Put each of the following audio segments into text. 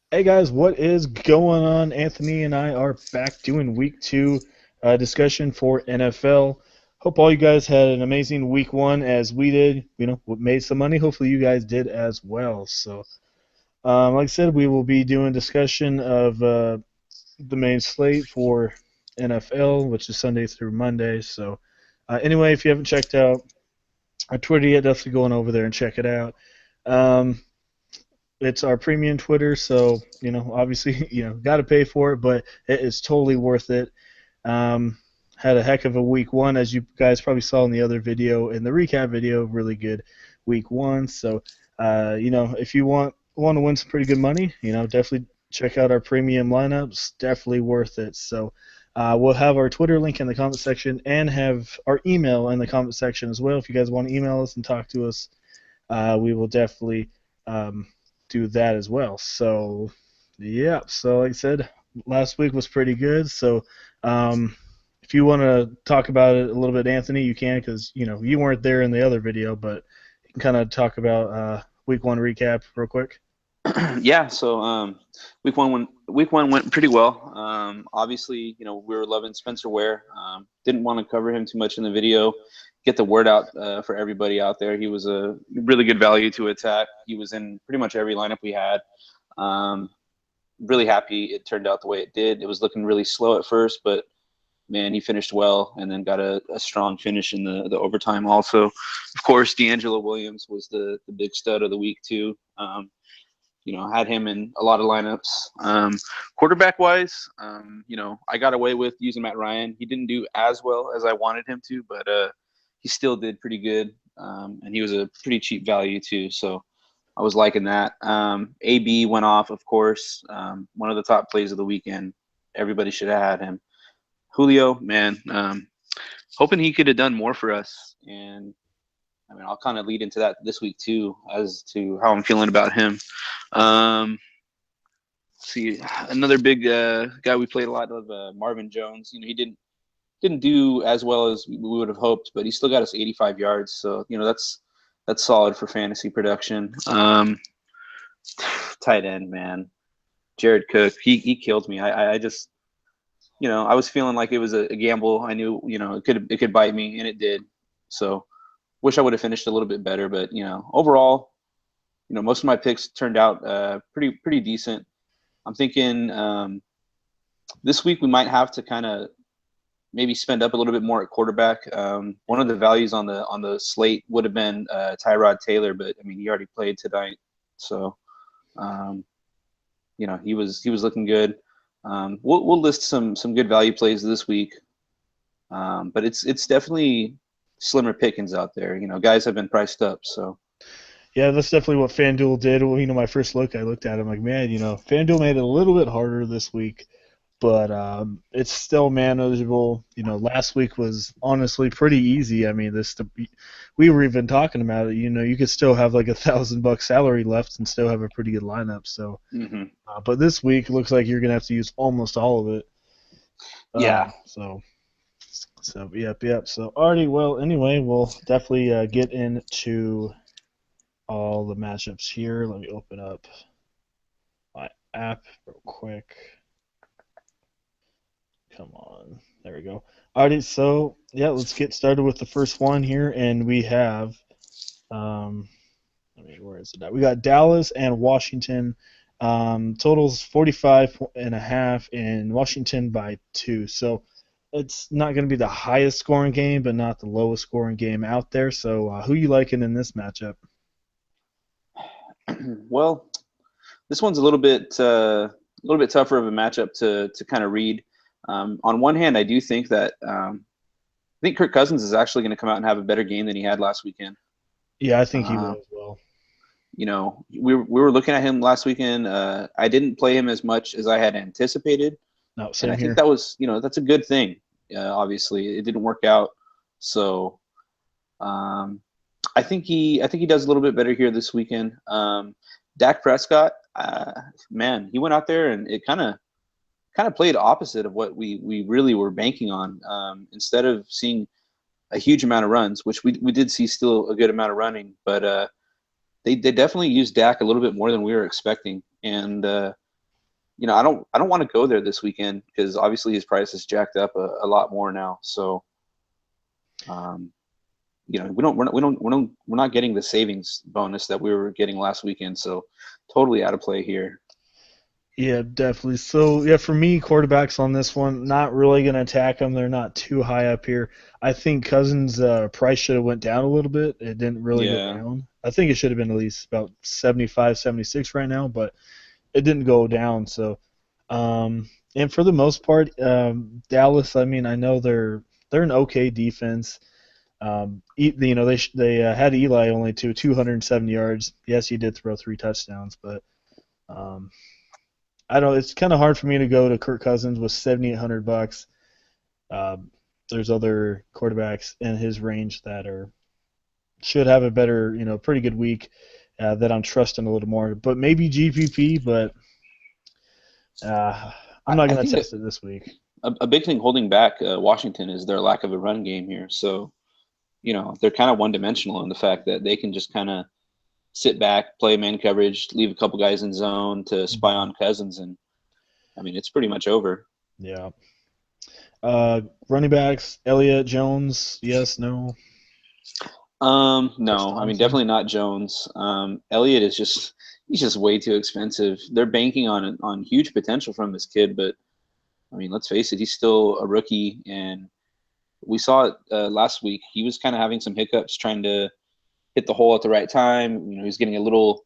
Hey guys, what is going on? Anthony and I are back doing week two discussion for NFL. Hope all you guys had an amazing week one as we did. Made some money. Hopefully you guys did as well. Like I said, we will be doing discussion of the main slate for NFL, which is Sunday through Monday. Anyway, if you haven't checked out our Twitter yet, definitely go on over there and check it out. Um, it's our premium Twitter, so obviously, got to pay for it, but it is totally worth it. Um, had a heck of a week one, as you guys probably saw in the other video, in the recap video. Really good week one. If you want to win some pretty good money, definitely check out our premium lineups. Definitely worth it. We'll have our Twitter link in the comment section and have our email in the comment section as well. If you guys want to email us and talk to us, we will definitely do that as well. Yeah. So, like I said, last week was pretty good. Um, if you want to talk about it a little bit, Anthony, you can because you weren't there in the other video, but you can kind of talk about week one recap real quick. Yeah, so week one went pretty well. Obviously, we were loving Spencer Ware. Didn't want to cover him too much in the video. Get the word out for everybody out there. He was a really good value to attack. He was in pretty much every lineup we had. Um, really happy it turned out the way it did. It was looking really slow at first, but man, he finished well and then got a strong finish in the overtime also. Of course, D'Angelo Williams was the big stud of the week too. Had him in a lot of lineups. Quarterback wise, I got away with using Matt Ryan. He didn't do as well as I wanted him to, but he still did pretty good. And he was a pretty cheap value too. So I was liking that. AB went off, of course. One of the top plays of the weekend. Everybody should have had him. Julio, man, hoping he could have done more for us. And I mean, I'll kind of lead into that this week too, as to how I'm feeling about him. Um, see, another big guy we played a lot of, Marvin Jones. He didn't do as well as we would have hoped, but he still got us 85 yards. So that's solid for fantasy production. Tight end, man, Jared Cook. He killed me. I just I was feeling like it was a gamble. I knew it could bite me, and it did. So wish I would have finished a little bit better, but overall, most of my picks turned out pretty decent. I'm thinking this week we might have to kind of maybe spend up a little bit more at quarterback. One of the values on the slate would have been Tyrod Taylor, but I mean he already played tonight, so um, he was looking good. We'll list some good value plays this week, but it's definitely slimmer pickings out there. Guys have been priced up, so. Yeah, that's definitely what FanDuel did. Well, my first look, I looked at it, I'm like, man, FanDuel made it a little bit harder this week, but it's still manageable. Last week was honestly pretty easy. I mean, we were even talking about it. You could still have like $1,000 salary left and still have a pretty good lineup. Mhm. But this week looks like you're gonna have to use almost all of it. Yeah. Um, so, yep. So, alrighty. Well, anyway, we'll definitely get into all the matchups here. Let me open up my app real quick. Come on. There we go. Alrighty, so yeah, let's get started with the first one here, and we have where is it at? We got Dallas and Washington. Totals 45 and a half, and Washington by 2. So it's not going to be the highest scoring game, but not the lowest scoring game out there. So who you liking in this matchup? Well, this one's a little bit tougher of a matchup to kind of read. On one hand, I do think that I think Kirk Cousins is actually going to come out and have a better game than he had last weekend. Yeah, I think he will Uh, as well. we were looking at him last weekend. I didn't play him as much as I had anticipated, No, and I same think here. that was that's a good thing. Obviously, it didn't work out, so um, I think he does a little bit better here this weekend. Dak Prescott, man, he went out there and it kind of played opposite of what we really were banking on. Instead of seeing a huge amount of runs, which we did see still a good amount of running, but they definitely used Dak a little bit more than we were expecting. And I don't want to go there this weekend because obviously his price is jacked up a lot more now. So, um, we're not getting the savings bonus that we were getting last weekend. So, totally out of play here. Yeah, definitely. So, yeah, for me, quarterbacks on this one, not really going to attack them. They're not too high up here. I think Cousins' price should have went down a little bit. It didn't really go Yeah, down. I think it should have been at least about 75, 76 right now, but it didn't go down. So, and for the most part, Dallas. I mean, I know they're an okay defense. They had Eli only to 270 yards. Yes, he did throw 3 touchdowns, but um, I don't. It's kind of hard for me to go to Kirk Cousins with $7,800. Um, there's other quarterbacks in his range that are should have a better, pretty good week that I'm trusting a little more. But maybe GPP, but uh, I'm not I going to think test it this week. a big thing holding back Washington is their lack of a run game here. So, they're kind of one dimensional in the fact that they can just kind of sit back, play man coverage, leave a couple guys in zone to spy Mhm. on Cousins, and I mean it's pretty much over. Yeah. Running backs, Elliott, Jones, yes, no. Chris No, I mean Thompson. definitely not Jones. Elliott is just he's just way too expensive. They're banking on huge potential from this kid, but I mean let's face it, he's still a rookie, and we saw it last week. He was kind of having some hiccups trying to hit the hole at the right time. He's getting a little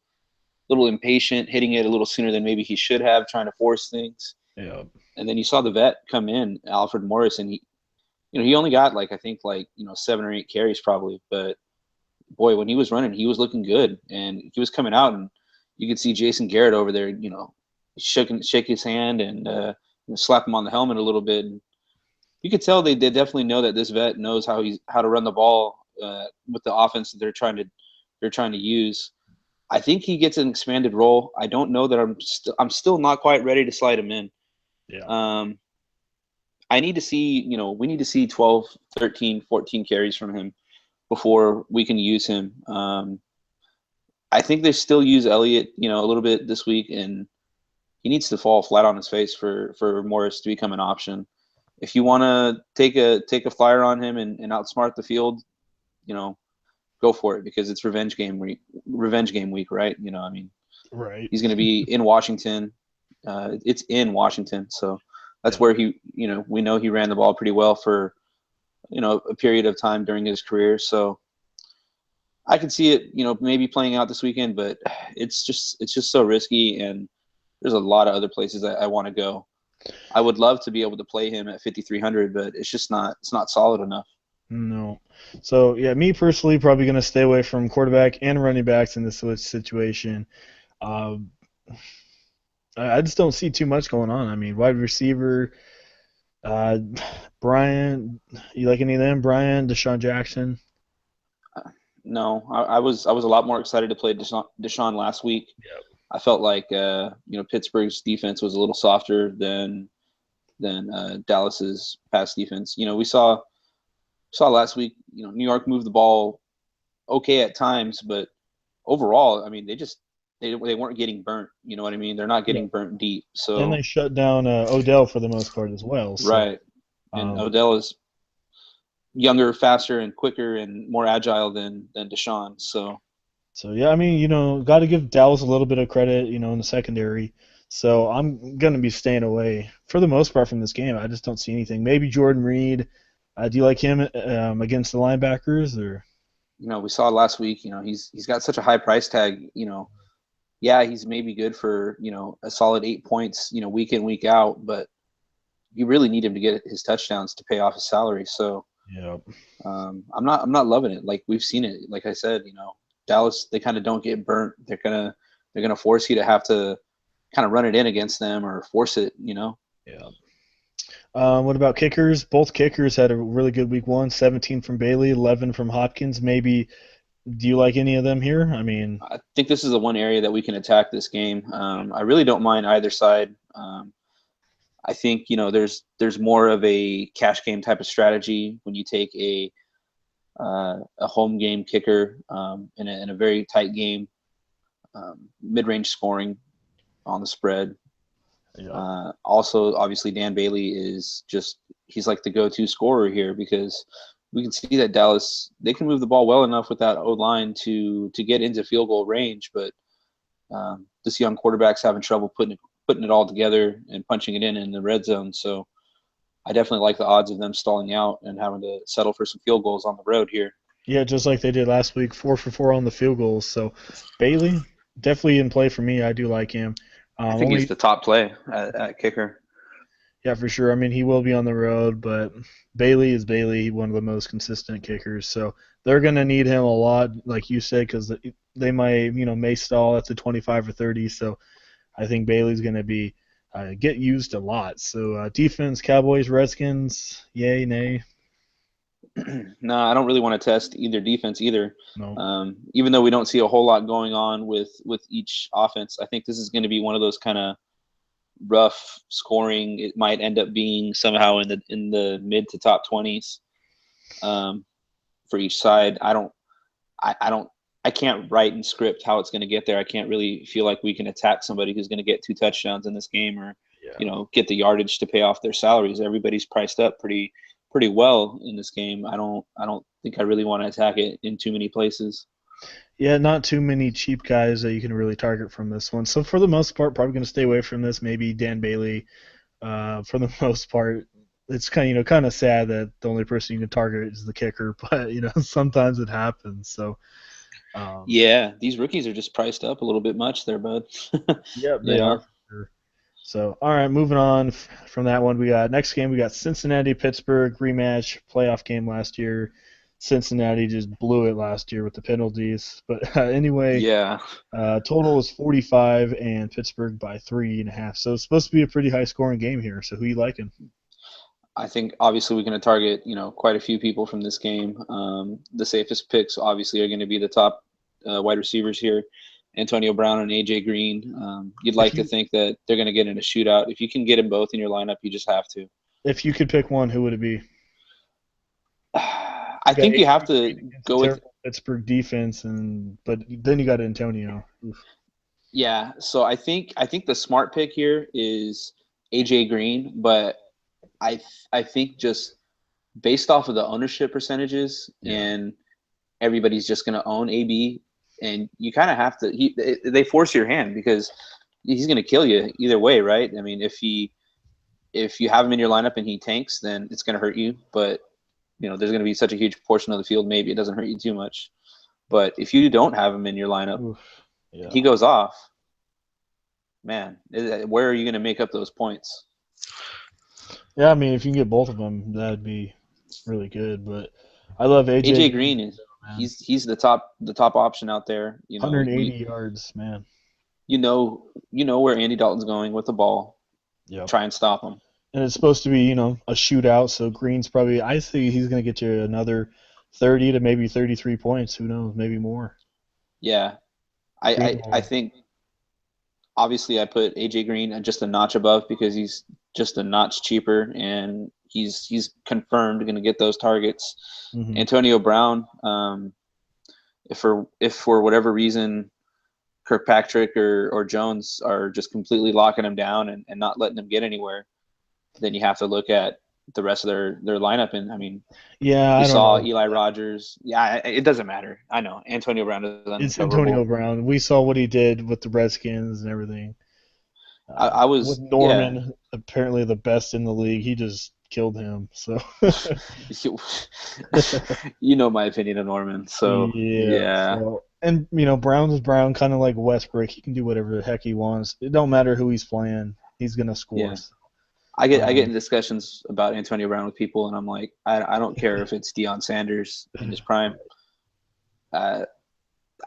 impatient, hitting it a little sooner than maybe he should have, trying to force things. Yeah. And then you saw the vet come in, Alfred Morris, and he only got like I think like 7 or 8 carries probably, but boy, when he was running, he was looking good, and he was coming out, and you could see Jason Garrett over there, shake his hand and slap him on the helmet a little bit. And you could tell they definitely know that this vet knows how to run the ball with the offense that they're trying to use. I think he gets an expanded role. I don't know that I'm still not quite ready to slide him in. Yeah. Um, I need to see, we need to see 12, 13, 14 carries from him before we can use him. I think they still use Elliott, a little bit this week, and he needs to fall flat on his face for Morris to become an option. If you want to take a flyer on him and outsmart the field, you know, go for it because it's revenge game week, right? I mean, Right. he's going to be in Washington. It's in Washington, so that's Yeah. where we know he ran the ball pretty well for a period of time during his career. So I can see it, maybe playing out this weekend, but it's just so risky, and there's a lot of other places I want to go. I would love to be able to play him at 5,300, but it's not solid enough. No. So yeah, me personally, probably going to stay away from quarterback and running backs in this situation. Um, I just don't see too much going on. I mean, wide receiver, uh, Brian, you like any of them? Brian, Deshaun Jackson. No, I was a lot more excited to play Deshaun last week. Yep. I felt like Pittsburgh's defense was a little softer than Dallas's pass defense. We saw last week. New York moved the ball okay at times, but overall, I mean, they weren't getting burnt. You know what I mean? They're not Yeah. getting burnt deep. And they So shut down Odell for the most part as well. So, right, and um, Odell is younger, faster, and quicker, and more agile than Deshaun. So so yeah, I mean, got to give Dallas a little bit of credit, in the secondary. So I'm gonna be staying away for the most part from this game. I just don't see anything. Maybe Jordan Reed. Do you like him against the linebackers or? we saw last week. He's got such a high price tag. Yeah, he's maybe good for a solid 8 points. Week in week out, but you really need him to get his touchdowns to pay off his salary. So Yeah. I'm not loving it. Like we've seen it. Like I said, Dallas, they kind of don't get burnt. They're gonna force you to have to kind of run it in against them or force it. Yeah. What about kickers? Both kickers had a really good week one. 17 from Bailey, 11 from Hopkins. Maybe. Do you like any of them here? I mean, I think this is the one area that we can attack this game. I really don't mind either side. I think there's more of a cash game type of strategy when you take a home game kicker in a very tight game, mid range scoring on the spread. Yeah. Also, obviously, Dan Bailey is just he's like the go-to scorer here because we can see that Dallas they can move the ball well enough with that O line to get into field goal range, but this young quarterback's having trouble putting it all together and punching it in the red zone. So I definitely like the odds of them stalling out and having to settle for some field goals on the road here. Yeah, just like they did last week, 4 for 4 on the field goals. So Bailey definitely in play for me. I do like him. I think he's Only the top play at kicker. Yeah, for sure. I mean, he will be on the road, but Bailey is Bailey, one of the most consistent kickers. So they're going to need him a lot, like you said, because they might, may stall at the 25 or 30. So I think Bailey's going to be get used a lot. So defense, Cowboys, Redskins, yay, nay. No, I don't really want to test either defense either. No. Even though we don't see a whole lot going on with each offense, I think this is going to be one of those kind of rough scoring. It might end up being somehow in the mid to top 20s for each side. I don't I can't write and script how it's going to get there. I can't really feel like we can attack somebody who's going to get 2 touchdowns in this game or Yeah. get the yardage to pay off their salaries. Everybody's priced up pretty well in this game. I don't think I really want to attack it in too many places. Yeah, not too many cheap guys that you can really target from this one. So for the most part, probably going to stay away from this. Maybe Dan Bailey. For the most part, it's kind of sad that the only person you can target is the kicker, but sometimes it happens. So um, Yeah, these rookies are just priced up a little bit much there, bud. yeah, you they are know, for sure. So all right, moving on from that one, we got next game. We got Cincinnati Pittsburgh rematch playoff game last year. Cincinnati just blew it last year with the penalties, but anyway, yeah. total was 45 and Pittsburgh by 3.5. So it's supposed to be a pretty high scoring game here. So who you liking? I think obviously we're going to target quite a few people from this game. The safest picks obviously are going to be the top wide receivers here, Antonio Brown and AJ Green. You'd If like to you think that they're going to get in a shootout. If you can get them both in your lineup, you just have to. if you could pick one, who would it be? I You got think you have AJ to Green against a go with terrible Pittsburgh defense, but then you got Antonio. Oof. yeah. So I think the smart pick here is AJ Green, but I think just based off of the ownership percentages Yeah. and everybody's just going to own AB, and you kind of have to. They force your hand because he's going to kill you either way, right? I mean, if you have him in your lineup and he tanks, then it's going to hurt you. But there's going to be such a huge portion of the field, maybe it doesn't hurt you too much. But if you don't have him in your lineup, Oof. and he Yeah. goes off, man, where are you going to make up those points? Yeah, I mean, if you can get both of them, that'd be really good. But I love AJ AJ Green, Green is man. he's the top option out there. 180 yards, man. You know where Andy Dalton's going with the ball. Yep. Try and stop him. And it's supposed to be, a shootout. So Green's probably, I think he's going to get you another 30 to maybe 33 points. Who knows? Maybe more. Yeah, I Green I, I will. think obviously I put AJ Green just a notch above because he's just a notch cheaper and he's confirmed going to get those targets. Hmm. Antonio Brown, if for whatever reason Kirkpatrick or Jones are just completely locking him down and not letting him get anywhere, then you have to look at the rest of their lineup. And I mean, Yeah, we I don't saw know. Eli Rogers. Yeah, it doesn't matter. I know Antonio Brown is It's Antonio uncoverable. Brown. We saw what he did with the Redskins and everything. I With was yeah. Norman, apparently the best in the league, he just killed him. So You know my opinion of Norman, so yeah. yeah, And Brown's Brown, kind of like Westbrook. He can do whatever the heck he wants. It don't matter who he's playing. He's gonna score. yeah. So, I get in um, discussions about Antonio Brown with people, and I'm like, I don't care if it's Deion Sanders in his prime. Uh,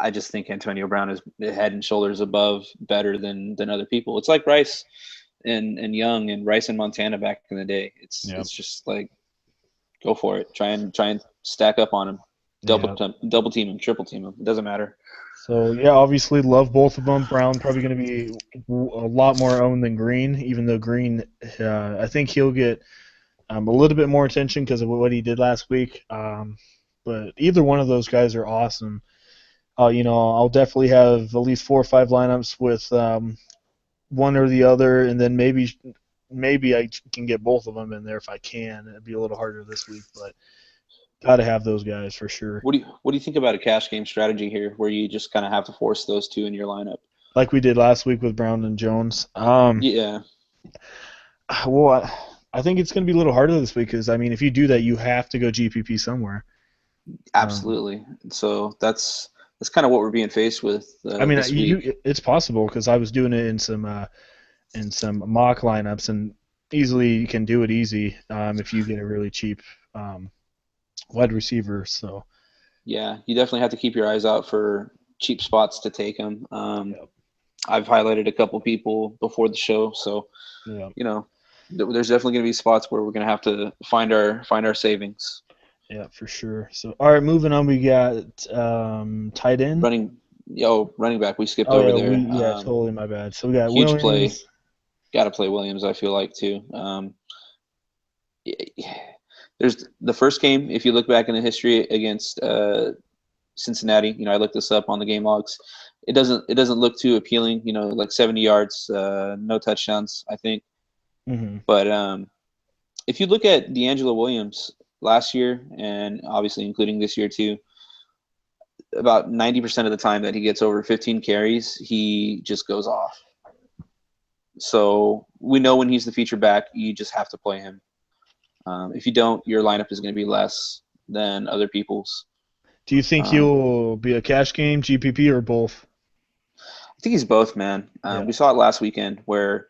I just think Antonio Brown is head and shoulders above, better than other people. It's like Rice and Young and Rice and Montana back in the day. It's yeah, it's just like go for it. Try and stack up on him, yeah. double team him, triple team him. It doesn't matter. So yeah, obviously love both of them. Brown probably going to be a lot more owned than Green, even though Green, I think he'll get a little bit more attention because of what he did last week. But either one of those guys are awesome. I'll definitely have at least 4 or 5 lineups with one or the other, and then maybe I can get both of them in there if I can. It'd be a little harder this week, but got to have those guys for sure. What do you think about a cash game strategy here, where you just kind of have to force those two in your lineup? Like we did last week with Brown and Jones. Yeah, Well, I think it's going to be a little harder this week because I mean, if you do that, you have to go GPP somewhere. Um, absolutely. So that's kind of what we're being faced with I mean, this week. it's possible because I was doing it in some mock lineups, and easily you can do it easy if you get a really cheap um, wide receiver. So Yeah, you definitely have to keep your eyes out for cheap spots to take them. yeah, I've highlighted a couple people before the show, so yeah, you know, there's definitely going to be spots where we're going to have to find our savings. yeah, for sure. So all right, moving on, we got tight end. Running back, we skipped Oh over yeah, there. totally my bad. So we got Huge play. Williams. Got to play Williams. I feel like too. There's the first game. If you look back in the history against Cincinnati, I looked this up on the game logs. It doesn't look too appealing. Like 70 yards, no touchdowns, I think. Hmm. But if you look at D'Angelo Williams last year, and obviously including this year too, about 90% of the time that he gets over 15 carries, he just goes off. So we know when he's the feature back, you just have to play him. If you don't, your lineup is going to be less than other people's. Do you think Um, he'll be a cash game, GPP, or both? I think he's both, man. Yeah, We saw it last weekend where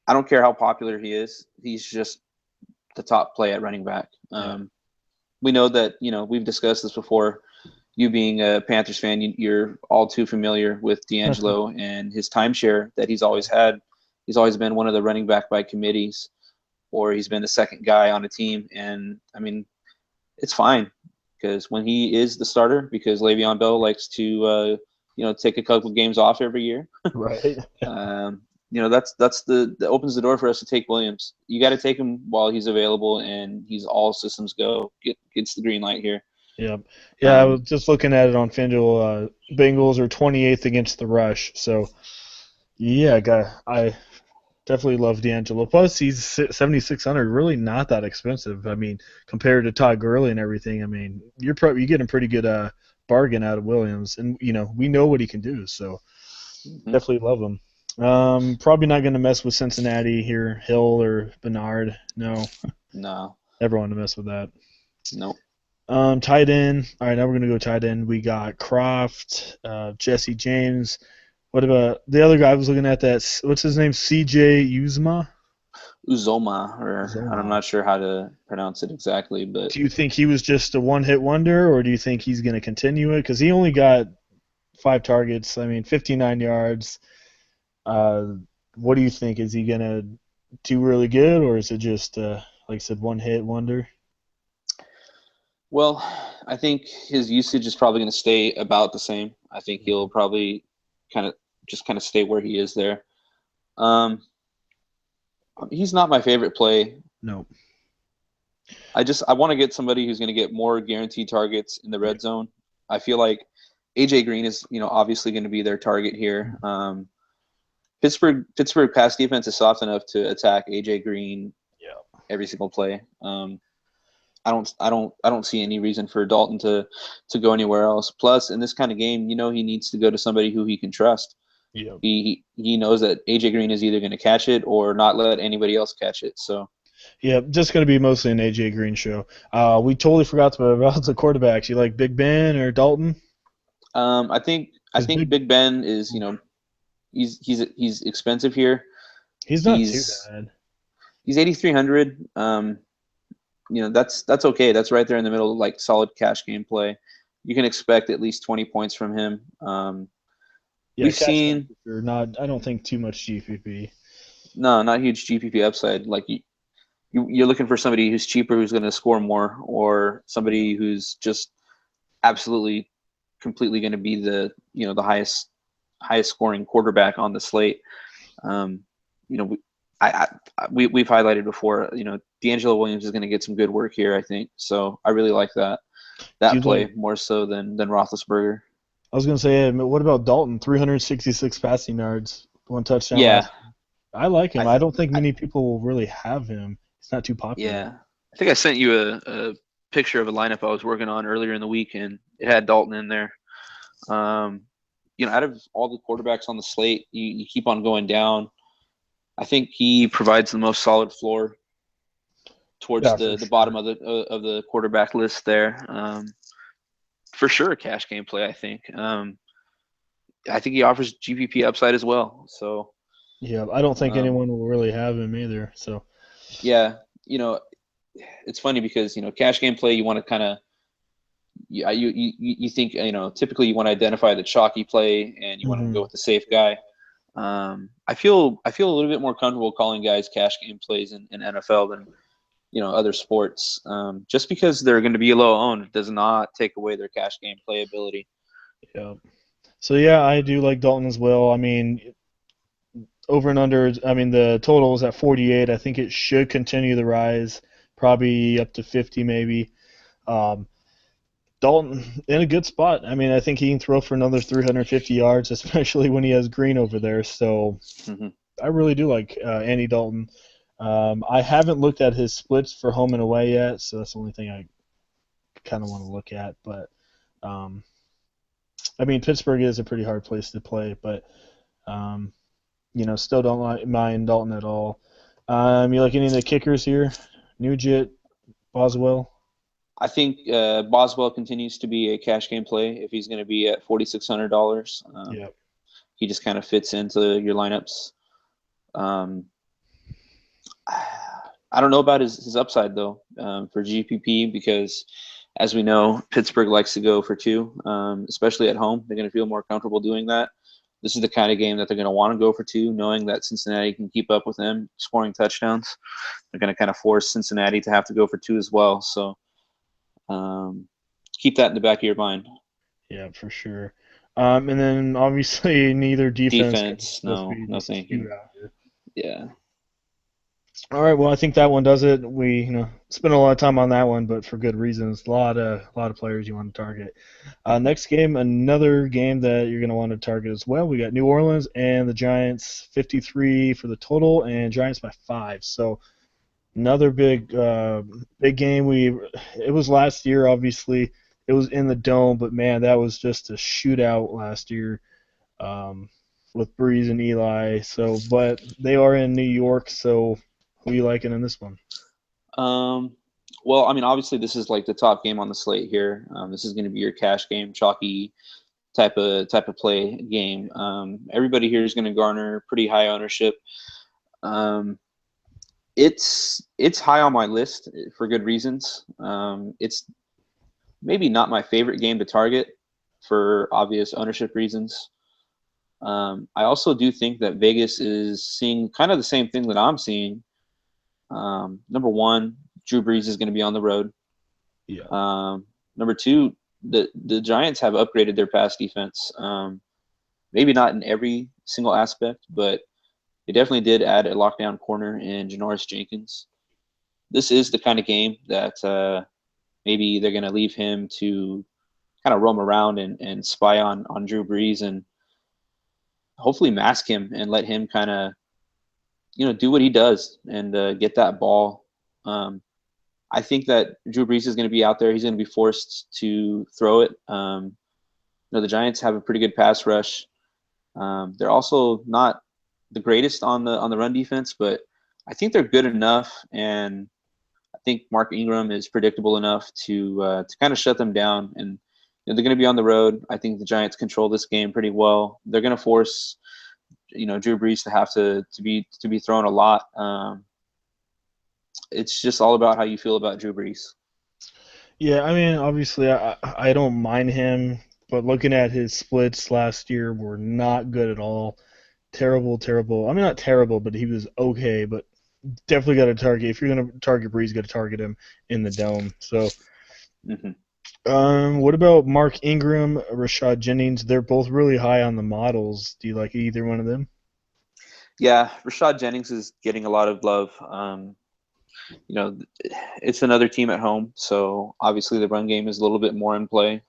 I don't care how popular he is, he's just the top play at running back. yeah. We know that, we've discussed this before. You being a Panthers fan, you're all too familiar with D'Angelo and his timeshare that he's always had. He's always been one of the running back by committees, or he's been the second guy on a team. And I mean, it's fine because when he is the starter, because Le'Veon Bell likes to, take a couple of games off every year. Right. um, that's that opens the door for us to take Williams. You got to take him while he's available and he's all systems go. Gets the green light here. Yeah, yeah. I was Um, just looking at it on Fanduel. Bengals are 28th against the rush. So yeah, I definitely love D'Angelo. Plus, he's 7,600. Really not that expensive. I mean, compared to Todd Gurley and everything. I mean, you're getting a pretty good bargain out of Williams, and we know what he can do. So mhm. definitely love him. Probably not going to mess with Cincinnati here, Hill or Bernard. No, No, never want to mess with that. no. Tight end. All right, now we're gonna go tight end. We got Croft, Jesse James. What about the other guy I was looking at? What's his name? C.J. Uzma. Uzoma, or I'm Uzoma. not sure how to pronounce it exactly, but Do you think he was just a one-hit wonder, or do you think he's gonna continue it? Because he only got 5 targets. I mean, 59 yards. Uh, what do you think? Is he gonna do really good, or is it just like I said, one-hit wonder? well, I think his usage is probably going to stay about the same. I think he'll probably kind of kind of stay where he is there. Um, he's not my favorite play. No. I want to get somebody who's going to get more guaranteed targets in the red zone. I feel like AJ Green is obviously going to be their target here. Pittsburgh pass defense is soft enough to attack AJ Green Yeah. every single play. I don't see any reason for Dalton to go anywhere else. Plus, in this kind of game, he needs to go to somebody who he can trust. Yeah. He knows that AJ Green is either going to catch it or not let anybody else catch it. So Yeah, just going to be mostly an AJ Green show. We totally forgot about the quarterbacks. You like Big Ben or Dalton? I Because think Big Ben is he's expensive here. he's not too He's bad. he's 8,300. That's okay. That's right there in the middle, like solid cash game play. You can expect at least 20 points from him. Yeah, We've cash game seen for sure. Not, I don't think too much GPP. no, not huge GPP upside. Like you're looking for somebody who's cheaper, who's going to score more, or somebody who's just absolutely, completely going to be the highest scoring quarterback on the slate. Um, you know, we've highlighted before. D'Angelo Williams is going to get some good work here. I think so. I really like Do that you like? play more so than Roethlisberger. I was gonna say, what about Dalton? 366 passing yards, one touchdown Yeah, last. I like him. I, I th- don't think I many people will really have him. He's not too popular. yeah, I think I sent you a picture of a lineup I was working on earlier in the week, and it had Dalton in there. Um, out of all the quarterbacks on the slate, you keep on going down. I think he provides the most solid floor towards Yeah, for the bottom sure. of the quarterback list there. For sure, a cash game play. I think he offers GPP upside as well. So Yeah, I don't think um, anyone will really have him either. So, yeah, you know, it's funny because cash game play you want to kind of you think typically you want to identify the chalky play and you want to go mhm. with the safe guy. I feel a little bit more comfortable calling guys cash game plays in NFL than other sports. Just because they're going to be low owned does not take away their cash game playability. Yeah. So yeah, I do like Dalton as well. I mean, over and under. I mean, the total is at 48. I think it should continue the rise, probably up to 50 maybe. Um, Dalton in a good spot. I mean, I think he can throw for another 350 yards, especially when he has Green over there. So Mm-hmm. I really do like Andy Dalton. I haven't looked at his splits for home and away yet, so that's the only thing I kind of want to look at. But um, I mean, Pittsburgh is a pretty hard place to play, but um, still don't mind Dalton at all. You like any of the kickers here? Nugent, Boswell. I think Boswell continues to be a cash game play if he's going to be at $4,600. Yeah. He just kind of fits into your lineups. Um, I don't know about his upside though for GPP because, as we know, Pittsburgh likes to go for two, especially at home. They're going to feel more comfortable doing that. This is the kind of game that they're going to want to go for two, knowing that Cincinnati can keep up with them scoring touchdowns. They're going to kind of force Cincinnati to have to go for two as well. So um, keep that in the back of your mind. Yeah, for sure. And then obviously neither defense can Defense, supposed to no, be no, just a thank you. shootout here. Yeah. All right, well I think that one does it. We spent a lot of time on that one, but for good reasons. A lot of players you want to target. Next game, another game that you're going to want to target as well. We got New Orleans and the Giants, 53 for the total, and Giants by 5. So another big game. It was last year, obviously. It was in the dome, but man, that was just a shootout last year um, with Breeze and Eli. So, but they are in New York, so who you liking in this one? Um, well, I mean, obviously, this is like the top game on the slate here. This is going to be your cash game, chalky type of play game. Everybody here is going to garner pretty high ownership. Um, it's high on my list for good reasons. It's maybe not my favorite game to target for obvious ownership reasons. I also do think that Vegas is seeing kind of the same thing that I'm seeing. Number one, Drew Brees is going to be on the road. Yeah, Number two, the Giants have upgraded their pass defense. Maybe not in every single aspect, but they definitely did add a lockdown corner in Janoris Jenkins. This is the kind of game that maybe they're going to leave him to kind of roam around and spy on Drew Brees and hopefully mask him and let him kind of do what he does and get that ball. I think that Drew Brees is going to be out there. He's going to be forced to throw it. The Giants have a pretty good pass rush. They're also not the greatest on the run defense, but I think they're good enough, and I think Mark Ingram is predictable enough to kind of shut them down. And they're going to be on the road. I think the Giants control this game pretty well. They're going to force Drew Brees to have to be thrown a lot. It's just all about how you feel about Drew Brees. yeah. I mean, obviously, I don't mind him, but looking at his splits last year were not good at all. Terrible, terrible. I mean, not terrible, but he was okay. But definitely got to target. If you're gonna target Breeze, got to target him in the dome. So, Mm-hmm. what about Mark Ingram, Rashad Jennings? They're both really high on the models. Do you like either one of them? Yeah, Rashad Jennings is getting a lot of love. You know, it's another team at home, so obviously the run game is a little bit more in play.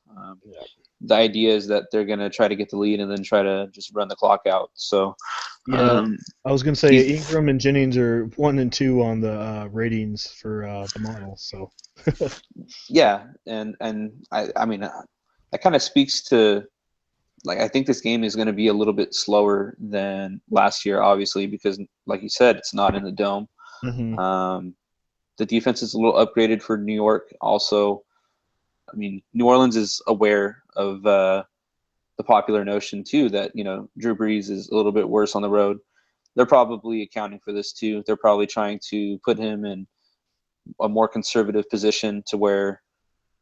Yeah. the idea is that they're going to try to get the lead and then try to just run the clock out. So Yeah, um, I was gonna say he's Ingram and Jennings are 1 and 2 on the ratings for the model. So yeah, and I mean that kind of speaks to like I think this game is going to be a little bit slower than last year, obviously, because like you said, it's not in the dome. hmm Um, the defense is a little upgraded for New York. Also, I mean, New Orleans is aware of the popular notion too that Drew Brees is a little bit worse on the road. They're probably accounting for this too. They're probably trying to put him in a more conservative position to where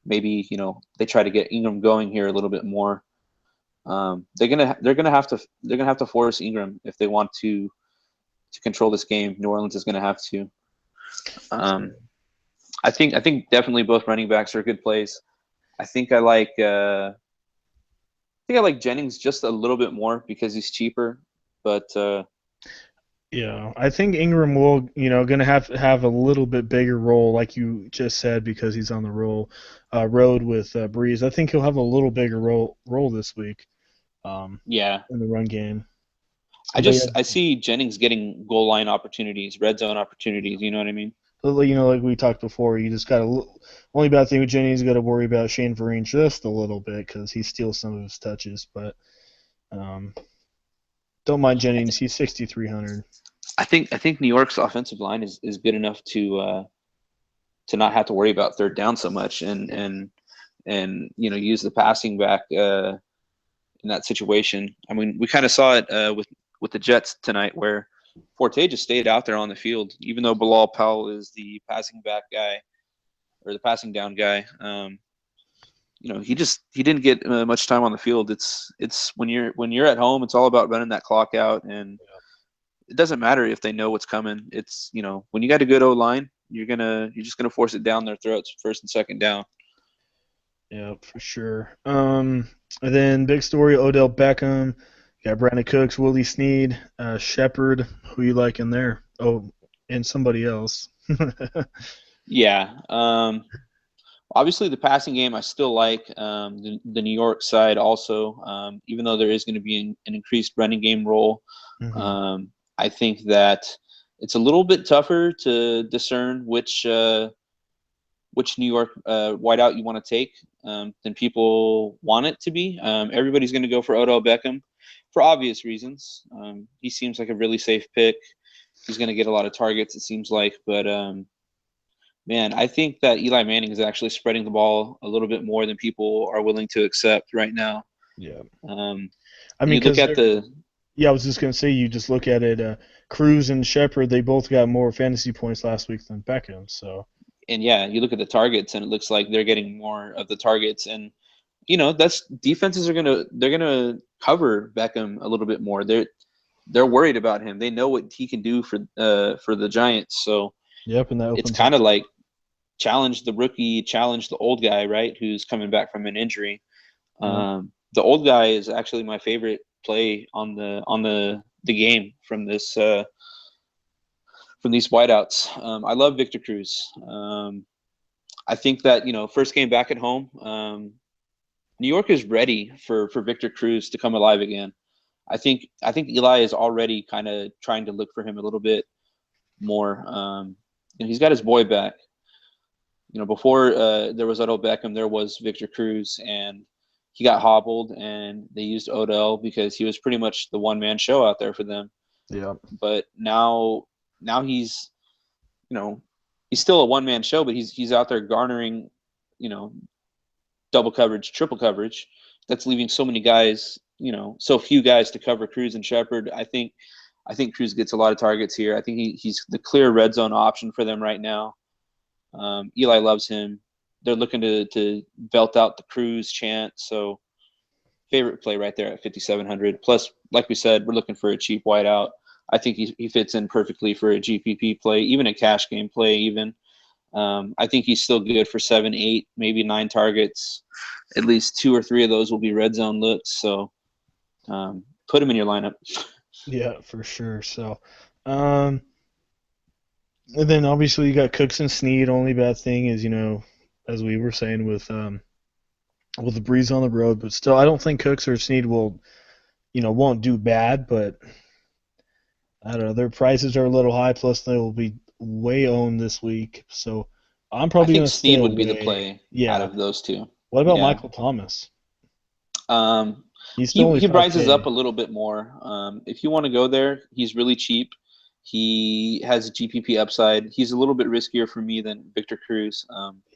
maybe they try to get Ingram going here a little bit more. They're gonna have to force Ingram if they want to control this game. New Orleans is gonna have to. Um, I think definitely both running backs are good plays. I think I like Jennings just a little bit more because he's cheaper, but yeah, I think Ingram will, gonna have a little bit bigger role, like you just said, because he's on the road with Breeze. I think he'll have a little bigger role this week um, yeah, in the run game. I But yeah, just I see Jennings getting goal line opportunities, red zone opportunities. You know what I mean? like we talked before, you just got to only bad thing with Jennings, you got to worry about Shane Vereen just a little bit because he steals some of his touches. But um, don't mind Jennings, he's 6,300. I think New York's offensive line is good enough to not have to worry about third down so much and use the passing back in that situation. I mean, we kind of saw it with the Jets tonight where Forte just stayed out there on the field, even though Bilal Powell is the passing back guy or the passing down guy. He didn't get much time on the field. It's when you're at home, it's all about running that clock out, and it doesn't matter if they know what's coming. It's when you got a good O line, you're just gonna force it down their throats first and second down. Yeah, for sure. And then big story: Odell Beckham. You got Brandon Cooks, Willie Snead, Shepard. Who you like in there? Oh, and somebody else. Yeah. Obviously, the passing game I still like the New York side also, even though there is going to be an increased running game role. hmm I think that it's a little bit tougher to discern which New York wideout you want to take than people want it to be. Everybody's going to go for Odell Beckham for obvious reasons. He seems like a really safe pick. He's going to get a lot of targets, it seems like, but man, I think that Eli Manning is actually spreading the ball a little bit more than people are willing to accept right now. Yeah. Um, I mean, you look because at the yeah, I was just gonna say you just look at it. Cruz and Shepard, they both got more fantasy points last week than Beckham. So and yeah, you look at the targets, and it looks like they're getting more of the targets, and that's defenses they're gonna cover Beckham a little bit more. They're worried about him. They know what he can do for the Giants. So yep, and that it's opens up. kind of like challenge the rookie, challenge the old guy, right? Who's coming back from an injury. Yep. The old guy is actually my favorite play on the game from these wideouts. I love Victor Cruz. I think that first game back at home, New York is ready for Victor Cruz to come alive again. I think Eli is already kind of trying to look for him a little bit more. He's got his boy back. Before there was Odell Beckham, there was Victor Cruz, and he got hobbled, and they used Odell because he was pretty much the one man show out there for them. Yep. But now he's still a one man show, but he's out there garnering, you know, double coverage, triple coverage. That's leaving so many guys, so few guys to cover Cruz and Shepard. I think Cruz gets a lot of targets here. I think he's the clear red zone option for them right now. Eli loves him. They're looking to belt out the Cruz chant. So favorite play right there at 5,700. Plus, like we said, we're looking for a cheap wideout. I think he fits in perfectly for a GPP play, even a cash game play. Even I think he's still good for 7, 8, maybe 9 targets. At least 2 or 3 of those will be red zone looks. So put him in your lineup. Yeah, for sure. So, um, and then obviously you got Cooks and Snead. Only bad thing is, as we were saying with with the Breeze on the road, but still, I don't think Cooks or Snead will, won't do bad, but I don't know. Their prices are a little high, plus they will be way owned this week. So I'm I probably think going to stay Snead would be the away. play out Yeah. of those two. What about Yeah. Michael Thomas? Um, He's still only he rises up 5K. a little bit more. If you want to go there, he's really cheap. He has a GPP upside. He's a little bit riskier for me than Victor Cruz.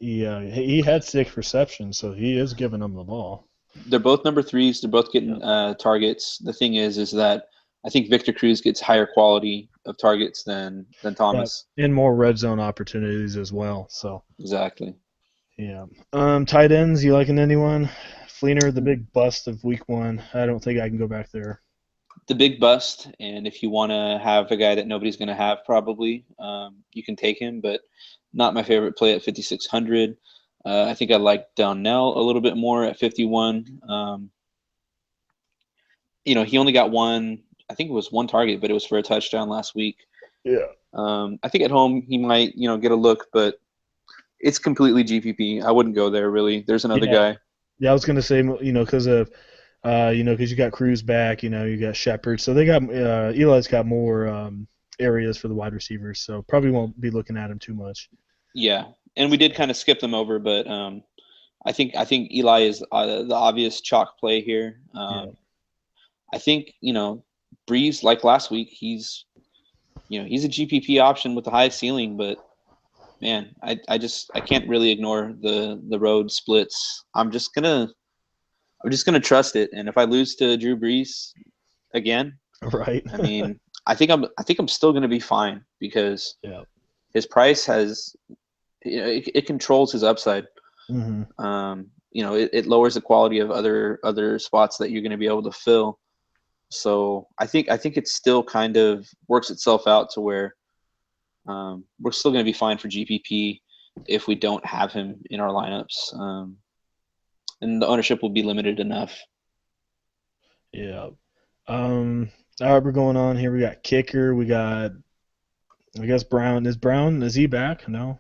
He had 6 receptions, so he is giving them the ball. They're both number threes. They're both Yeah. getting targets. The thing is that I think Victor Cruz gets higher quality of targets than Yeah. Thomas. And more red zone opportunities as well. So Exactly. yeah. Tight ends, you liking anyone? Fleener, the big bust of week 1. I don't think I can go back there. The big bust, and if you want to have a guy that nobody's going to have, probably you can take him, but not my favorite play at 5,600. I think I like Downell a little bit more at 51. He only got one. I think it was one target, but it was for a touchdown last week. Yeah. I think at home he might get a look, but it's completely GPP. I wouldn't go there really. There's another Yeah. guy. Yeah, I was gonna say, because of, because you got Cruz back, you got Shepard, so they got Eli's got more areas for the wide receivers, so probably won't be looking at him too much. Yeah, and we did kind of skip them over, but I think Eli is the obvious chalk play here. Yeah. I think Breeze, like last week, he's a GPP option with the high ceiling, but man, I can't really ignore the road splits. I'm just gonna trust it, and if I lose to Drew Brees again, Right. I mean, I think I'm still gonna be fine because Yeah. his price has it controls his upside. Hmm. It lowers the quality of other spots that you're going to be able to fill. So I think it still kind of works itself out to where we're still going to be fine for GPP if we don't have him in our lineups, and the ownership will be limited enough. Yeah. Um. All right, we're going on here. We got kicker. We got, I guess, Brown. Is he back? No,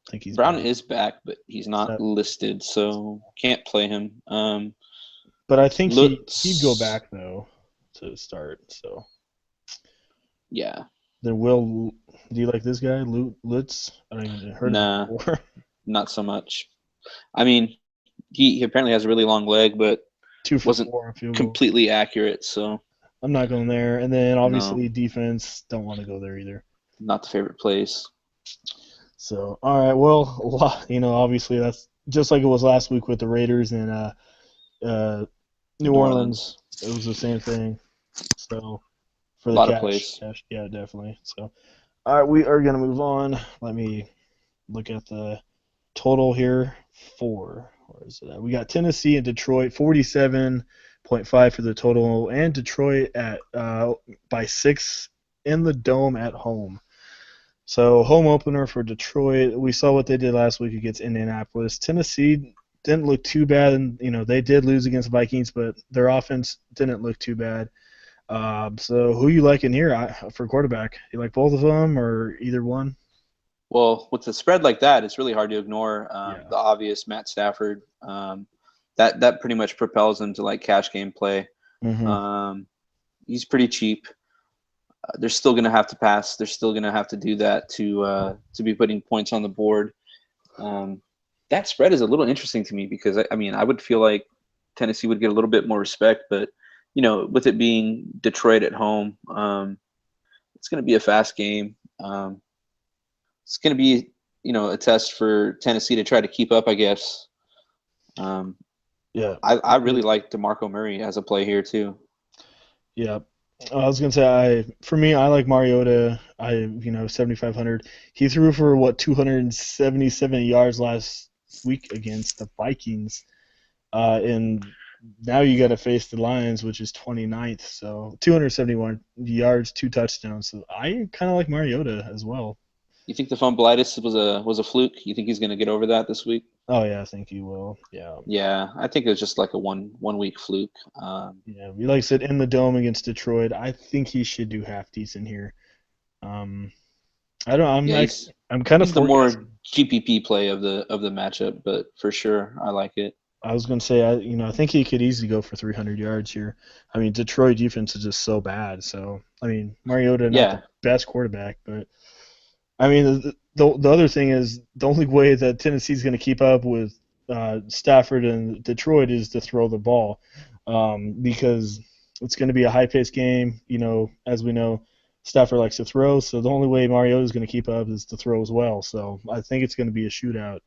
I think he's Brown back. is back, but he's not So, listed, so can't play him. but I think he'd go Lutz, back though to start. So yeah, then do you like this guy, Lutz? I don't even heard of him nah, before. not so much. I mean, he apparently has a really long leg, but Two for wasn't four on field goal. completely accurate. So I'm not going there. And then no, obviously defense, don't want to go there either. not the favorite place. So all right, well, obviously that's just like it was last week with the Raiders and uh, New New Orleans. Orleans, It was the same thing. So for a the lot of cash, plays. yeah, definitely. So all right, we are gonna move on. Let me look at the total here. Where is it at? We got Tennessee and Detroit, 47.5 for the total, and Detroit at by 6 in the dome at home. So home opener for Detroit. We saw what they did last week against Indianapolis. Tennessee didn't look too bad, and they did lose against Vikings, but their offense didn't look too bad. So who you like in here for quarterback? You like both of them or either one? Well, with the spread like that, it's really hard to ignore Yeah. the obvious Matt Stafford. That pretty much propels him to like cash game play. Mm-hmm. Um, he's pretty cheap. They're still going to have to pass. They're still going to have to do that to be putting points on the board. Um, that spread is a little interesting to me because I mean I would feel like Tennessee would get a little bit more respect, but with it being Detroit at home, it's going to be a fast game. It's going to be a test for Tennessee to try to keep up, I guess. Um, Yeah. I really like DeMarco Murray as a play here too. Yeah. I was gonna say for me I like Mariota. 7,500. He threw for what 277 yards last week against the Vikings. And now you got to face the Lions, which is 29th. So 271 yards, 2 touchdowns. So I kind of like Mariota as well. You think the fumbleitis was a fluke? You think he's going to get over that this week? Oh yeah, I think he will. Yeah. Yeah, I think it was just like a one week fluke. Yeah. Like I said, in the dome against Detroit, I think he should do half decent here. Um, I don't. Yeah, I'm kind of he's the forecasting. more GPP play of the matchup, but for sure I like it. I was going to say, I think he could easily go for 300 yards here. I mean, Detroit defense is just so bad. So, I mean, Mariota not the Yeah, best quarterback, but I mean, the other thing is the only way that Tennessee's going to keep up with Stafford and Detroit is to throw the ball, because it's going to be a high-paced game. As we know, Stafford likes to throw, so the only way Mariota is going to keep up is to throw as well. So I think it's going to be a shootout.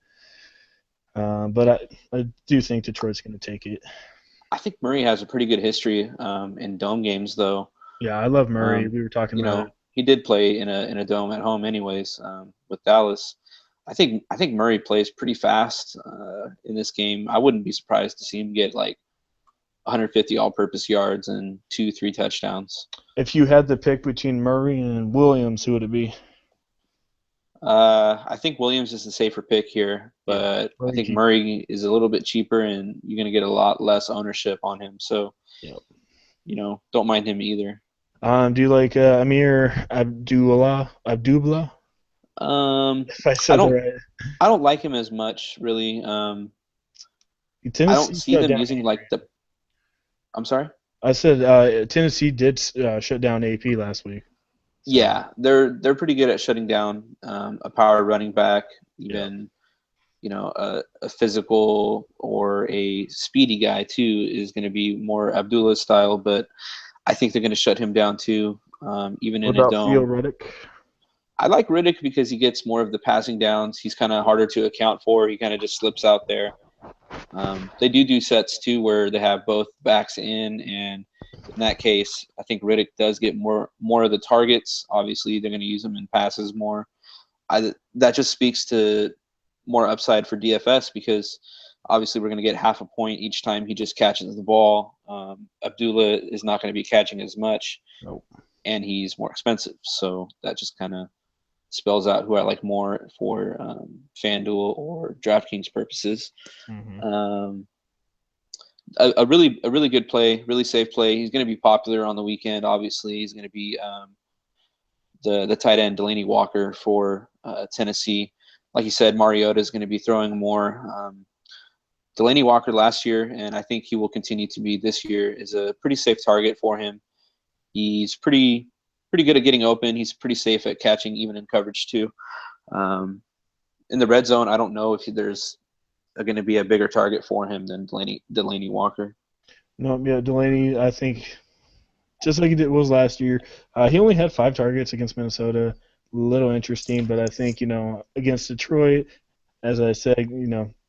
But I do think Detroit's going to take it. I think Murray has a pretty good history in dome games, though. Yeah, I love Murray. Um, We were talking you about it. know, he did play in a dome at home, anyways, with Dallas. I think Murray plays pretty fast in this game. I wouldn't be surprised to see him get like 150 all-purpose yards and 2, 3 touchdowns. If you had to pick between Murray and Williams, who would it be? I think Williams is the safer pick here, Yeah, but I Murray think G. Murray is a little bit cheaper, and you're going to get a lot less ownership on him. So, Yeah. don't mind him either. Do you like Amir Abdullah? Abdullah? Um, If I I said that don't, right. I don't like him as much, really. I don't Tennessee see shut them down using AP. like the. I'm sorry. I said Tennessee did shut down AP last week. So Yeah, they're pretty good at shutting down a power running back, yeah. even a physical or a speedy guy too is going to be more Abdullah style, but I think they're going to shut him down too, even What in a about Theo dome. Riddick? I like Riddick because he gets more of the passing downs. He's kind of harder to account for. He kind of just slips out there. They do sets too where they have both backs in, and in that case, I think Riddick does get more of the targets. Obviously, they're going to use him in passes more. That just speaks to more upside for DFS because obviously we're going to get half a point each time he just catches the ball. Abdullah is not going to be catching as much, Nope. and he's more expensive. So that just kind of spells out who I like more for FanDuel or DraftKings purposes. Hmm. Um, a really good play, really safe play. He's going to be popular on the weekend. Obviously, he's going to be the tight end Delaney Walker for Tennessee. Like you said, Mariota is going to be throwing more. Delaney Walker last year, and I think he will continue to be this year, is a pretty safe target for him. He's pretty good at getting open. He's pretty safe at catching, even in coverage too. Um, in the red zone, I don't know if there's going to be a bigger target for him than Delaney Walker. No, yeah, Delaney. I think just like he did was last year. He only had 5 targets against Minnesota. Little interesting, but I think against Detroit, as I said,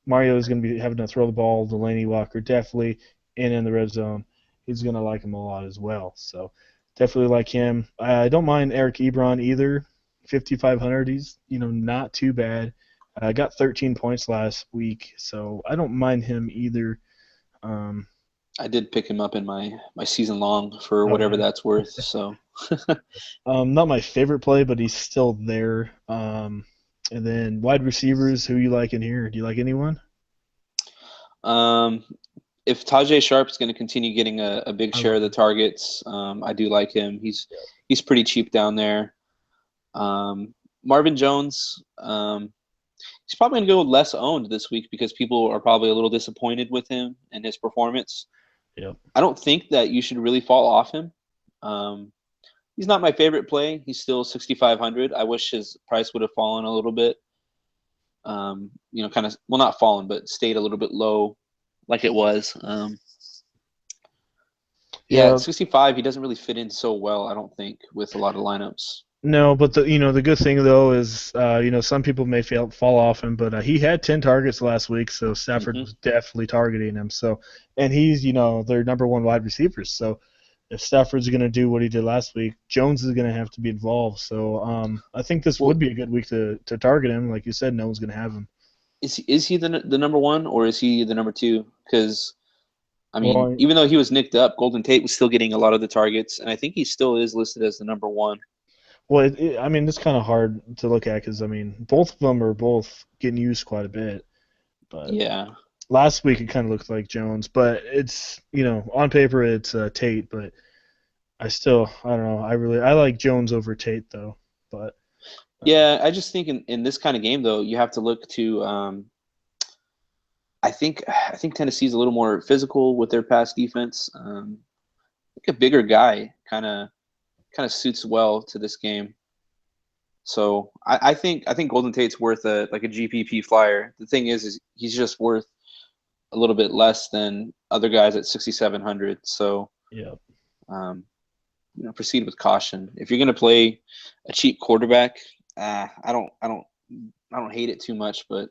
Mario is going to be having to throw the ball. Delaney Walker definitely, and in the red zone, he's going to like him a lot as well. So definitely like him. I don't mind Eric Ebron either. 5,500, he's not too bad. Got 13 points last week, so I don't mind him either. Um, I did pick him up in my season long for oh whatever yeah. that's worth. So, Not my favorite play, but he's still there. And then wide receivers, who you like in here? Do you like anyone? um, if Tajay Sharp is going to continue getting a big I share love of the him. targets, I do like him. He's pretty cheap down there. Marvin Jones, he's probably going to go less owned this week because people are probably a little disappointed with him and his performance. Yep. I don't think that you should really fall off him. Um, he's not my favorite play. He's still 6,500. I wish his price would have fallen a little bit. Kind of well, not fallen, but stayed a little bit low, like it was. Yeah, Yeah. at 65, he doesn't really fit in so well. I don't think with a lot of lineups. No, but the good thing though is some people may fall off him, but he had 10 targets last week, so Stafford Hmm. was definitely targeting him. So, and he's their number one wide receivers. So if Stafford's going to do what he did last week, Jones is going to have to be involved. So I think this would Well, be a good week to target him. Like you said, no one's going to have him. is he the number one or is he the number two? Because I mean, Well, even though he was nicked up, Golden Tate was still getting a lot of the targets, and I think he still is listed as the number one. I mean, it's kind of hard to look at because I mean, both of them are both getting used quite a bit. But Yeah, last week it kind of looked like Jones, but it's on paper it's Tate, but I don't know. I like Jones over Tate though. But yeah. I just think in this kind of game though, you have to look to I think Tennessee's a little more physical with their pass defense. I think a bigger guy kind of suits well to this game. So I think Golden Tate's worth a GPP flyer. The thing is he's just worth a little bit less than other guys at 6,700. So Yeah. um, proceed with caution. If you're going to play a cheap quarterback, I don't hate it too much, but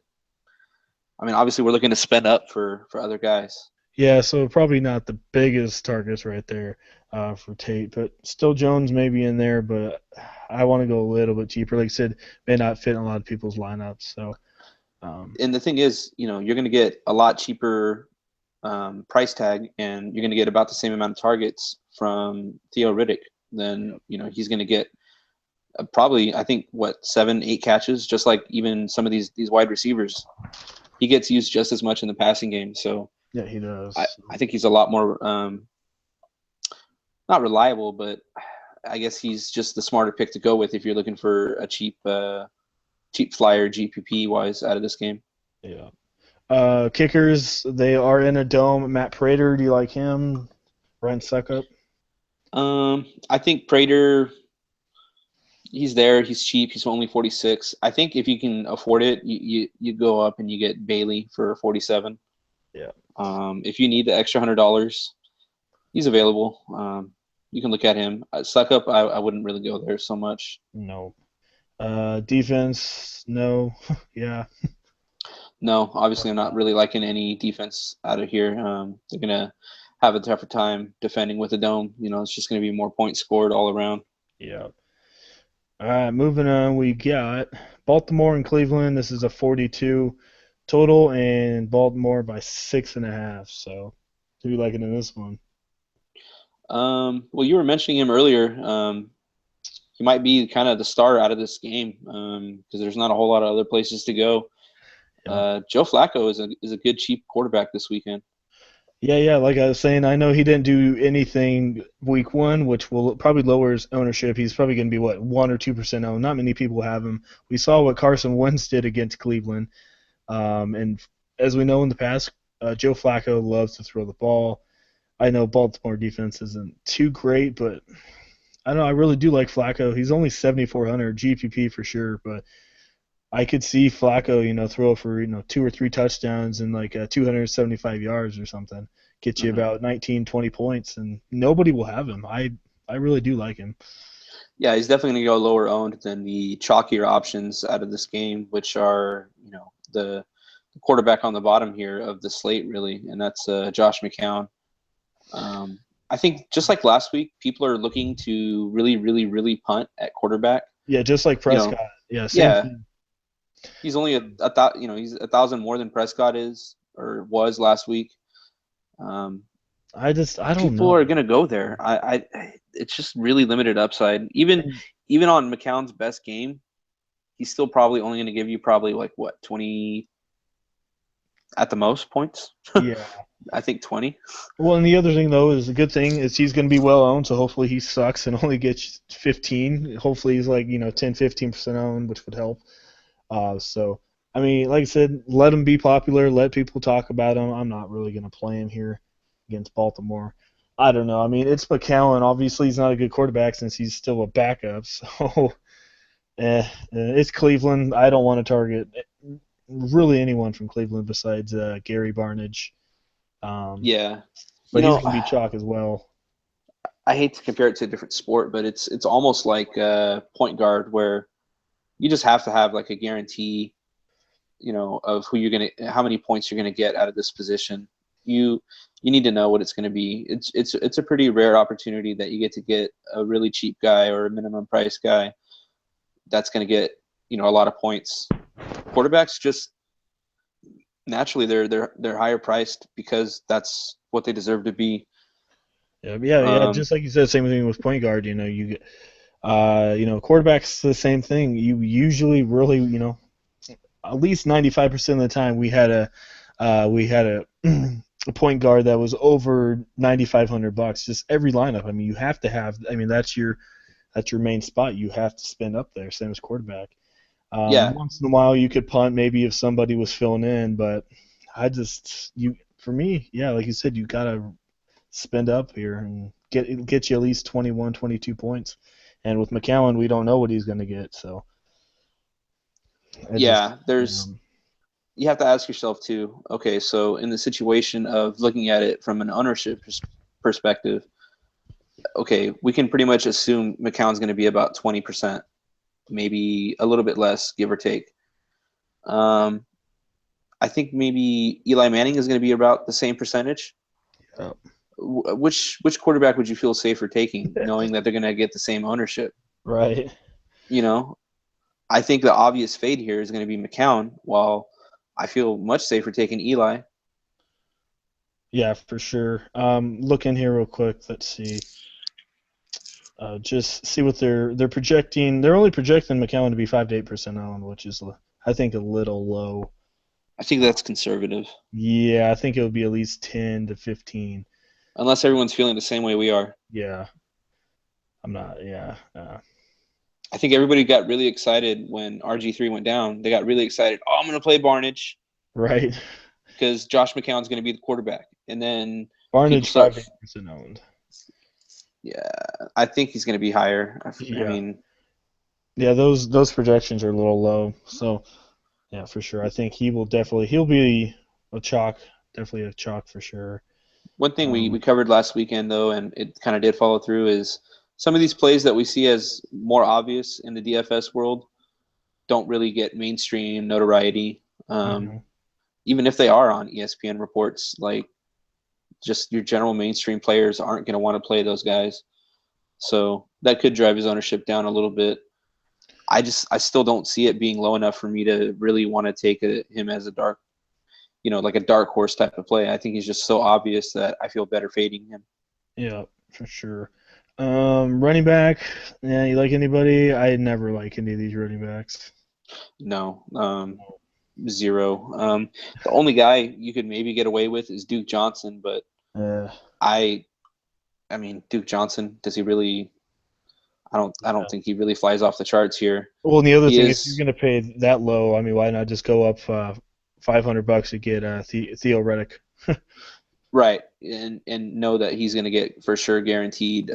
I mean, obviously we're looking to spend up for other guys. Yeah, so probably not the biggest targets right there for Tate, but still Jones may be in there, but I want to go a little bit cheaper. Like I said, may not fit in a lot of people's lineups. So, And the thing is, you're going to get a lot cheaper price tag, and you're going to get about the same amount of targets from Theo Riddick. Then he's going to get probably, I think, what, 7, 8 catches, just like even some of these wide receivers. He gets used just as much in the passing game. So yeah, he does. I think he's a lot more not reliable, but I guess he's just the smarter pick to go with if you're looking for a cheap flyer GPP wise out of this game. Yeah. Kickers, they are in a dome. Matt Prater, do you like him? Ryan Suckup? I think Prater, he's there. He's cheap. He's only 46. I think if you can afford it, you go up and you get Bailey for 47. Yeah. If you need the extra $100, he's available. You can look at him. Suckup, I wouldn't really go there so much. No. Defense, no. Yeah. No, obviously I'm not really liking any defense out of here. They're gonna have a tougher time defending with a dome. It's just gonna be more points scored all around. Yeah. All right, moving on. We got Baltimore and Cleveland. This is a 42 total, and Baltimore by 6.5. So, who you liking in this one? Well, you were mentioning him earlier. He might be kind of the star out of this game because there's not a whole lot of other places to go. Yeah. Joe Flacco is a good cheap quarterback this weekend. Yeah. Like I was saying, I know he didn't do anything week one, which will probably lower his ownership. He's probably going to be, what, 1 or 2% owned. Not many people have him. We saw what Carson Wentz did against Cleveland. And as we know in the past, Joe Flacco loves to throw the ball. I know Baltimore defense isn't too great, but I don't know. I really do like Flacco. He's only 7,400 GPP for sure, but I could see Flacco, throw for 2 or 3 touchdowns and like 275 yards or something, get you Mhm. about 19, 20 points, and nobody will have him. I really do like him. Yeah, he's definitely going to go lower owned than the chalkier options out of this game, which are the quarterback on the bottom here of the slate, really, and that's Josh McCown. I think just like last week, people are looking to really, really, really punt at quarterback. Yeah, just like You know, Prescott. Yeah, same yeah, thing. he's only he's 1,000 more than Prescott is or was last week. Um, I don't People know. are gonna go there. It's just really limited upside. Even on McCown's best game, he's still probably only gonna give you probably like what 20 at the most points. Yeah. I think 20. Well, and the other thing though is the good thing is he's going to be well owned, so hopefully he sucks and only gets 15. Hopefully he's like 10, 15% owned, which would help. So I mean, like I said, let him be popular, let people talk about him. I'm not really going to play him here against Baltimore. I don't know. I mean, it's McCown. Obviously, he's not a good quarterback since he's still a backup. So, it's Cleveland. I don't want to target really anyone from Cleveland besides Gary Barnidge. Um, Yeah, you but he's know, going to be chalk as well. I hate to compare it to a different sport, but it's almost like point guard where you just have to have like a guarantee, of who you're gonna, how many points you're gonna get out of this position. You you need to know what it's going to be. It's a pretty rare opportunity that you get to get a really cheap guy or a minimum price guy that's going to get a lot of points. Quarterbacks just naturally they're higher priced because that's what they deserve to be. Yeah. Um, Just like you said, same thing with point guard. Quarterbacks the same thing. You usually really, at least 95% of the time we had a a point guard that was over $9,500. Just every lineup. I mean, you have to have. I mean, that's your main spot. You have to spend up there. Same as quarterback. yeah, Once in a while, you could punt maybe if somebody was filling in, but for me, yeah, like you said, you gotta spend up here and get you at least 21, 22 points. And with McCowan, we don't know what he's gonna get, so I just Yeah, you have to ask yourself too. Okay, so in the situation of looking at it from an ownership perspective, okay, we can pretty much assume McCown's going to be about 20%, maybe a little bit less, give or take. Um, I think maybe Eli Manning is going to be about the same percentage. uh, Which quarterback would you feel safer taking, knowing that they're going to get the same ownership? right. You know, I think the obvious fade here is going to be McCown, while I feel much safer taking Eli. Yeah, for sure. Look in here real quick. Let's see. Just see what they're projecting. They're only projecting McCown to be 5 to 8% owned, which is I think a little low. I think that's conservative, Yeah, I think it would be at least 10 to 15. unless everyone's feeling the same way we are. Yeah, I'm not. Yeah, I think everybody got really excited when RG3 went down. They got really excited. Oh, I'm going to play Barnage right. because Josh McCown's going to be the quarterback. And then people Barnage start, 5 to 8% owned. yeah, I think he's going to be higher. I Yeah, mean, yeah. Those projections are a little low. So yeah, for sure. I think he'll be a chalk, definitely a chalk for sure. one thing we Um, covered last weekend, though, and it kind of did follow through, is some of these plays that we see as more obvious in the DFS world don't really get mainstream notoriety. mhm. Even if they are on ESPN reports, like just your general mainstream players aren't going to want to play those guys. So that could drive his ownership down a little bit. I still don't see it being low enough for me to really want to take him as a dark, like a dark horse type of play. I think he's just so obvious that I feel better fading him. Yeah, for sure. Running back. Yeah, you like anybody? I never like any of these running backs. No, zero. The only guy you could maybe get away with is Duke Johnson, but Uh, I, I mean Duke Johnson. Does he really? I don't yeah. think he really flies off the charts here. Well, and the other He thing, if you're is gonna pay that low, I mean, why not just go up $500 to get Theo Reddick right, and know that he's going to get for sure guaranteed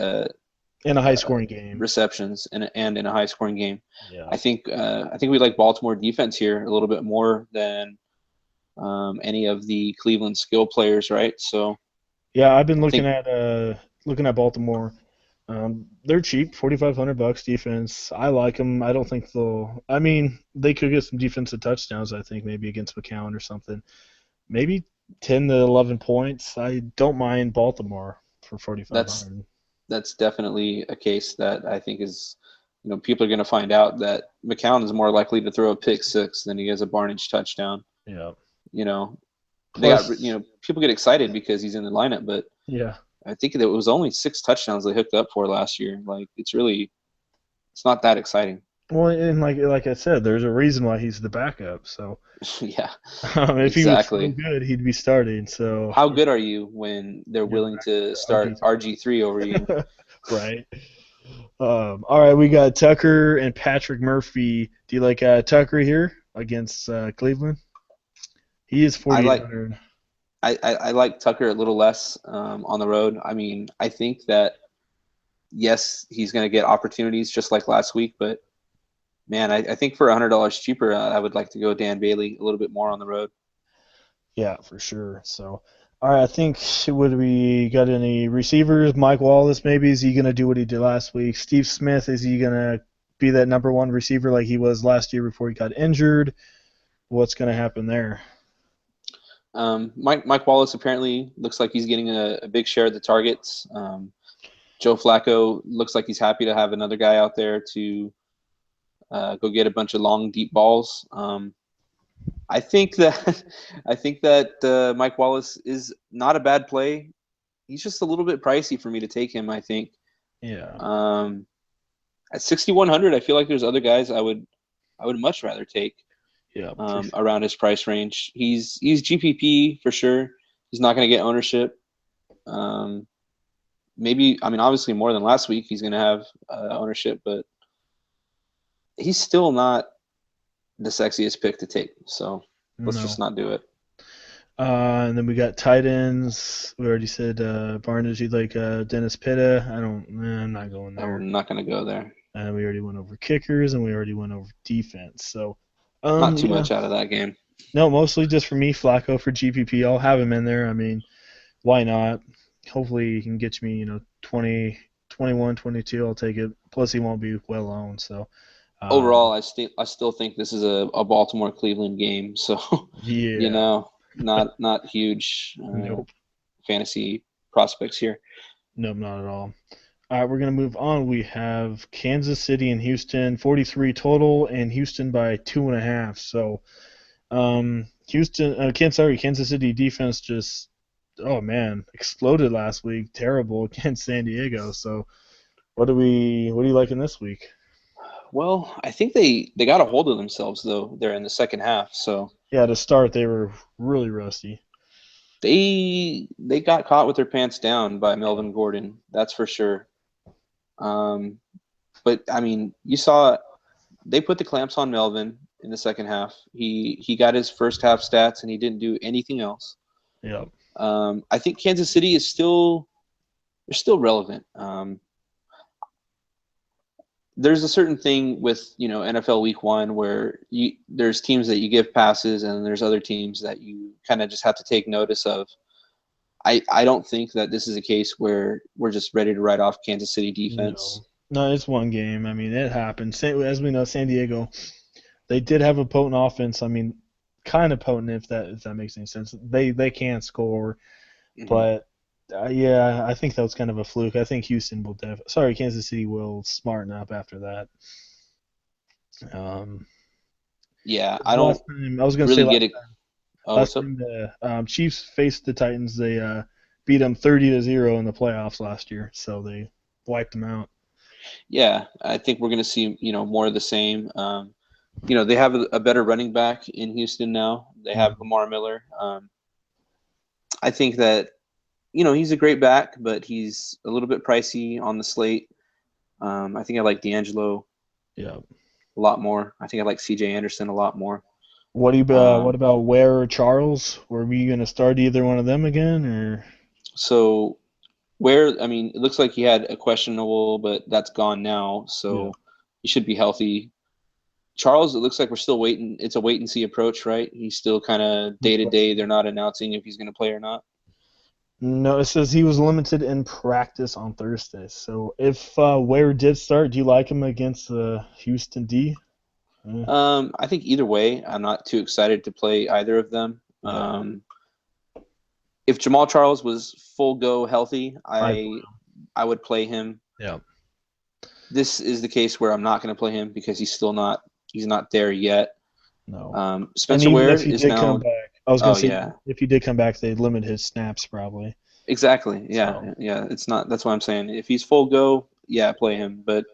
in a high scoring game? receptions and in a high scoring game. Yeah. I think we like Baltimore defense here a little bit more than any of the Cleveland skill players, right? So Yeah, I've been I think looking at Baltimore. They're cheap, $4,500 defense. I like them. I don't think they'll. I mean, they could get some defensive touchdowns. I think maybe against McCown or something. Maybe 10 to 11 points. I don't mind Baltimore for forty five that's hundred. that's definitely a case that I think is, people are going to find out that McCown is more likely to throw a pick six than he is a Barnage touchdown. Yeah. You know, they got Plus, people get excited because he's in the lineup, but yeah. I think it was only 6 touchdowns they hooked up for last year. Like it's not that exciting. Well, and like I said, there's a reason why he's the backup. So Yeah, if he was so exactly. good, he'd be starting. So How good are you when they're you're willing back to to start RG3 over you? RG3. Right. All right, we got Tucker and Patrick Murphy. Do you like Tucker here against Cleveland? He is I like 4,800. I like Tucker a little less on the road. I mean, I think that yes, he's going to get opportunities just like last week, but man, I think for $100 cheaper, I would like to go Dan Bailey a little bit more on the road. Yeah, for sure. So, all right, I think would we got any receivers? Mike Wallace, maybe is he gonna do what he did last week? Steve Smith, is he gonna be that number one receiver like he was last year before he got injured? What's gonna happen there? Mike Wallace apparently looks like he's getting a big share of the targets. Joe Flacco looks like he's happy to have another guy out there to go get a bunch of long, deep balls. I think that I think that Mike Wallace is not a bad play. He's just a little bit pricey for me to take him. I think Yeah, um, at 6,100, I feel like there's other guys I would much rather take yeah, for sure. around his price range. He's GPP for sure. He's not going to get ownership. Um, maybe I mean obviously more than last week he's going to have ownership, but he's still not the sexiest pick to take. So let's just No. not do it. And then we got tight ends. We already said Barnes. You like Dennis Pitta? I'm not going there. I'm not going to go there. And we already went over kickers, and we already went over defense. So, Not too yeah. much out of that game. No, mostly just for me, Flacco for GPP. I'll have him in there. I mean, why not? Hopefully, he can get me, 20, 21, 22. I'll take it. Plus, he won't be well owned. So, Overall, I still think this is a Baltimore Cleveland game. So, yeah. not huge Nope. fantasy prospects here. Nope, not at all. All right, we're going to move on. We have Kansas City and Houston, 43 total, and Houston by 2.5. So, Kansas City defense just, oh man, exploded last week. Terrible against San Diego. So, what do you like in this week? Well, I think they got a hold of themselves though. They're in the second half, so Yeah, to start, they were really rusty. they got caught with their pants down by Yeah. Melvin Gordon. That's for sure. Um, but I mean, you saw they put the clamps on Melvin in the second half. He got his first half stats and he didn't do anything else. Yeah. I think Kansas City is still they're still relevant. There's a certain thing with NFL Week 1 where there's teams that you give passes and there's other teams that you kind of just have to take notice of. I don't think that this is a case where we're just ready to write off Kansas City No. defense. No, it's one game. I mean, it happened. As we know, San Diego, they did have a potent offense. I mean, kind of potent if that makes any sense. They can score, Hmm. but yeah, I think that was kind of a fluke. I think Kansas City will smarten up after that. Um, Yeah, I don't last time I was gonna say really get it. Oh, last what's up? time the Chiefs faced the Titans, they beat them 30-0 in the playoffs last year, so they wiped them out. Yeah, I think we're going to see more of the same. They have a better running back in Houston now. They have Mhm. Lamar Miller. I think that he's a great back, but he's a little bit pricey on the slate. I think I like D'Angelo Yeah. a lot more. I think I like C.J. Anderson a lot more. What Um, about Ware or Charles? Were we gonna start either one of them again, or so I mean, it looks like he had a questionable, but that's gone now, yeah? so he should be healthy. Charles, it looks like we're still waiting. It's a wait and see approach, right? He's still kind of day to day. They're not announcing if he's going to play or not. No, it says he was limited in practice on Thursday. So if Ware did start, do you like him against the Houston D? Eh, I think either way, I'm not too excited to play either of them. yeah, If Jamal Charles was full go healthy, I I would play him. yeah. This is the case where I'm not going to play him because he's not there yet. No. And Spencer even Ware if he is did come now. back, I was gonna Oh say yeah, if he did come back, they'd limit his snaps probably. exactly. So Yeah, yeah. It's not. That's what I'm saying. If he's full go, yeah, play him. But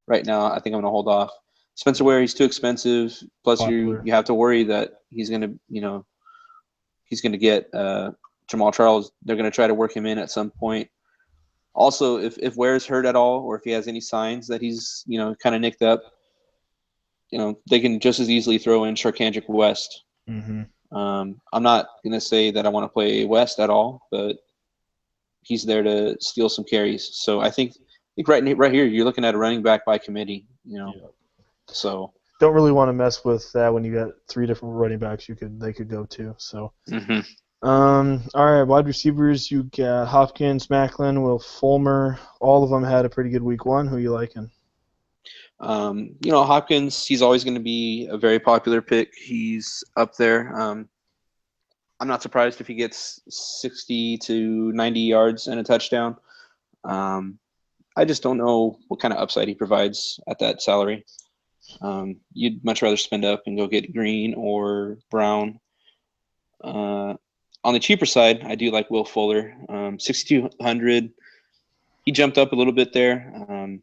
right now, I think I'm going to hold off. Spencer yeah, Ware, he's too expensive. Plus, you popular. you have to worry that he's going to get Jamal Charles. They're going to try to work him in at some point. Also, if Ware's hurt at all, or if he has any signs that he's kind of nicked up, they can just as easily throw in Sharkandrick West. Hmm. I'm not going to say that I want to play West at all, but he's there to steal some carries. So I think right here you're looking at a running back by committee. Yeah. So. Don't really want to mess with that when you got three different running backs they could go to. So Mhm. all right, wide receivers, you got Hopkins, Macklin, Will Fulmer. All of them had a pretty good week one. Who you liking? Hopkins, he's always going to be a very popular pick. He's up there. I'm not surprised if he gets 60 to 90 yards and a touchdown. Um, I just don't know what kind of upside he provides at that salary. You'd much rather spend up and go get Green or Brown. Uh, on the cheaper side, I do like Will Fuller, 6,200. He jumped up a little bit there.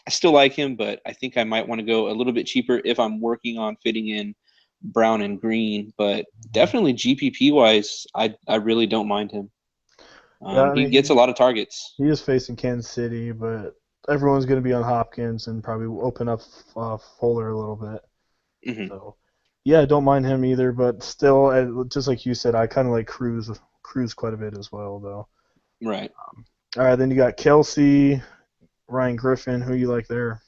I still like him, but I think I might want to go a little bit cheaper if I'm working on fitting in Brown and Green. But definitely GPP wise, I really don't mind him. Yeah, I He mean gets a lot of targets. he is facing Kansas City, but everyone's going to be on Hopkins and probably open up Fuller a little bit. Hmm. So Yeah, I don't mind him either, but still, just like you said, I kind of like Cruz quite a bit as well, though. Right. All right, then you got Kelsey, Ryan Griffin. Who you like there?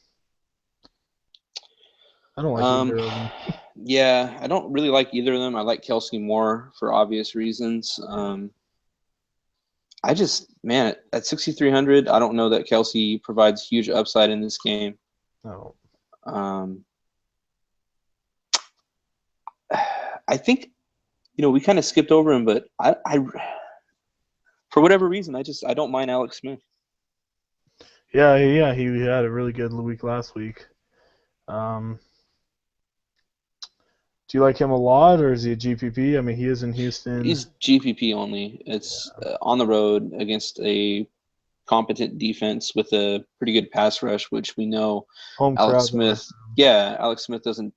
I don't like Um, either of them. yeah, I don't really like either of them. I like Kelsey more for obvious reasons. I just, man, at 6,300, I don't know that Kelsey provides huge upside in this game. No. Um, I think, we kind of skipped over him, but for whatever reason, I don't mind Alex Smith. Yeah, he had a really good week last week. Um, do you like him a lot, or is he a GPP? I mean, he is in Houston. He's GPP only. It's on the road against a competent defense with a pretty good pass rush, which we know Home Alex crowd's always. Smith. Yeah, Alex Smith doesn't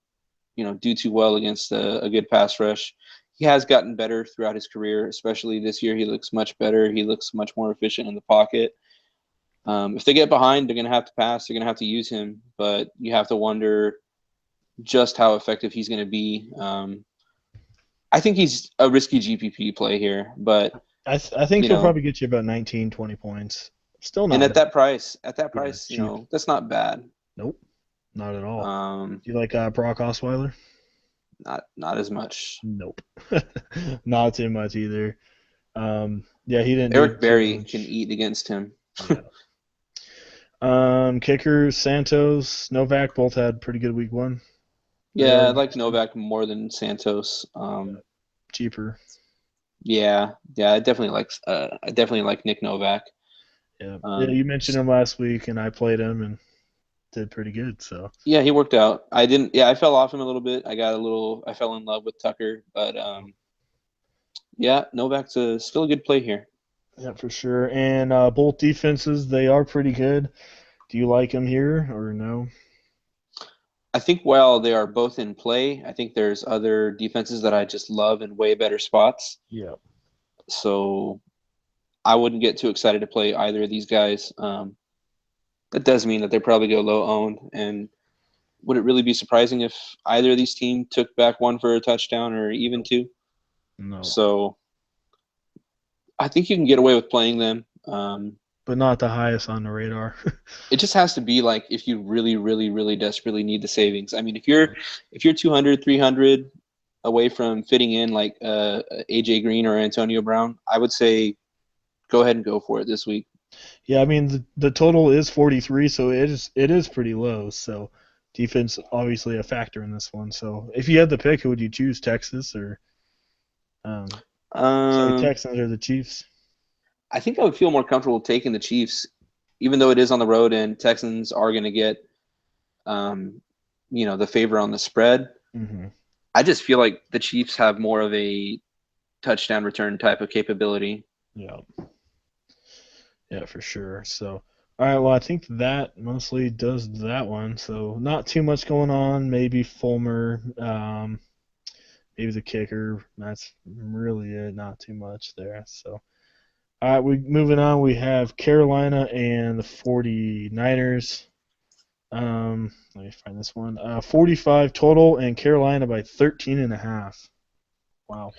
do too well against a good pass rush. He has gotten better throughout his career, especially this year. He looks much better. He looks much more efficient in the pocket. If they get behind, they're going to have to pass. They're going to have to use him, but you have to wonder just how effective he's going to be. I think he's a risky GPP play here, but I think you he'll know, probably get you about 19, 20 points. Still and not at bad. that Yeah, price, it's cheap. that's not bad. Nope, not at all. Um, Do you like Brock Osweiler? not as much. Nope, not too much either. Yeah, he didn't do Eric too Berry can much. eat against him. Yeah. Kickers, Santos, Novak both had pretty good week one. They Yeah, are I in like Houston. Novak more than Santos. Cheaper. Yeah, I definitely like Nick Novak. Yeah, yeah. Um, You mentioned him last week, and I played him and did pretty good. So yeah, he worked out. I didn't. Yeah, I fell off him a little bit. I fell in love with Tucker, but yeah, Novak's still a good play here. yeah, for sure. And both defenses, they are pretty good. Do you like him here or no? I think while they are both in play, I think there's other defenses that I just love in way better spots. Yeah. So I wouldn't get too excited to play either of these guys. That does mean that they probably go low owned. And would it really be surprising if either of these teams took back one for a touchdown or even Nope. two? No. So I think you can get away with playing them. But not the highest on the radar. It just has to be like if you really, really, really desperately need the savings. I mean, if you're 200, 300 away from fitting in like AJ Green or Antonio Brown, I would say go ahead and go for it this week. Yeah, I mean the total is 43, so it is pretty low. So defense obviously a factor in this one. So if you had the pick, who would you choose? Texas or um, sorry, Um, Texans or the Chiefs? I think I would feel more comfortable taking the Chiefs, even though it is on the road and Texans are going to get, um, the favor on the spread. Mm-hmm. I just feel like the Chiefs have more of a touchdown return type of capability. Yeah, yeah, for sure. So all right, well I think that mostly does that one. So not too much going on. Maybe Fulmer, maybe the kicker. That's really it. Not too much there. So. All right, we moving on. We have Carolina and the 49ers. Let me find this one. 45 total, and Carolina by 13 and a half. Wow.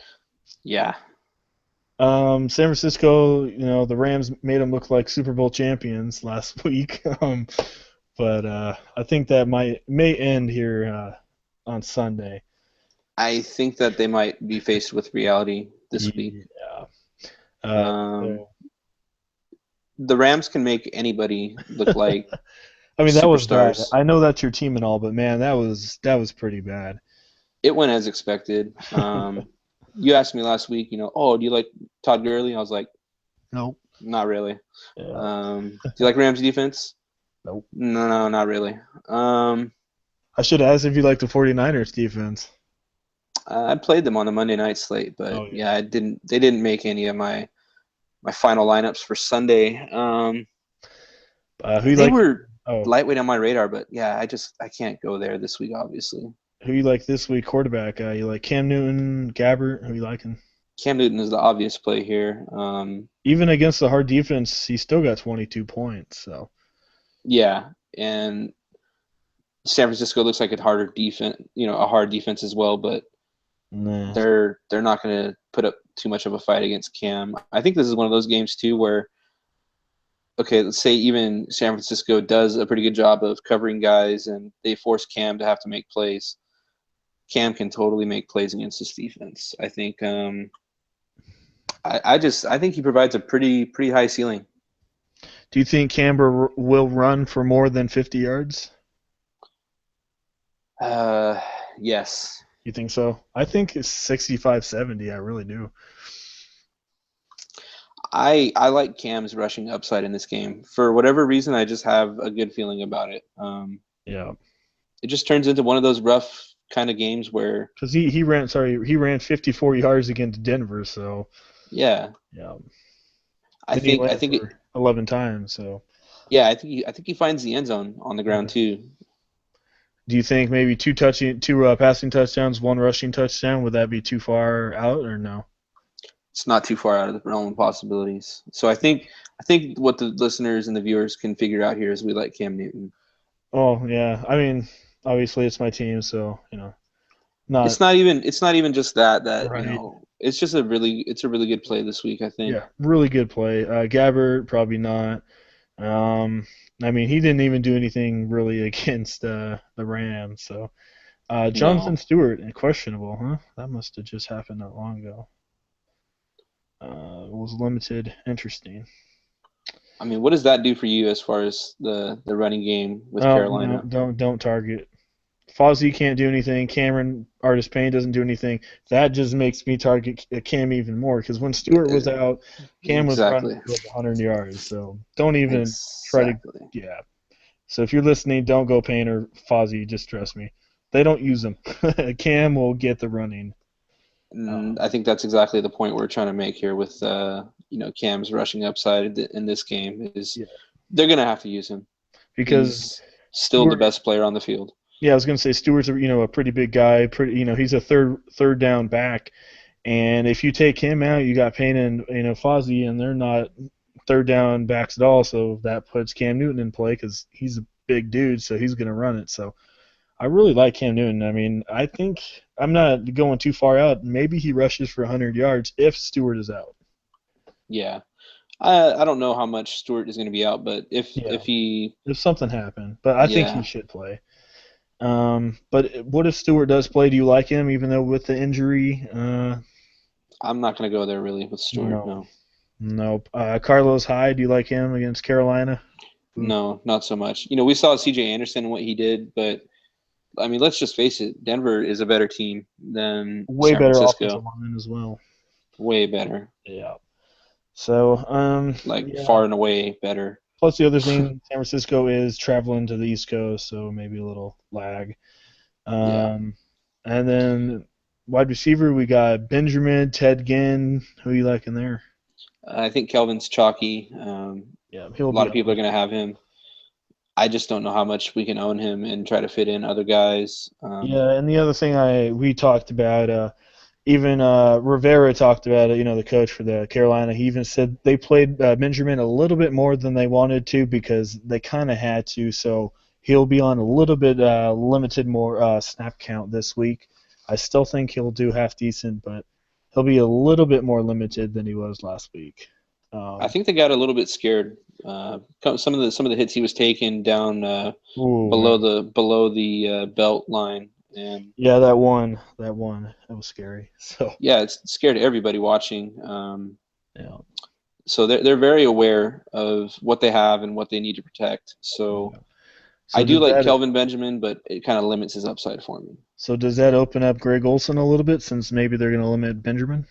Yeah. San Francisco, the Rams made them look like Super Bowl champions last week. But I think that may end here on Sunday. I think that they might be faced with reality this week. Yeah. Um, So the Rams can make anybody look like I mean that was bad. superstars. I know that's your team and all, but man, that was pretty bad. It went as expected. You asked me last week, oh, do you like Todd Gurley? I was like, Nope. not really. Yeah. Do you like Rams defense? Nope. No, not really. I should ask if you like the 49ers defense. I played them on the Monday night slate, but Oh yeah. yeah, they didn't make any of my final lineups for Sunday. Who you They like? were Oh, lightweight on my radar, but yeah, I can't go there this week, obviously. who you like this week? Quarterback. You like Cam Newton, Gabbert? Who you liking? Cam Newton is the obvious play here. Even against the hard defense, he still got 22 points. So Yeah, and San Francisco looks like a harder defense, a hard defense as well, but Nah. they're not going to put up too much of a fight against Cam. I think this is one of those games too where, okay, let's say even San Francisco does a pretty good job of covering guys and they force Cam to have to make plays. Cam can totally make plays against this defense. I think I think he provides a pretty high ceiling. Do you think Camber will run for more than 50 yards? Yes. You think so? I think it's 65, 70. I really do. I like Cam's rushing upside in this game. For whatever reason, I just have a good feeling about it. Yeah. It just turns into one of those rough kind of games where Because he ran 54 yards against Denver, so yeah. yeah. I Then he think I ran think it, for 11 times, so yeah, I think he finds the end zone on the ground yeah. too. Do you think maybe two passing touchdowns, one rushing touchdown? Would that be too far out or no? It's not too far out of the realm of possibilities. So I think what the listeners and the viewers can figure out here is we like Cam Newton. Oh yeah. I mean, obviously it's my team, so not It's not even just that right. it's a really good play this week, I think. Yeah, really good play. Gabbert probably not. Um, I mean, he didn't even do anything really against the Rams. So Jonathan No. Stewart, questionable, huh? That must have just happened not long ago. Was limited. Interesting. I mean, what does that do for you as far as the running game with Oh no, Carolina? don't target. Fozzie can't do anything. Cameron Artis Payne doesn't do anything. That just makes me target Cam even more because when Stewart was out, Cam was running Exactly. for like 100 yards. So don't even try to. Exactly. Yeah. So if you're listening, don't go Payne or Fozzie. Just trust me. They don't use them. Cam will get the running. And I think that's exactly the point we're trying to make here with Cam's rushing upside in this game is Yeah. they're gonna have to use him. Because He's still the Stewart. best player on the field. Yeah, I was gonna say Stewart's a pretty big guy. Pretty he's a third down back. And if you take him out, you got Payne and Fozzie, and they're not third down backs at all. So that puts Cam Newton in play because he's a big dude, so he's gonna run it. So I really like Cam Newton. I mean, I think I'm not going too far out. Maybe he rushes for 100 yards if Stewart is out. Yeah. I don't know how much Stewart is going to be out, but if Yeah, he if something happened, but I think he yeah, should play. But what if Stewart does play? Do you like him even though with the injury? I'm not going to go there really with Stewart. No, No, nope. Carlos Hyde, do you like him against Carolina? Ooh, no, not so much. We saw C.J. Anderson and what he did, but I mean, let's just face it. Denver is a better team than way San better offensive Francisco. line as well. Way better, Yeah. So, like yeah. far and away better. Plus the other thing, San Francisco is traveling to the East Coast, so maybe a little lag. Yeah, Um, and then wide receiver, we got Benjamin, Ted Ginn. Who you liking there? I think Kelvin's chalky. Yeah, A he'll lot be of on people are going to have him. I just don't know how much we can own him and try to fit in other guys. Yeah, and the other thing we talked about, even Rivera talked about it. The coach for the Carolina. He even said they played Benjamin a little bit more than they wanted to because they kind of had to. So he'll be on a little bit limited more snap count this week. I still think he'll do half decent, but he'll be a little bit more limited than he was last week. I Um, think they got a little bit scared. Some of the hits he was taking down ooh man, below the belt line, and yeah, that was scary. So yeah, it's scared everybody watching. yeah, So they're very aware of what they have and what they need to protect. So yeah. I So do does like that Kelvin Benjamin, but it kind of limits his upside for me. So does that open up Greg Olson a little bit since maybe they're going to limit Benjamin?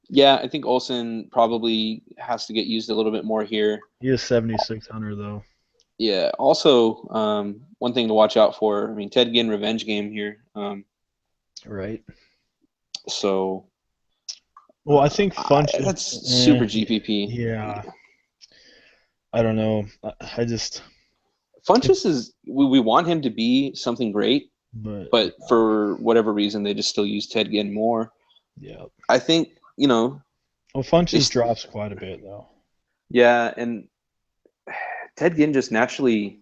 Yeah, I think Olsen probably has to get used a little bit more here. He is 7,600 though. Yeah. Also, one thing to watch out for. I mean, Ted Ginn revenge game here. Right. So Well, I think that's Funch. super GPP. Yeah. I don't know. I just. Funches is we want him to be something great, But but yeah, for whatever reason, they just still use Ted Ginn more. yeah. I think Well, they, Funches drops quite a bit though. yeah, and Ted Ginn just naturally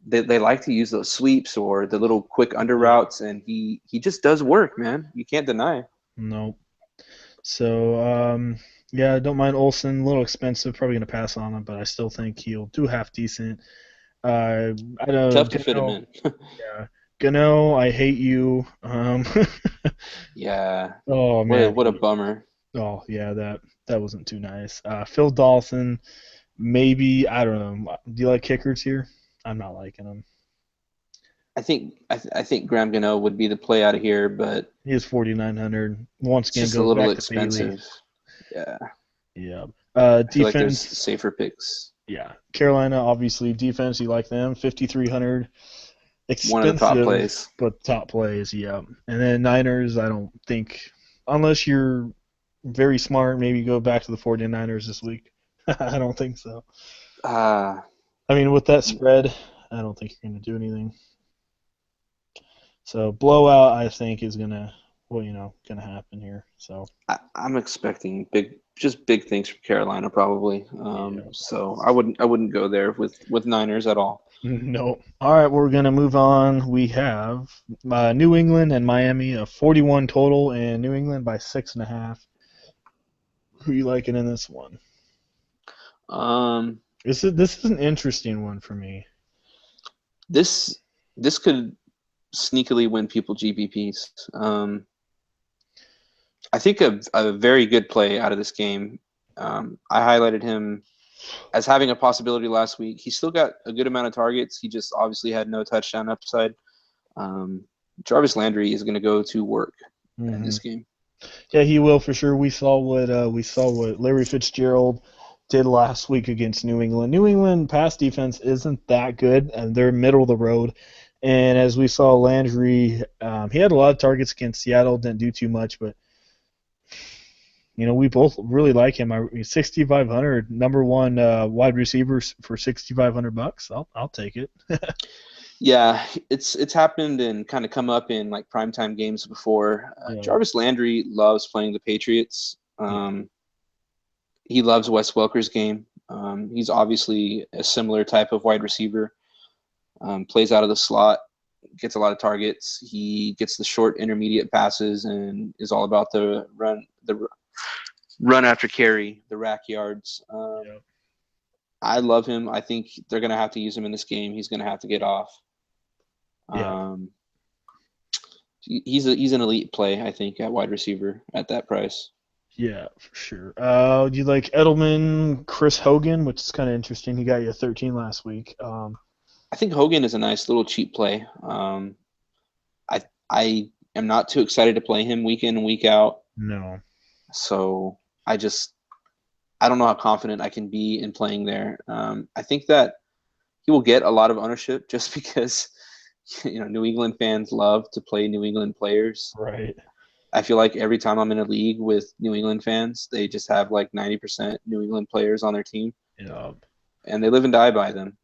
they like to use those sweeps or the little quick under Yeah. routes, and he just does work, man. You can't deny. No. So, yeah, I don't mind Olsen. A little expensive. Probably going to pass on him, but I still think he'll do half decent. I Tough don't, to fit him Gano, in. yeah. Gano, I hate you. Yeah. Oh, What a man. what a bummer. Oh, yeah, that wasn't too nice. Phil Dawson, maybe, I don't know. Do you like kickers here? I'm not liking them. I think Graham Gano would be the play out of here, but He is 4,900. Once it's again, just a goes little back to Bailey. expensive. Yeah. Yeah. I feel like there's Defense, safer picks. yeah. Carolina, obviously, defense, you like them. 5,300. One of the top Expensive, plays. but top plays, yeah. And then Niners, I don't think, unless you're very smart, maybe go back to the 49ers this week. I don't think so. Uh, I mean, with that spread, I don't think you're going to do anything. So blowout, I think, is gonna, well, gonna happen here. So I'm expecting just big things from Carolina probably. yeah, So I wouldn't go there with Niners at all. no. All right, we're gonna move on. We have New England and Miami, a 41 total, and New England by 6.5. Who you liking in this one? Um, This is an interesting one for me. this this could sneakily win people GPPs. I think a very good play out of this game. I highlighted him as having a possibility last week. He still got a good amount of targets. He just obviously had no touchdown upside. Um, Jarvis Landry is going to go to work in Hmm. this game. Yeah, he will for sure. We saw what Larry Fitzgerald did last week against New England. New England pass defense isn't that good, and they're middle of the road. And as we saw, Landry, he had a lot of targets against Seattle, didn't do too much, but we both really like him. 6,500, number one wide receivers for 6,500 bucks. I'll take it. Yeah, it's happened and kind of come up in like primetime games before. Yeah, Jarvis Landry loves playing the Patriots. yeah, He loves Wes Welker's game. He's obviously a similar type of wide receiver. Plays out of the slot, gets a lot of targets. He gets the short intermediate passes and is all about the run after carry, the rack yards. yeah, I love him. I think they're going to have to use him in this game. He's going to have to get off. yeah, Um, he's an elite play, I think, at wide receiver at that price. yeah, for sure. Do you like Edelman, Chris Hogan, which is kind of interesting. He got you 13 last week. I think Hogan is a nice little cheap play. I am not too excited to play him week in and week out. No, So I don't know how confident I can be in playing there. I think that he will get a lot of ownership just because New England fans love to play New England players. right. I feel like every time I'm in a league with New England fans, they just have like 90% New England players on their team, Yeah, and they live and die by them.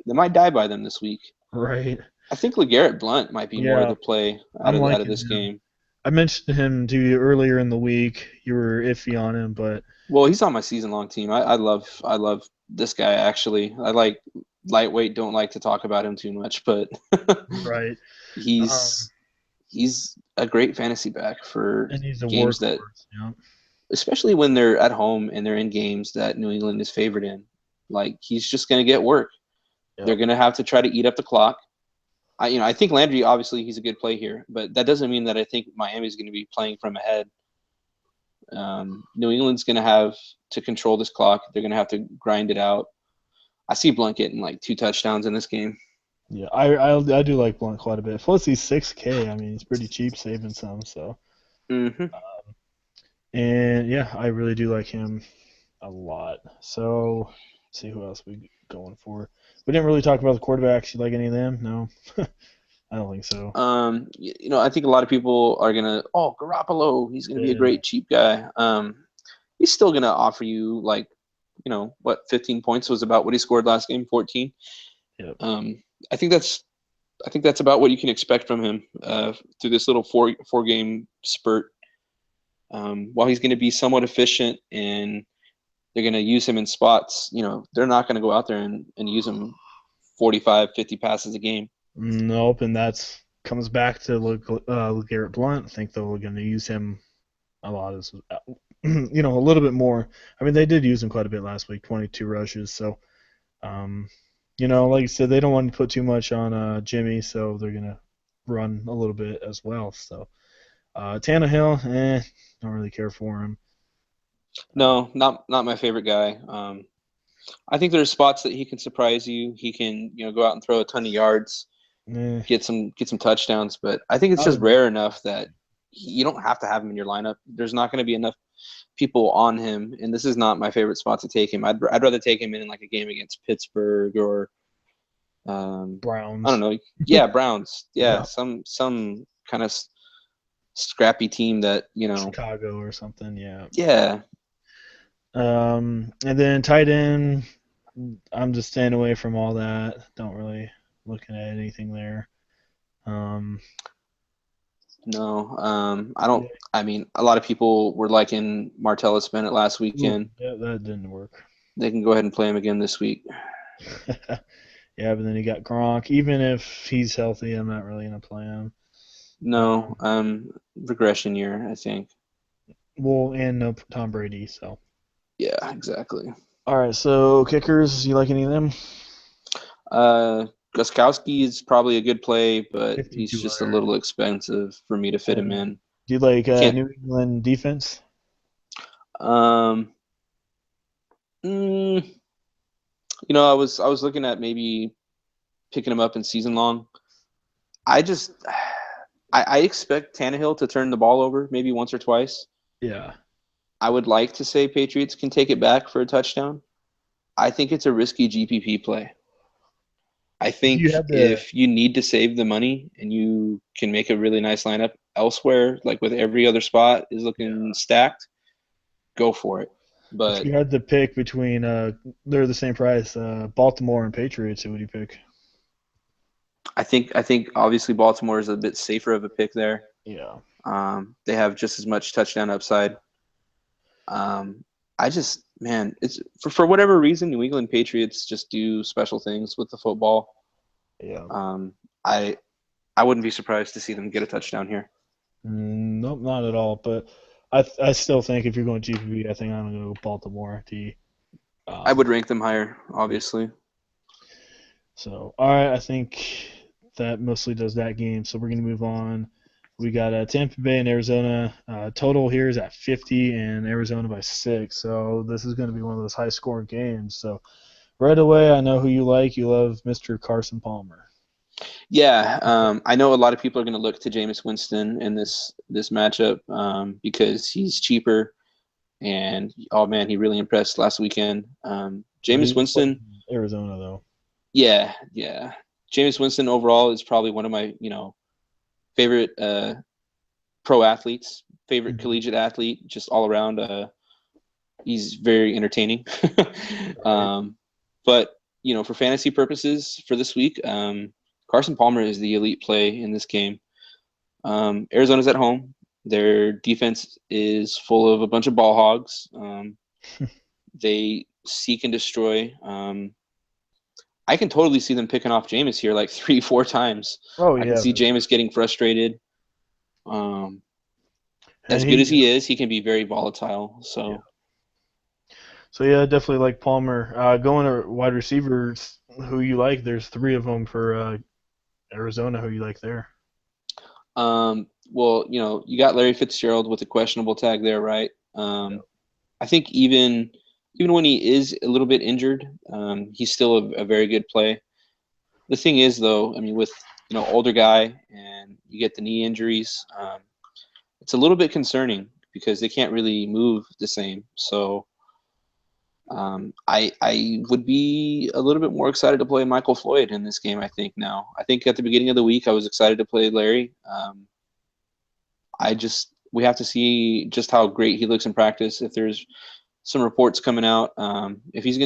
They might die by them this week. right. I think LeGarrette Blunt might be more of Yeah, the play out I'm of liking this him. game. I mentioned him to you earlier in the week. You were iffy on him, but Well, he's on my season long team. I love this guy actually. I like lightweight. Don't like to talk about him too much, but right. Um, he's he's a great fantasy back for and he's a games that, workhorse. Yeah. especially when they're at home and they're in games that New England is favored in. Like he's just going to get work. They're Yep. going to have to try to eat up the clock. I think Landry obviously he's a good play here, but that doesn't mean that I think Miami's going to be playing from ahead. New England's going to have to control this clock. They're going to have to grind it out. I see Blunt getting like 2 touchdowns in this game. Yeah, I do like Blunt quite a bit. Plus he's 6K. I mean, he's pretty cheap, saving some. So, Mm-hmm. and yeah, I really do like him a lot. So, let's see who else we going for. We didn't really talk about the quarterbacks. You like any of them? No, I don't think so. I think a lot of people are gonna, oh, Garoppolo, he's gonna be a Yeah, great cheap guy. He's still gonna offer you like, what 15 points was about what he scored last game, 14. yeah, Um, I think that's about what you can expect from him through this little four game spurt. While he's going to be somewhat efficient and they're going to use him in spots, they're not going to go out there and use him 45, 50 passes a game. Nope, and that's comes back to Garrett Blunt. I think they're going to use him a lot as a little bit more. I mean, they did use him quite a bit last week, 22 rushes. So, um, like you said, they don't want to put too much on Jimmy, so they're going to run a little bit as well. So, Tannehill, don't really care for him. No, not my favorite guy. I think there's spots that he can surprise you. He can, go out and throw a ton of yards, Eh, get some touchdowns. But I think it's not just enough. rare enough that you don't have to have him in your lineup. There's not going to be enough people on him, and this is not my favorite spot to take him. I'd rather take him in like a game against Pittsburgh or I don't Browns. know. Yeah, Browns. Yeah, Yeah, some kind of scrappy team that Chicago or something. Yeah. Yeah. And then tight end, I'm just staying away from all that. Don't really looking at anything there. Um, No, I don't. yeah, I mean, a lot of people were liking Martellus Bennett last weekend. that didn't work. They can go ahead and play him again this week. Yeah, but then you got Gronk. Even if he's healthy, I'm not really gonna play him. No, regression year, I think. Well, and no Tom Brady. So, Yeah, exactly. all right. So kickers, you like any of them? Uh, Guskowski is probably a good play, but he's just a 5,200. little expensive for me to fit him in. Do you like Can't. New England defense? Um, mm, I was looking at maybe picking him up in season long. I just I expect Tannehill to turn the ball over maybe once or twice. Yeah. I would like to say Patriots can take it back for a touchdown. I think it's a risky GPP play. I If you think had to, if you need to save the money and you can make a really nice lineup elsewhere, like with every other spot is looking yeah. stacked, go for it. If you But had to pick between, they're the same price, Baltimore and Patriots, who would you pick? I think obviously Baltimore is a bit safer of a pick there. Yeah. They have just as much touchdown upside. Um, I just, man, it's for whatever reason, New England Patriots just do special things with the football. Yeah. Um, I I wouldn't be surprised to see them get a touchdown here. Nope, not at all. But I still think if you're going GPP, I think I'm going to go Baltimore. I Um, would rank them higher, yeah. obviously. So, all right, I think that mostly does that game. So we're going to move on. We got Tampa Bay and Arizona. Total here is at 50 and Arizona by 6. So this is going to be one of those high scoring games. So right away, I know who you like. You love Mr. Carson Palmer. Yeah, I know a lot of people are going to look to Jameis Winston in this matchup because he's cheaper, and oh man, he really impressed last weekend. But Jameis he's playing Winston, Arizona though. yeah. Jameis Winston overall is probably one of my favorite pro athletes, favorite Mhm. collegiate athlete, just all around. He's very entertaining. Right. But for fantasy purposes for this week, Carson Palmer is the elite play in this game. Arizona's at home. Their defense is full of a bunch of ball hogs. They seek and destroy. I can totally see them picking off Jameis here like 3, 4 times. Oh I can yeah, see for Jameis getting frustrated. Um, and as good as he is, he can be very volatile. yeah. So So yeah, definitely like Palmer. Going to wide receivers, who you like? There's three of them for Arizona. Who you like there? well, you got Larry Fitzgerald with a questionable tag there, right? Yeah. I think even when he is a little bit injured, he's still a very good play. The thing is, though, I mean, with older guy and you get the knee injuries, it's a little bit concerning because they can't really move the same. So I would be a little bit more excited to play Michael Floyd in this game. I think now. I think at the beginning of the week I was excited to play Larry. We have to see just how great he looks in practice. If there's some reports coming out, if he's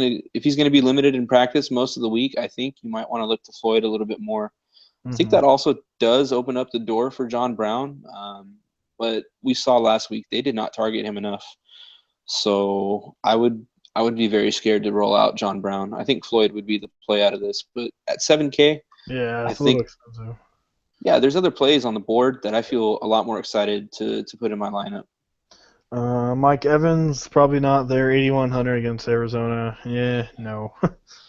gonna be limited in practice most of the week, I think you might want to look to Floyd a little bit more. I think Hmm. that also does open up the door for John Brown, but we saw last week they did not target him enough. So I would be very scared to roll out John Brown. I think Floyd would be the play out of this, but at 7K, Yeah, I it's a little think expensive. yeah, there's other plays on the board that I feel a lot more excited to put in my lineup. Mike Evans probably not there. 8,100 against Arizona. Yeah, no.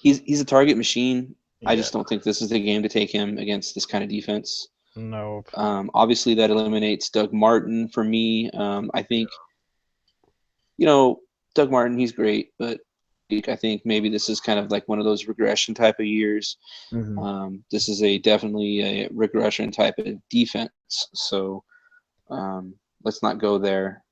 He's a target machine. I Yeah, just don't think this is the game to take him against this kind of defense. nope. Obviously, that eliminates Doug Martin for me. I think, you know, Doug Martin, he's great, but I think maybe this is kind of like one of those regression type of years. Hmm. This is definitely a regression type of defense. So let's not go there.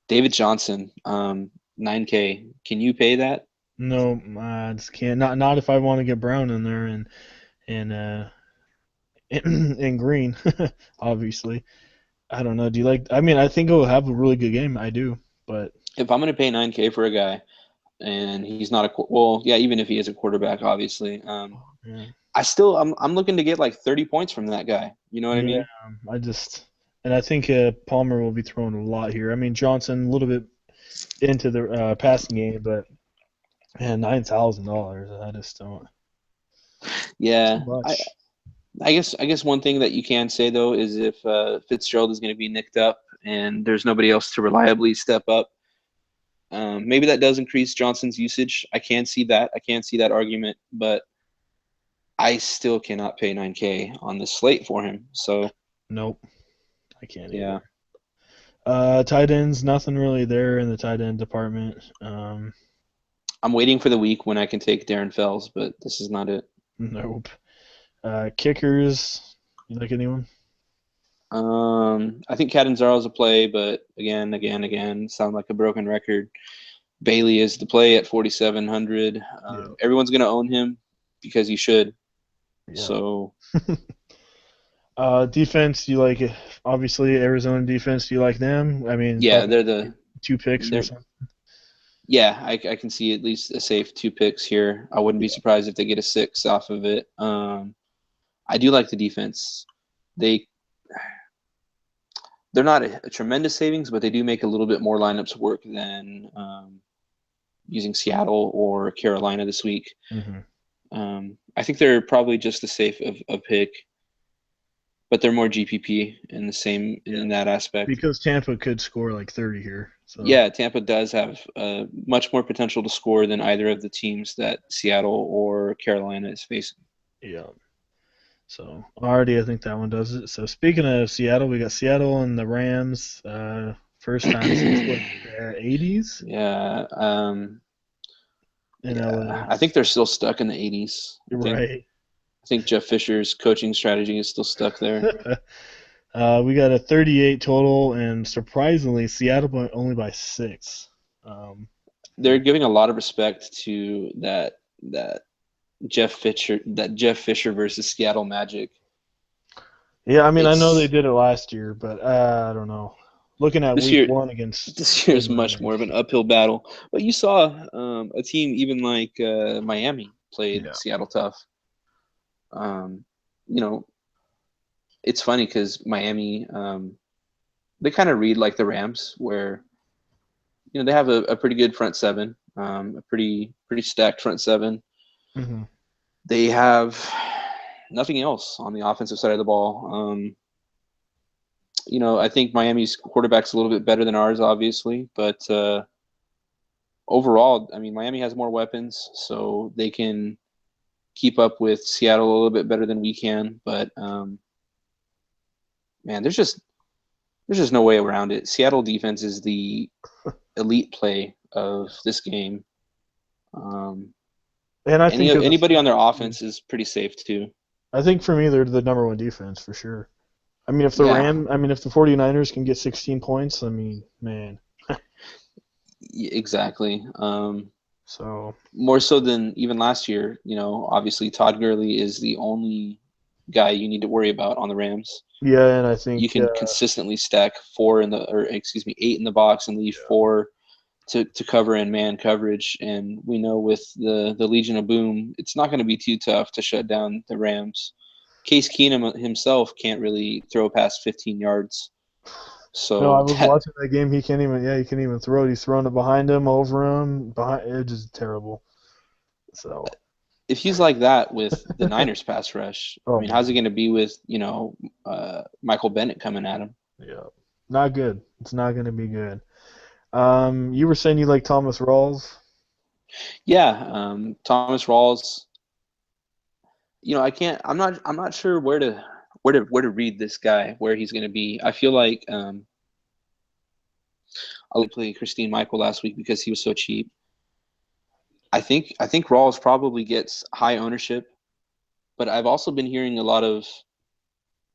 David Johnson, 9K. Can you pay that? No, I just can't. Not if I want to get Brown in there and and Green, obviously. I don't know. Do you like? I mean, I think he'll have a really good game. I do, but If I'm going to pay 9K for a guy and he's not well, yeah, even if he is a quarterback, obviously, yeah, I'm looking to get like 30 points from that guy. You know what I yeah. mean? I just and I think Palmer will be throwing a lot here. I mean, Johnson a little bit into the passing game, but man, $9,000. I just don't. Too Yeah. much. I guess one thing that you can say though is if Fitzgerald is going to be nicked up and there's nobody else to reliably step up, maybe that does increase Johnson's usage. I can see that. I can see that argument, but I still cannot pay 9K on this slate for him. So Nope, I can't yeah, either. Tight ends, nothing really there in the tight end department. I'm waiting for the week when I can take Darren Fells, but this is not it. Nope. Kickers, you like anyone? I think Catanzaro is a play, but again, sound like a broken record. Bailey is the play at 4,700. Yeah. Everyone's going to own him because he should. Yeah. So Defense, you like obviously Arizona defense. Do you like them? I mean, yeah, probably they're the two picks or they're something. yeah. I can see at least a safe 2 picks here. I wouldn't be Yeah. surprised if they get a 6 off of it. I do like the defense. They they're not a tremendous savings, but they do make a little bit more lineups work than using Seattle or Carolina this week. Hmm. I think they're probably just as safe of a pick, but they're more GPP in the same Yeah. in that aspect. Because Tampa could score like 30 here. So Yeah, Tampa does have much more potential to score than either of the teams that Seattle or Carolina is facing. yeah. So already I think that one does it. So speaking of Seattle, we got Seattle and the Rams. First time since what, the 80s Yeah, in LA. I think they're still stuck in the 80s. You're right. I think Jeff Fisher's coaching strategy is still stuck there. We got a 38 total, and surprisingly, Seattle only by 6. Um, They're giving a lot of respect to that Jeff Fisher versus Seattle Magic. yeah, I mean, I know they It's did it last year, but I don't know. Looking at this week year one against this year is much more of 49ers. an uphill battle. But you saw a team even like Miami played Yeah. Seattle tough. Um, you know, it's funny because Miami they kind of read like the Rams, where they have a pretty good front seven, a pretty stacked front seven. Hmm. They have nothing else on the offensive side of the ball. I think Miami's quarterback's a little bit better than ours, obviously, but overall, I mean, Miami has more weapons, so they can keep up with Seattle a little bit better than we can. But man, there's just no way around it. Seattle defense is the elite play of this game. Um, And I think of the anybody on their Steelers, offense is pretty safe too. I think for me, they're the number one defense for sure. Yeah, I mean, if the 49ers can get 16 points, I mean, man. exactly. So, More so than even last year. Obviously Todd Gurley is the only guy you need to worry about on the Rams. yeah, and I You think, can consistently stack 8 in the box and leave 4 to cover in man coverage. And we know with the Legion of Boom, it's not going to be too tough to shut down the Rams. Case Keenum himself can't really throw past 15 yards. No, I So was that watching that game. He can't even. Yeah, he can't even throw it. He's throwing it behind him, over him, behind. It's just terrible. So, if he's like that with the Niners pass rush, I oh mean, how's he man, going to be with Michael Bennett coming at him? yeah, not good. It's not going to be good. You were saying you like Thomas Rawls, Yeah, Thomas Rawls. I can't. I'm not sure where to read this guy, where he's going to be. I feel like I played Christine Michael last week because he was so cheap. I think Rawls probably gets high ownership, but I've also been hearing a lot of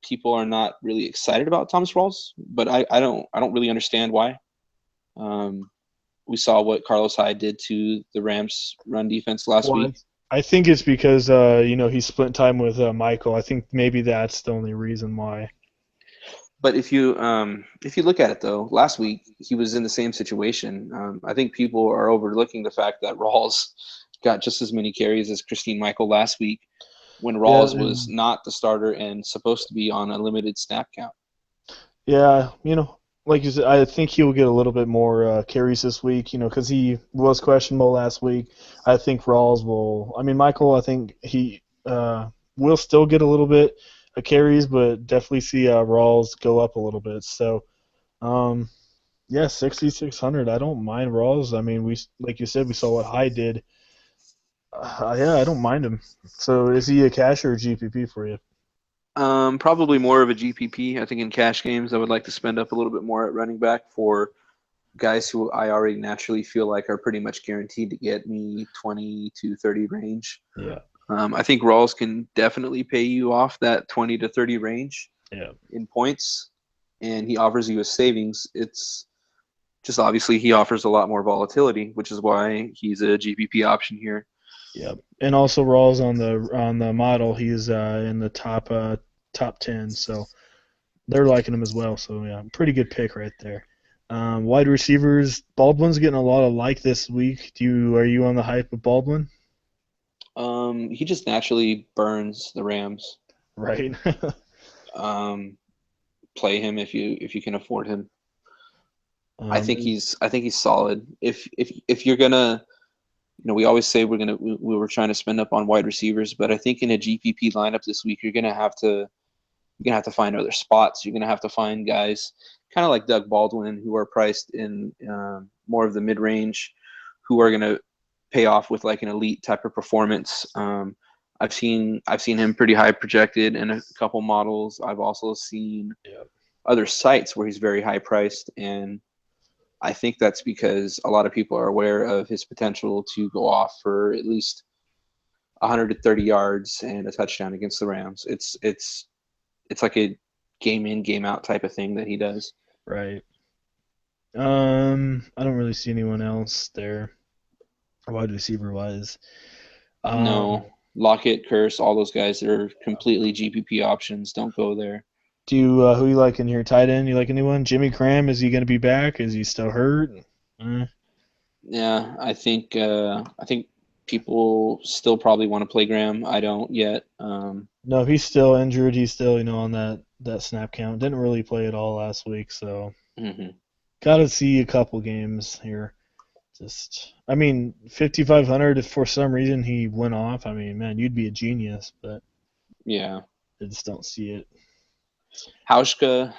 people are not really excited about Thomas Rawls, but I don't really understand why. Um, we saw what Carlos Hyde did to the Rams run defense last well, week. I think it's because he split time with Michael. I think maybe that's the only reason why. But if you look at it though, last week he was in the same situation. I think people are overlooking the fact that Rawls got just as many carries as Christine Michael last week, when Yeah, Rawls was not the starter and supposed to be on a limited snap count. yeah, like you said, I think he'll get a little bit more carries this week, because he was questionable last week. I think Rawls will. I mean, Michael, I think he will still get a little bit of carries, but definitely see Rawls go up a little bit. So, um, yeah, 6,600. I don't mind Rawls. I mean, like you said, we saw what Hyde did. Yeah, I don't mind him. So, is he a cash or a GPP for you? Probably more of a GPP. I think in cash games, I would like to spend up a little bit more at running back for guys who I already naturally feel like are pretty much guaranteed to get me 20 to 30 range. Yeah, I think Rawls can definitely pay you off that 20 to 30 range yeah. in points, and he offers you a savings. It's just obviously he offers a lot more volatility, which is why he's a GPP option here. Yep. And also Rawls on the model, he's in the top 10, so they're liking him as well. So yeah, pretty good pick right there. Wide receivers, Baldwin's getting a lot of like this week. Are you on the hype of Baldwin? He just naturally burns the Rams. Right. Um, Play him if you can afford him. I um, think and, he's solid. If you're gonna, we always say we were trying to spend up on wide receivers, but I think in a GPP lineup this week you're gonna have to find other spots. You're gonna have to find guys kind of like Doug Baldwin who are priced in more of the mid range, who are gonna pay off with like an elite type of performance. I've seen him pretty high projected in a couple models. I've also seen yeah, other sites where he's very high priced, and I think that's because a lot of people are aware of his potential to go off for at least 130 yards and a touchdown against the Rams. It's like a game in, game out type of thing that he does. right. I don't really see anyone else there, wide receiver wise. Um, No, Lockett, Curse, all those guys are completely GPP options. Don't go there. who you like in here? Tight end? You like anyone? Jimmy Graham? Is he going to be back? Is he still hurt? Eh. Yeah, I think people still probably want to play Graham. I don't yet. No, he's still injured. He's still, on that snap count. Didn't really play at all last week, so Mhm. got to see a couple games here. I mean, 5,500. If for some reason he went off, I mean, man, you'd be a genius, but Yeah, I just don't see it. Hauschka,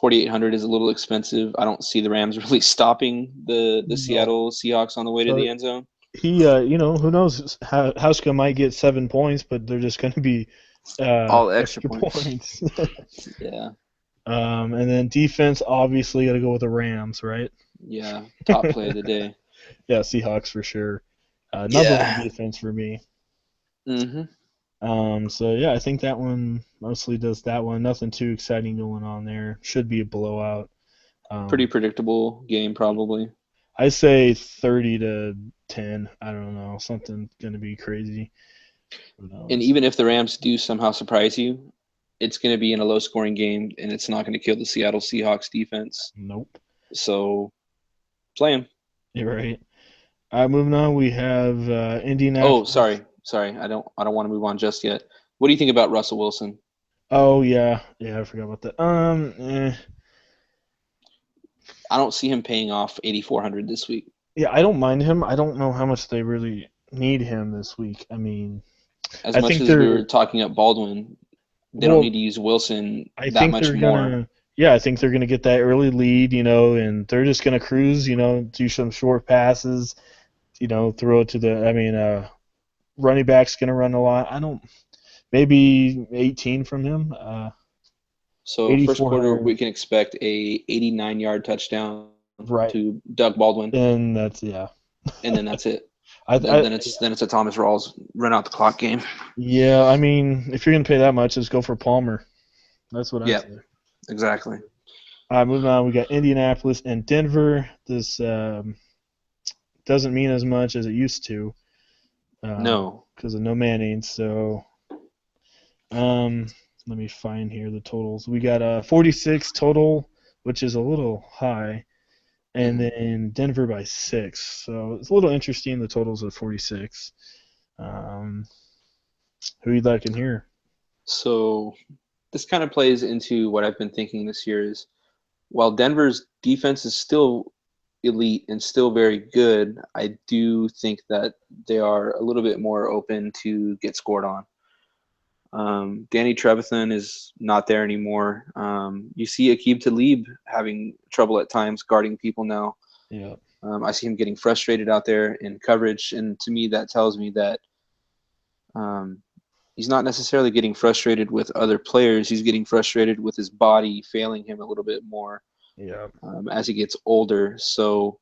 4,800 is a little expensive. I don't see the Rams really stopping the No. Seattle Seahawks on the way to So the end zone. he, who knows? Hauska might get 7 points, but they're just going to be All extra extra points. points. Yeah, And then defense, obviously, got to go with the Rams, right? yeah. Top play of the day. Yeah, Seahawks for sure. Number one Yeah. defense for me. Hmm. So yeah, I think that one mostly does that one. Nothing too exciting going on there. Should be a blowout. Pretty Um, predictable game, probably. I say 30-10. I don't know, something gonna be crazy. Who And knows? even if the Rams do somehow surprise you, it's going to be in a low scoring game, and it's not going to kill the Seattle Seahawks defense. Nope. So play him. You're right. All right, moving on. We have Oh, Indianapolis. sorry. I don't want to move on just yet. What do you think about Russell Wilson? Oh yeah, I forgot about that. I don't see him paying off 8,400 this week. Yeah, I don't mind him. I don't know how much they really need him this week. I mean, As I much think as we they're were talking up Baldwin, they don't need well. to use Wilson I that think much they're more. gonna. Yeah, I think they're gonna get that early lead, and they're just gonna cruise, do some short passes, throw it to the. I mean, running back's gonna run a lot. I don't. Maybe 18 from him. So first quarter, 8,400. we can expect a 89-yard touchdown Right, to Doug Baldwin, and that's yeah. and then that's it. I, Then I then it's a Thomas Rawls run out the clock game. yeah. I mean, if you're gonna pay that much, just go for Palmer. That's what I Yeah, say. exactly. All right, moving on. We got Indianapolis and Denver. This doesn't mean as much as it used to No. because of no Manning. So um, let me find here the totals. We got 46 total, which is a little high, and Mhm. then Denver by 6. So it's a little interesting. The totals of 46. Um, who you like in here? So this kind of plays into what I've been thinking this year is while Denver's defense is still elite and still very good, I do think that they are a little bit more open to get scored on. Danny Trevathan is not there anymore. You see Aqib Talib having trouble at times guarding people now. Yeah. I see him getting frustrated out there in coverage, and to me, that tells me that um, he's not necessarily getting frustrated with other players. He's getting frustrated with his body failing him a little bit more Yeah. as he gets older. So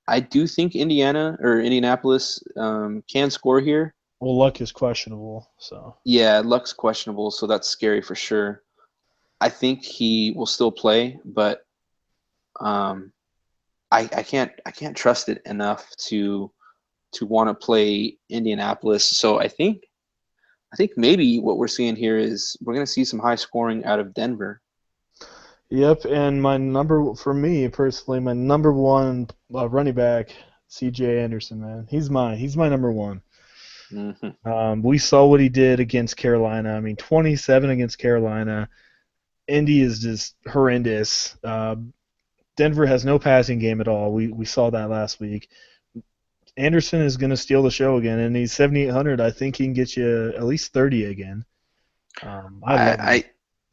I do think Indiana or Indianapolis can score here. Well, luck is questionable. So Yeah, luck's questionable, so that's scary for sure. I think he will still play, but um, I can't trust it enough to want to play Indianapolis. So I think maybe what we're seeing here is we're going to see some high scoring out of Denver. yep, and for me personally, my number one running back, C.J. Anderson, man, he's mine. He's my number one. Mm-hmm. We saw what he did against Carolina. I mean, 27 against Carolina. Indy is just horrendous. Denver has no passing game at all. We saw that last week. Anderson is going to steal the show again, and he's 7,800. I think he can get you at least 30 again. I love him. I,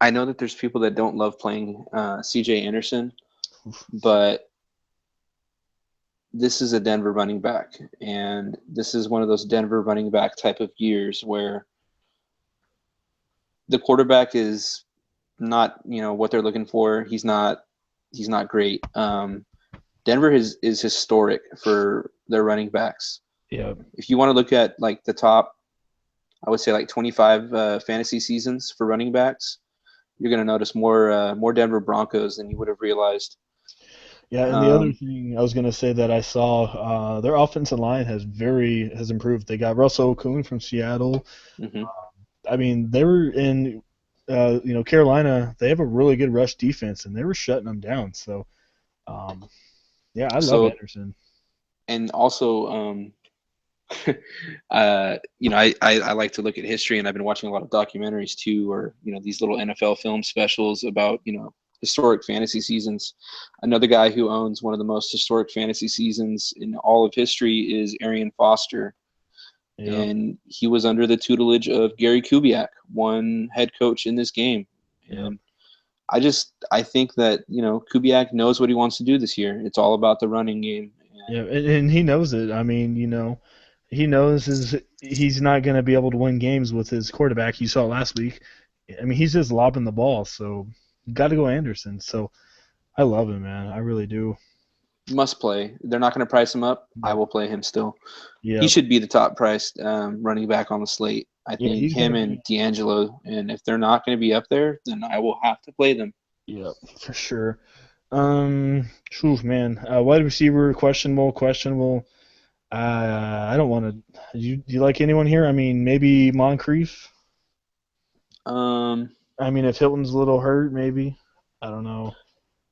I know that there's people that don't love playing C.J. Anderson, but this is a Denver running back, and this is one of those Denver running back type of years where the quarterback is not what they're looking for. He's not great. Denver is historic for their running backs. Yeah, If you want to look at like the top, I would say like 25 fantasy seasons for running backs, you're going to notice more Denver Broncos than you would have realized. yeah. And the other Um, thing I was going to say that I saw, their offensive line has improved. They got Russell Okung from Seattle. mhm. I mean, they were in, Carolina. They have a really good rush defense, and they were shutting them down. So, um, yeah, I love So Anderson. and also I like to look at history, and I've been watching a lot of documentaries too, or these little NFL film specials about historic fantasy seasons. Another guy who owns one of the most historic fantasy seasons in all of history is Arian Foster, Yeah, and he was under the tutelage of Gary Kubiak, one head coach in this game, yeah, and I think that Kubiak knows what he wants to do this year. It's all about the running game, yeah, and and he knows it. I mean, he knows he's not going to be able to win games with his quarterback. You saw it last week. I mean, he's just lobbing the ball, so got to go Anderson. So I love him, man. I really do. must play. They're not going to price him up. I Nope. will play him still. He Yep. should be the top priced running back on the slate. I Yeah, think he's going him to and be. D'Angelo, and if they're not going to be up there, then I will have to play them. Yep, for sure. Phew, man. Wide receiver, questionable. I don't want to. Do you like anyone here? I mean, maybe Moncrief. Um, I mean, if Hilton's a little hurt, maybe. I don't know.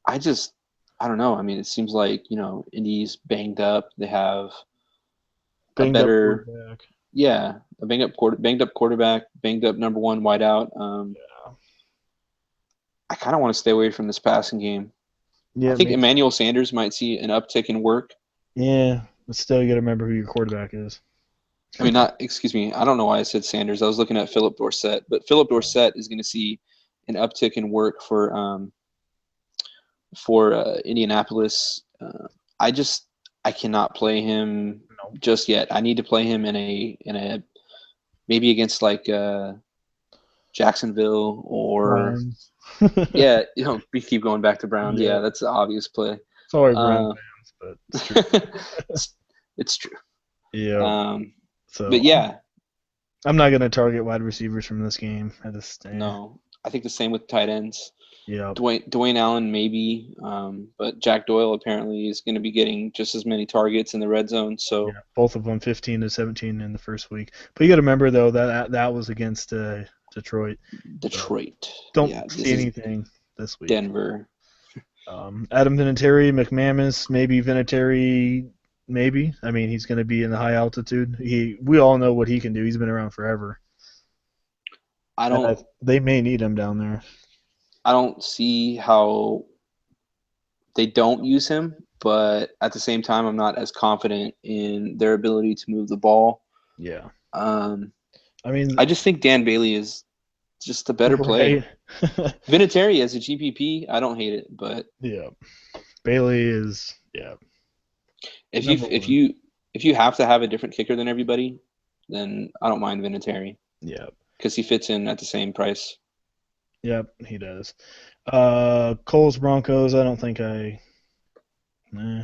I just, I don't know. I mean, it seems like Indy's banged up. They have a Banged up better, quarterback. yeah, a banged up quarterback, banged up number one wideout. I kind of want to stay away from this passing game. I Yeah, think me too. Emmanuel Sanders might see an uptick in work. Yeah, but still, you got to remember who your quarterback is. I mean, not, excuse me, I don't know why I said Sanders. I was looking at Philip Dorsett, but Philip Oh, Dorsett is going to see an uptick in work for Indianapolis. I cannot play him no, just yet. I need to play him in a maybe against like Jacksonville or Browns. yeah, we keep going back to Browns. Yeah, Yeah, that's the obvious play. sorry, Brown Uh, fans, but it's true. it's true. Yeah, Um, but so yeah, I'm not gonna target wide receivers from this game. I just, no, I think the same with tight ends. yeah, Dwayne Allen maybe, but Jack Doyle apparently is going to be getting just as many targets in the red zone. yeah, So both of them 15 to 17 in the first week. But you got to remember though that was against Detroit, so Detroit, yeah, don't see this is anything this week. Denver. Adam Vinatieri, McManus, maybe Vinatieri, maybe. I mean, he's going to be in the high altitude. We all know what he can do. He's been around forever, I and don't they may need him down there. I don't see how they don't use him, but at the same time, I'm not as confident in their ability to move the ball. Yeah, Um, I mean, I just think Dan Bailey is just a better play. right? Vinatieri as a GPP, I don't hate it, but Yeah, Bailey is if you number if one. you if you have to have a different kicker than everybody, then I don't mind Vinatieri Yeah, because he fits in at the same price. yep, he does. Coles Broncos. I don't think I. Nah.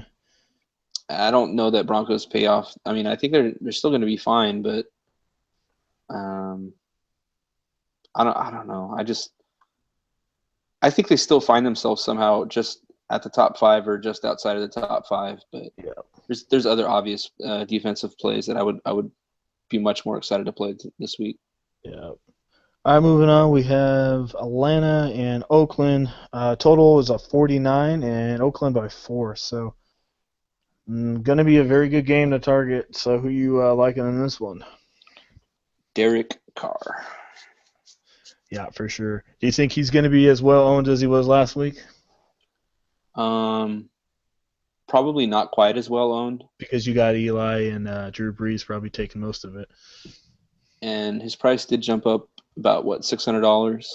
I don't know that Broncos pay off. I mean, I think they're still going to be fine, but um, I don't know. I think they still find themselves somehow just at the top five or just outside of the top five. But Yeah, there's other obvious defensive plays that I would be much more excited to play this week. yeah. All right, moving on. We have Atlanta and Oakland. Total is a 49, and Oakland by 4. So, going to be a very good game to target. So, who you liking in this one? Derek Carr. Yeah, for sure. Do you think he's going to be as well owned as he was last week? Um, Probably not quite as well owned, Because you got Eli and Drew Brees probably taking most of it. and his price did jump up about what $600.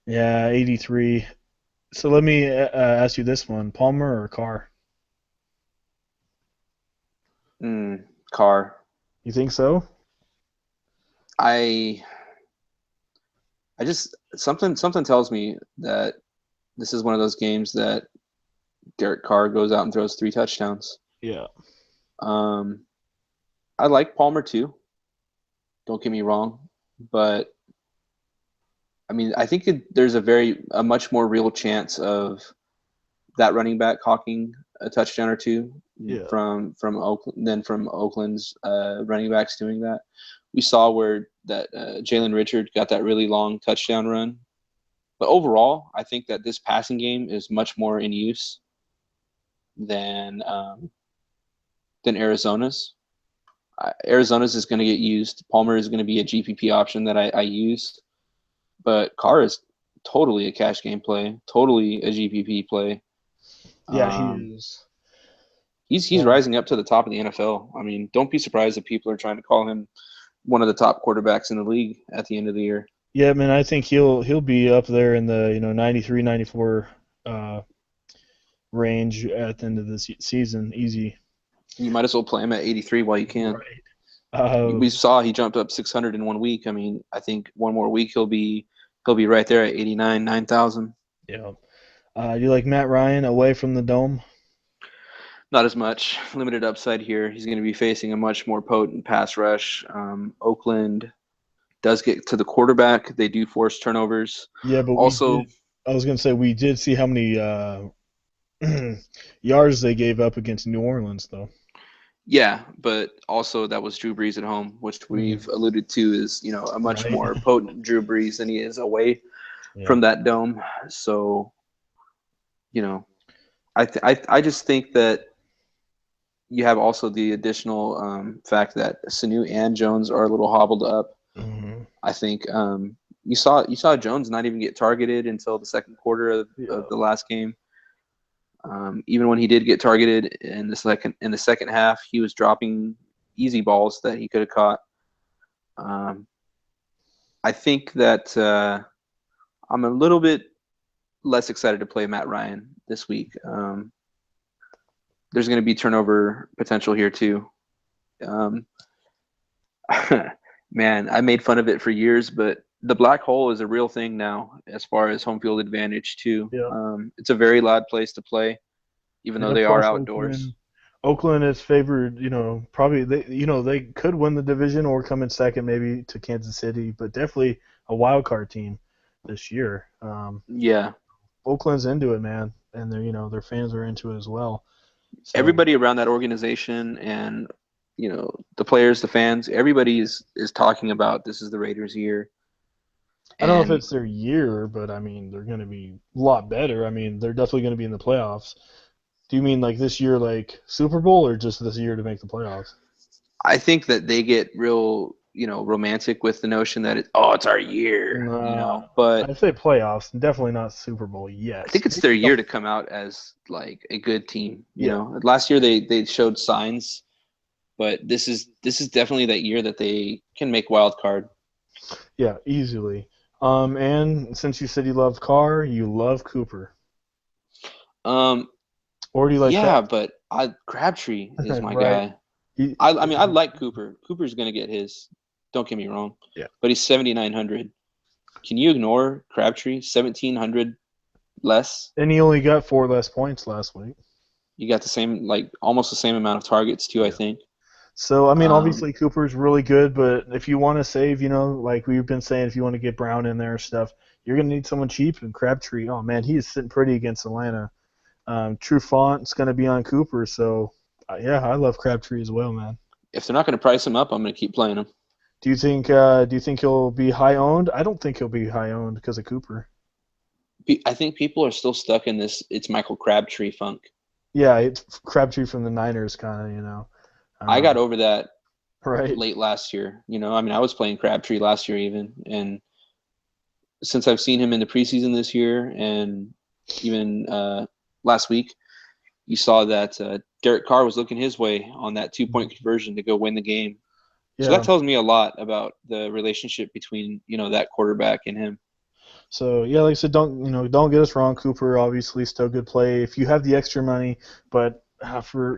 Yeah, 83. So let me ask you this one: Palmer or Carr? Carr. You think so? I I just something tells me that this is one of those games that Derek Carr goes out and throws 3 touchdowns. Yeah. Um, I like Palmer too. Don't get me wrong, but I mean, I think there's a much more real chance of that running back hawking a touchdown or two Yeah. from Oakland than from Oakland's running backs doing that. We saw where that Jalen Richard got that really long touchdown run, but overall, I think that this passing game is much more in use than Arizona's. Arizona's is going to get used. Palmer is going to be a GPP option that I use, but Carr is totally a cash game play, totally a GPP play. Yeah, he Um, is. he's Um, rising up to the top of the NFL. I mean, don't be surprised if people are trying to call him one of the top quarterbacks in the league at the end of the year. yeah, man, I think he'll be up there in the 93, 94 uh, range at the end of the season, easy. You might as well play him at 83 while you can. Right. We saw he jumped up 600 in 1 week. I mean, I think one more week he'll be right there at 89, 9,000. Yeah. You like Matt Ryan away from the dome? Not as much limited upside here. He's going to be facing a much more potent pass rush. Oakland does get to the quarterback. They do force turnovers. Yeah, but we Also, did. I was gonna say we did see how many yards they gave up against New Orleans, though. yeah, but also that was Drew Brees at home, which we've Mhm. alluded to is a much Right. more potent Drew Brees than he is away Yeah. from that dome. So you know, I just think that you have also the additional fact that Sanu and Jones are a little hobbled up. Hmm. I think you saw Jones not even get targeted until the second quarter of Yeah. the last game. Even when he did get targeted in the second half, he was dropping easy balls that he could have caught. Um, I think that I'm a little bit less excited to play Matt Ryan this week. There's going to be turnover potential here too. Um, man, I made fun of it for years, but the black hole is a real thing now as far as home field advantage too. Yeah. It's a very loud place to play, even though Yeah. they are Plus outdoors. Oakland is favored. Probably they could win the division or come in second maybe to Kansas City, but definitely a wild card team this year. Yeah, Oakland's into it, man, and their fans are into it as well. So everybody around that organization and the players, the fans, everybody is talking about this is the Raiders' year. I don't know if And it's their year, but I mean they're going to be a lot better. I mean they're definitely going to be in the playoffs. Do you mean like this year, like Super Bowl, or just this year to make the playoffs? I think that they get real, romantic with the notion that it's our year, Nah, but I'd say playoffs, definitely not Super Bowl I yet. think it's their Maybe year to come out as like a good team. yeah, Last year they showed signs, but this is definitely that year that they can make wild card. yeah, easily. And since you said you love Carr, you love Cooper, Um, or do you like yeah, Crab? but Crabtree is my Right. guy. He, I mean, I like Cooper. Cooper's gonna get his. Don't get me wrong, yeah, but he's 7,900. Can you ignore Crabtree? 1,700 less. and he only got 4 less points last week. You got the same, like almost the same amount of targets too. I Yeah. think. So I mean, Um, obviously Cooper's really good, but if you want to save, like we've been saying, if you want to get Brown in there and stuff, you're gonna need someone cheap. And Crabtree, oh man, he is sitting pretty against Atlanta. True Font's gonna be on Cooper, so yeah, I love Crabtree as well, man. if they're not going to price him up, I'm going to keep playing him. Do you think he'll be high owned? I don't think he'll be high owned because of Cooper. I think people are still stuck in this. It's Michael Crabtree funk. Yeah, it's Crabtree from the Niners, kind of, I got um, over that right? late last year. I mean, I was playing Crabtree last year even, and since I've seen him in the preseason this year and even last week, you saw that Derek Carr was looking his way on that 2 point conversion to go win the game. So that Yeah. tells me a lot about the relationship between that quarterback and him. So yeah, like I said, don't get us wrong. Cooper obviously still good play if you have the extra money, but for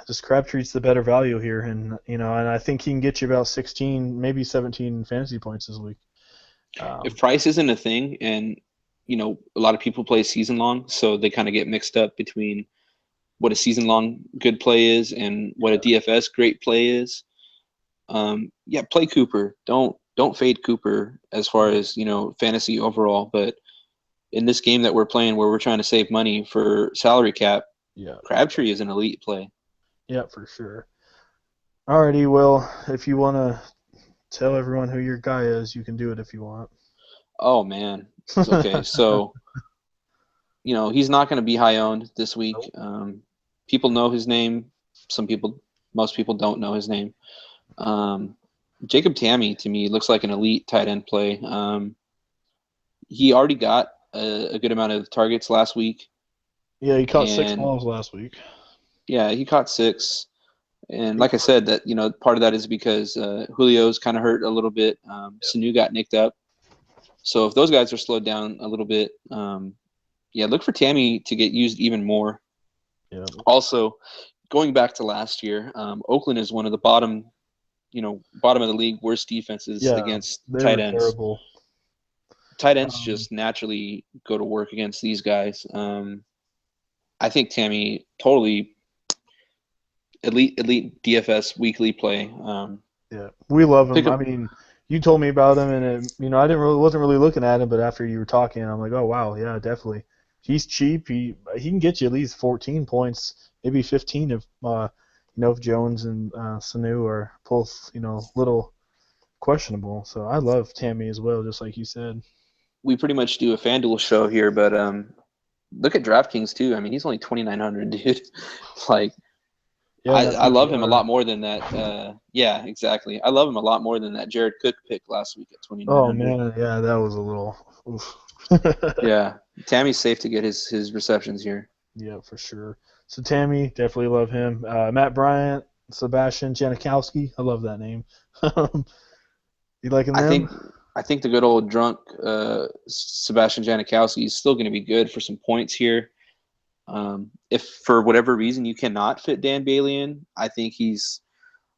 just Crabtree's the better value here, and I think he can get you about 16, maybe 17 fantasy points this week. If Um, price isn't a thing, and a lot of people play season long, so they kind of get mixed up between what a season long good play is and what a yeah, DFS great play is. Yeah, play Cooper. Don't fade Cooper as far yeah, as fantasy overall. But in this game that we're playing, where we're trying to save money for salary cap, yeah, Crabtree is an elite play. yeah, for sure. Alrighty, well, if you want to tell everyone who your guy is, you can do it if you want. Oh man. Okay, so he's not going to be high owned this week. Nope. People know his name. Some people, most people don't know his name. Um, Jacob Tammy to me looks like an elite tight end play. He already got a good amount of targets last week, Yeah, he caught six and balls last week. yeah, he caught six. And like I said, that part of that is because Julio's kind of hurt a little bit. Yeah, Sanu got nicked up, so if those guys are slowed down a little bit, yeah, look for Tammy to get used even more. yeah, Also, going back to last year, Oakland is one of the bottom of the league worst defenses yeah. against tight They're ends. terrible. Tight ends Um, just naturally go to work against these guys. I think Tammy totally elite DFS weekly play. yeah, we love Pick him. I him. mean, you told me about him, and I didn't really wasn't really looking at him, but after you were talking, I'm like, oh wow, yeah, definitely. He's cheap. He can get you at least 14 points, maybe 15 if Jones and Sanu are both little questionable. So I love Tammy as well, just like you said. We pretty much do a Fanduel show here, but look at DraftKings too. I mean, he's only 2,900, dude. Like Yeah, in that I love him a lot PPR. more than that. Yeah, exactly. I love him a lot more than that Jared Cook pick last week at Oh 2,900. man, yeah, that was a little. Oof. Yeah, Tammy's safe to get his receptions here. Yeah, for sure. So Tammy, definitely love him. Matt Bryant, Sebastian Janikowski. I love that name. You liking I them? think I think the good old drunk Sebastian Janikowski is still going to be good for some points here. If for whatever reason you cannot fit Dan Bailey in, I think he's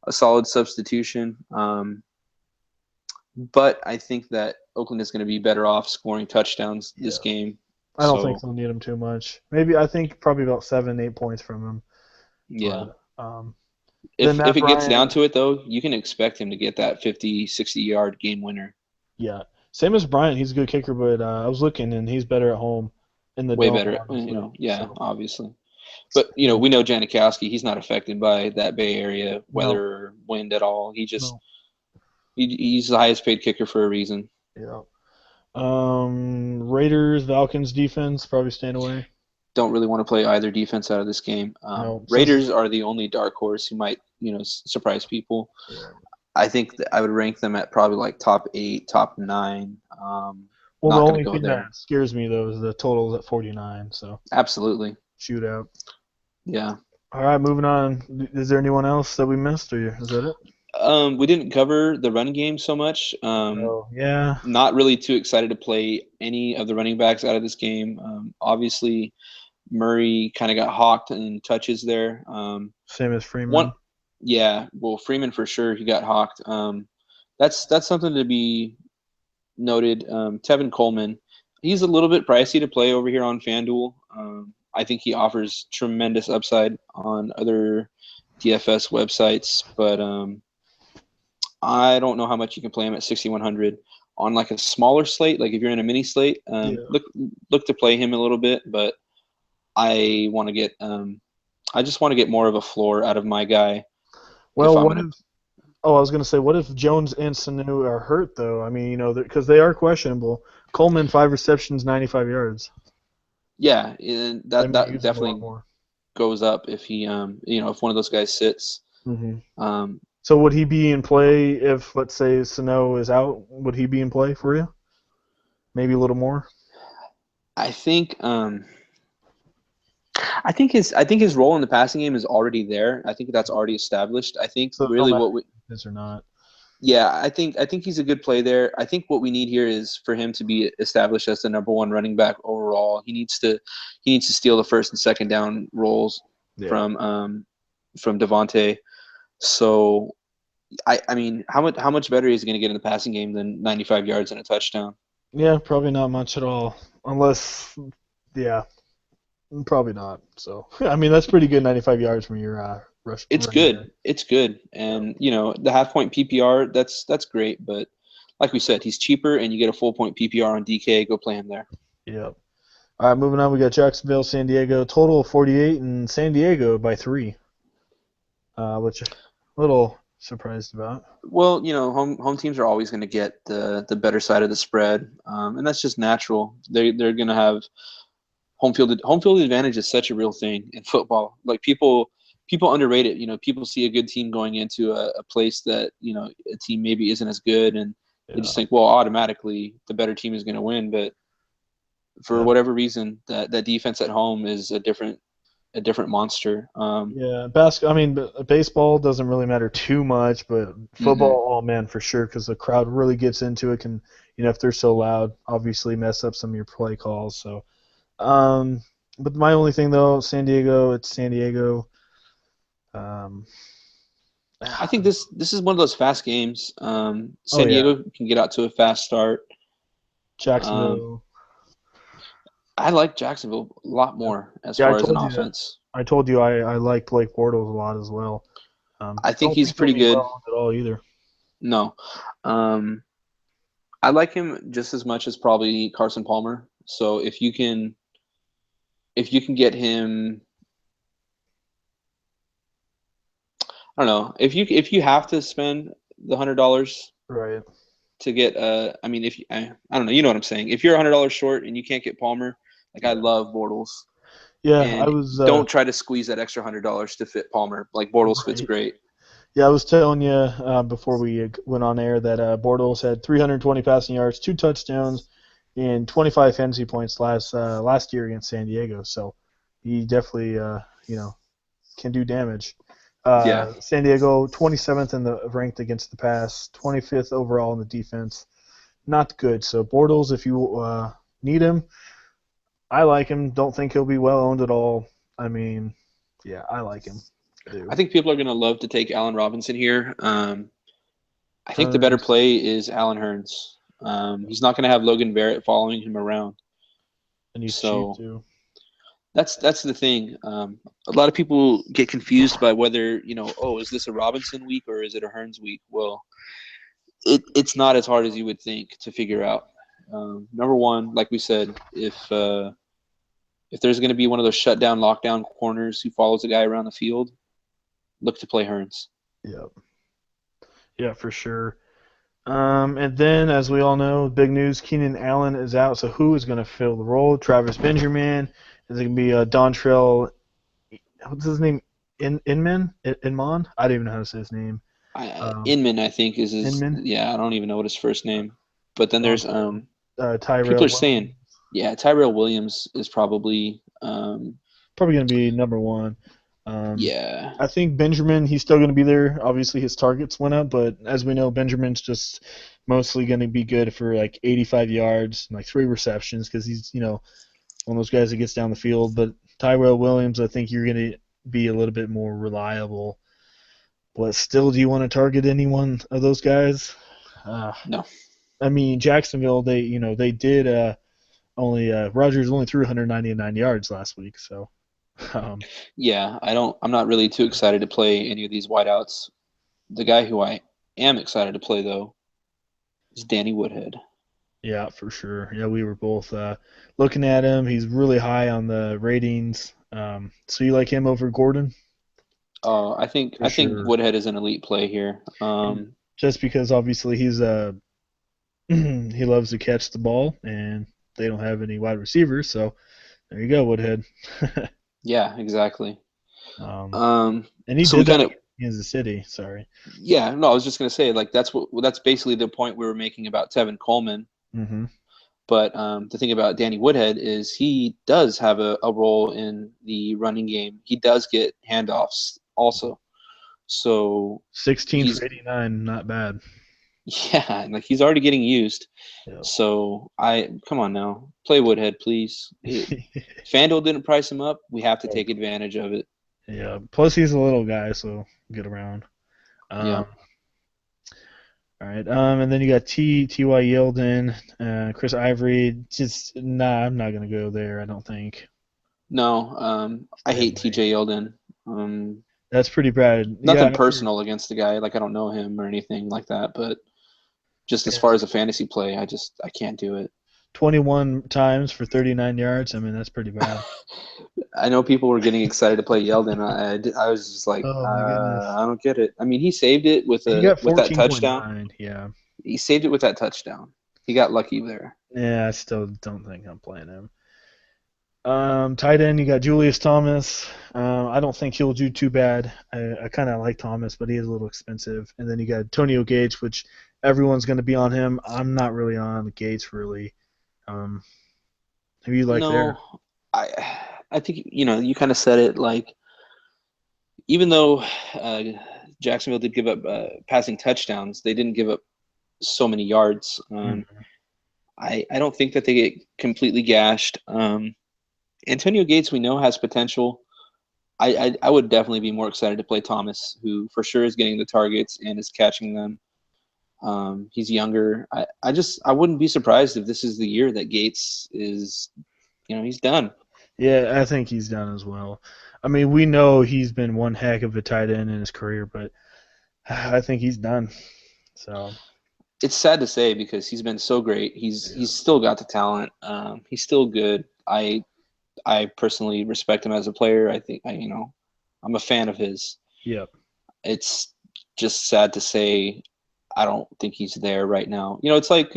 a solid substitution. But I think that Oakland is going to be better off scoring touchdowns this Yeah. game. I don't think So they'll need him too much. Maybe I think probably about 7, 8 points from him. yeah, But then if Matt it gets down Bryant, to it though, you can expect him to get that 50, 60 yard game winner. yeah, same as Bryant. He's a good kicker, but I was looking and he's better at home in the Way dome, better, honestly. yeah, So obviously. But yeah, we know Janikowski. He's not affected by that Bay Area no, weather or wind at all. no, He's the highest paid kicker for a reason. yeah. Raiders, Falcons defense probably staying away. Don't really want to play either defense out of this game. No, since Raiders are the only dark horse who might surprise people. yeah. I think that I would rank them at probably like top 8, top 9. Well, the Not going only to go thing that there. scares me though is the totals at 49. So Absolutely. shootout. Yeah. All right, moving on. Is there anyone else that we missed, or is that it? We didn't cover the run game so much. Oh, yeah. Not really too excited to play any of the running backs out of this game. Obviously, Murray kind of got hawked in touches there. Same as One, Freeman. yeah, well, Freeman for sure he got hawked. That's something to be noted. Tevin Coleman, he's a little bit pricey to play over here on FanDuel. I think he offers tremendous upside on other DFS websites, but I don't know how much you can play him at 6,100 on like a smaller slate. Like if you're in a mini slate, Yeah. look to play him a little bit. But I want to get I just want to get more of a floor out of my guy if Well, I'm what gonna. if? Oh, I was gonna say, what if Jones and Sanu are hurt though? I mean, because they are questionable. Coleman 5 receptions, 95 yards. Yeah, and They may that use him a lot definitely more. goes up if he if one of those guys sits. hmm Um, So would he be in play if, let's say, Sano is out? Would he be in play for you? Maybe a little more. I think I think his role in the passing game is already there. I think that's already established. I think So no really matter what we if he is or not. yeah, I think he's a good play there. I think what we need here is for him to be established as the number one running back overall. He needs to steal the first and second down roles Yeah. from Devontae. So I mean, how much better is he going to get in the passing game than 95 yards and a touchdown? Yeah, probably not much at all. Unless, yeah, probably not. So, I mean, that's pretty good 95 yards from your It's running back. good. It's good. Yeah. And the half point PPR, that's great, but like we said, he's cheaper and you get a full point PPR on DK, go play him there. Yeah. All right, moving on. We got Jacksonville, San Diego. Total of 48, and San Diego by 3, which a little surprised about. Well, home teams are always going to get the better side of the spread, and that's just natural. They're going to have home field advantage is such a real thing in football. Like people underrate it. People see a good team going into a place that a team maybe isn't as good, and they Yeah. just think, well, automatically the better team is going to win. But for Yeah. whatever reason, that defense at home is a different monster. Yeah. I mean, baseball doesn't really matter too much, but Mhm. football, oh man, for sure, because the crowd really gets into it. Can if they're so loud, obviously mess up some of your play calls. So, um, but my only thing though, San Diego, it's San Diego. Um, I think this is one of those fast games. oh San yeah, Diego can get out to a fast start. Um, Jacksonville. I like Jacksonville a lot Yeah, more as yeah, I far as an told you that. offense. I told you I like Blake Bortles a lot as well. I think Don't he's think he'll pretty be good. well at all either. No, um, I like him just as much as probably Carson Palmer. So if you can get him, I don't know, if you have to spend the $100 Right. to get I mean if you, I don't know, you know what I'm saying. If you're $100 short and you can't get Palmer, like I Yeah. love Bortles. Yeah, I And was don't try to squeeze that extra $100 to fit Palmer. Like Bortles fits right. great. Yeah, I was telling you before we went on air that Bortles had 320 passing yards, 2 touchdowns, and 25 fantasy points last year against San Diego. So he definitely can do damage. Yeah. San Diego 27th in the ranked against the pass, 25th overall in the defense. Not good. So Bortles, if you need him, I like him. Don't think he'll be well owned at all. I mean, yeah, I like him. I I do. think people are going to love to take Allen Robinson here. I think the better Hearns, play is Allen Hurns. He's not going to have Logan Barrett following him around. and he's cheap So too. that's the thing. A lot of people get confused by whether, oh, is this a Robinson week or is it a Hurns week? Well, it's not as hard as you would think to figure out. Number one, like we said, if there's going to be one of those shutdown, lockdown corners who follows a guy around the field, look to play Hurns. Yeah, yeah, for sure. And then, as we all know, big news: Keenan Allen is out. So who is going to fill the role? Travis Benjamin? Is it going to be Dontrell? What's his name? Inman? I don't even know how to say his name. Inman, I think, is his. Inman. Yeah, I don't even know what his first name. But then there's Dontrell. people Tyrell are saying, Williams. yeah, Tyrell Williams is probably, Probably going to be number one. Um, yeah, I think Benjamin, he's still going to be there. Obviously, his targets went up, but as we know, Benjamin's just mostly going to be good for like 85 yards and like 3 receptions because he's, one of those guys that gets down the field. But Tyrell Williams, I think you're going to be a little bit more reliable. But still, do you want to target any one of those guys? Uh, no, I mean, Jacksonville, they did only Rogers only threw 199 yards last week, so um, yeah, I'm not really too excited to play any of these wideouts. The guy who I am excited to play though is Danny Woodhead. yeah, for sure. Yeah, we were both looking at him. He's really high on the ratings. So you like him over Gordon? I think For I think sure. Woodhead is an elite play here. And just because obviously he's he loves to catch the ball, and they don't have any wide receivers, so there you go, Woodhead. Yeah, exactly. um, Um, and he so we did that kind of against Kansas City. Sorry. Yeah, no, I was just gonna say like that's basically the point we were making about Tevin Coleman. Hmm. But the thing about Danny Woodhead is he does have a role in the running game. He does get handoffs also. So 16 he's for 89, not bad. yeah, like he's already getting used. Yep. So I come on now, play Woodhead, please. Fanduel didn't price him up. We have to take advantage of it. Yeah. Plus he's a little guy, so get around. Yeah. Um, all right. And then you got T.Y. Yeldon, Chris Ivory. Just nah, I'm not gonna go there. I don't think. No, I Stay hate away. TJ Yeldon. Um, That's pretty bad. Yeah. Nothing personal against the guy. Like I don't know him or anything like that, but just as far as a Fantasy. fantasy play, I can't do it. 21 times for 39 yards. I mean, that's pretty bad. I know people were getting excited to play Yeldon. I was just like, Oh my goodness. I don't get it. I mean, he saved it He got with that touchdown. 14.9. Yeah. He saved it with that touchdown. He got lucky there. Yeah. I still don't think I'm playing him. Tight end, you got Julius Thomas. I don't think he'll do too bad. I kind of like Thomas, but he is a little expensive. And then you got Antonio Gates, which everyone's going to be on him. I'm not really on Gates, really. Um, who you like there? No, I I think you kind of said it. Like even though uh, Jacksonville did give up passing touchdowns, they didn't give up so many yards. Mm, I don't think that they get completely gashed. Antonio Gates, we know, has potential. I would definitely be more excited to play Thomas, who for sure is getting the targets and is catching them. He's younger. I wouldn't be surprised if this is the year that Gates is, he's done. yeah, I think he's done as well. I mean, we know he's been one heck of a tight end in his career, but I think he's done. So, It's sad to say because he's been so great. yeah. He's still got the talent. He's still good. I personally respect him as a player. I think I'm a fan of his. Yep. It's just sad to say I don't think he's there right now. It's like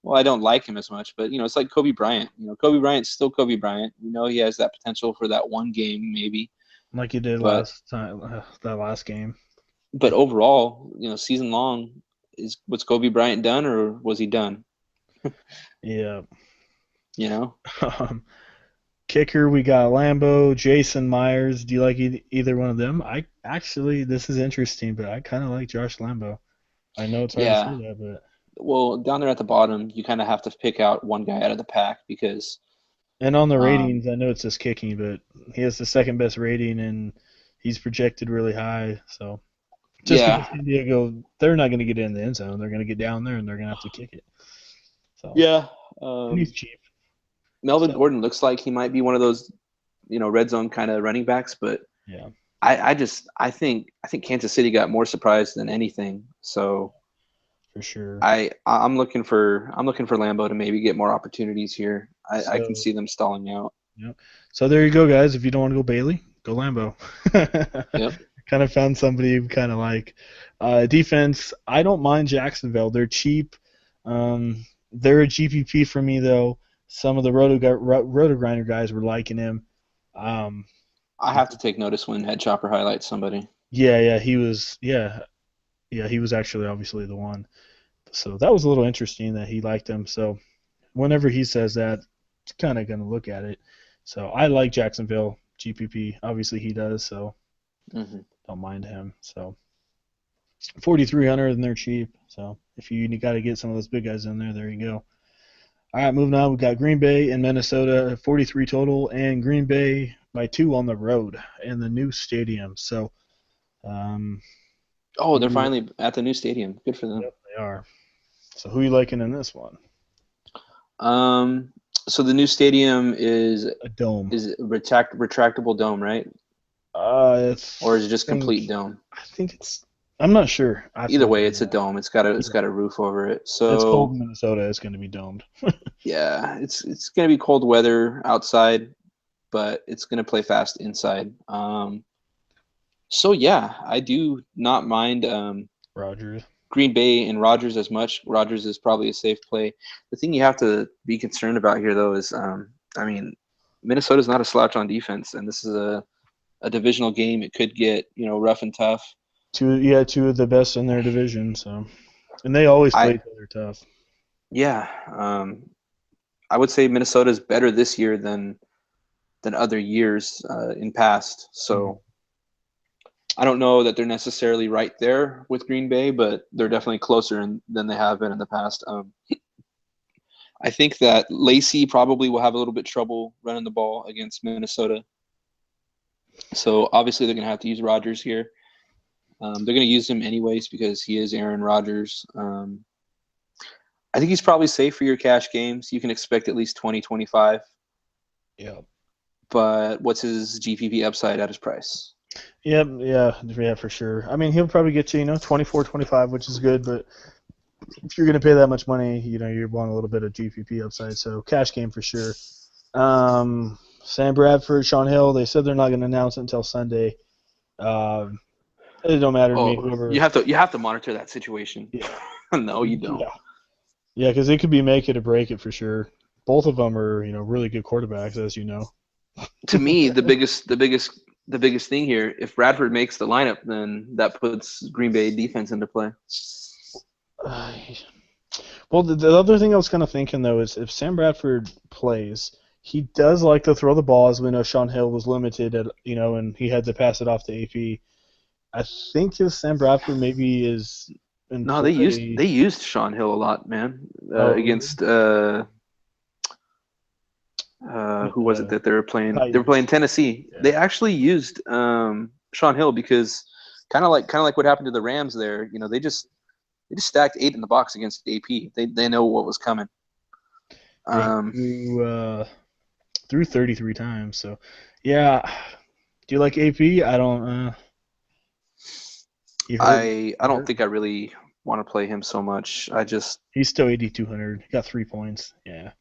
well, I don't like him as much, but it's like Kobe Bryant. Kobe Bryant's still Kobe Bryant. We know he has that potential for that one game maybe, like you did but last time, that last game. overall, season long, was Kobe Bryant done or was he done? Yeah. You know? Um, Kicker, we got Lambo, Jason Myers. Do you like either one of them? I actually, this is interesting, but I kind of like Josh Lambo. I know it's hard to say Yeah. that, but Well, down there at the bottom, you kind of have to pick out one guy out of the pack because and on the um, ratings, I know it's just kicking, but he has the second best rating and he's projected really high. So just because yeah, San Diego, they're not going to get in the end zone, they're going to get down there and they're going to have to kick it. So yeah. and he's cheap. Melvin So Gordon looks like he might be one of those, red zone kind of running backs, but yeah, I think Kansas City got more surprised than anything. So for sure. I'm looking for Lambo to maybe get more opportunities here. I can So see them stalling out. yeah. So there you go, guys. If you don't want to go Bailey, go Lambo. Yep. Kind of found somebody you kind of like. Defense, I don't mind Jacksonville. They're cheap. They're a GPP for me though. Some of the Roto Grinder guys were liking him. Um, I have to take notice when Head Chopper highlights somebody. yeah, he was. Yeah, he was actually obviously the one. So that was a little interesting that he liked him. So whenever he says that, it's kind of gonna look at it. So I like Jacksonville GPP. Obviously he does. So Hmm. don't mind him. So 4,300 and they're cheap. So if you got to get some of those big guys in there, there you go. All right, moving on. We got Green Bay and Minnesota, 43 total, and Green Bay by 2 on the road in the new stadium. So, um, Oh, who they're you, finally at the new stadium. Good for them. yep, they are. So who you liking in this one? Um, so the new stadium is A dome. is a retractable dome, right? It's Or is it just think complete dome? I think it's. I'm not sure. I have to Either look way, into it's a that. dome. It's Yeah. got a roof over it. It's cold So in Minnesota. It's going to be domed. yeah, it's gonna be cold weather outside, but it's gonna play fast inside. So yeah, I do not mind Rogers. Green Bay and Rodgers as much. Rodgers is probably a safe play. The thing you have to be concerned about here, though, is I mean, Minnesota's not a slouch on defense, and this is a divisional game. It could get rough and tough. Two of the best in their division. So, and they always play I each other tough. yeah, I would say Minnesota's better this year than other years in past. Mhm. So I don't know that they're necessarily right there with Green Bay, but they're definitely closer than they have been in the past. I think that Lacey probably will have a little bit trouble running the ball against Minnesota. So obviously they're going to have to use Rodgers here. They're going to use him anyways because he is Aaron Rodgers. I think he's probably safe for your cash games. You can expect at least 20, 25. Yeah. But what's his GPP upside at his price? Yep. Yeah, for sure. I mean, he'll probably get you, 24, 25, which is good. But if you're going to pay that much money, you want a little bit of GPP upside. So cash game for sure. Sam Bradford, Sean Hill. They said they're not going to announce it until Sunday. Um, it don't matter to me. Oh, Whoever. you have to monitor that situation. Yeah. No, you don't. Yeah. Yeah, because it could be make it or break it for sure. Both of them are, really good quarterbacks, as you know. To me, the biggest thing here, if Bradford makes the lineup, then that puts Green Bay defense into play. Well, the other thing I was kind of thinking though is if Sam Bradford plays, he does like to throw the ball, as we know Sean Hill was limited at, and he had to pass it off to AP. I think if Sam Bradford maybe is in No, they play. used Sean Hill a lot, man. Oh, really? Against who was it Uh, that they were playing? They were Titans. playing Tennessee. Yeah. They actually used Sean Hill because kind of like what happened to the Rams there. They just stacked 8 in the box against AP. They know what was coming. Yeah, he Um, threw 33 times. So, yeah. Do you like AP? I don't. He hurt. I He don't hurt. think I really want to play him so much. I just He's still 8,200. He got 3 points. Yeah.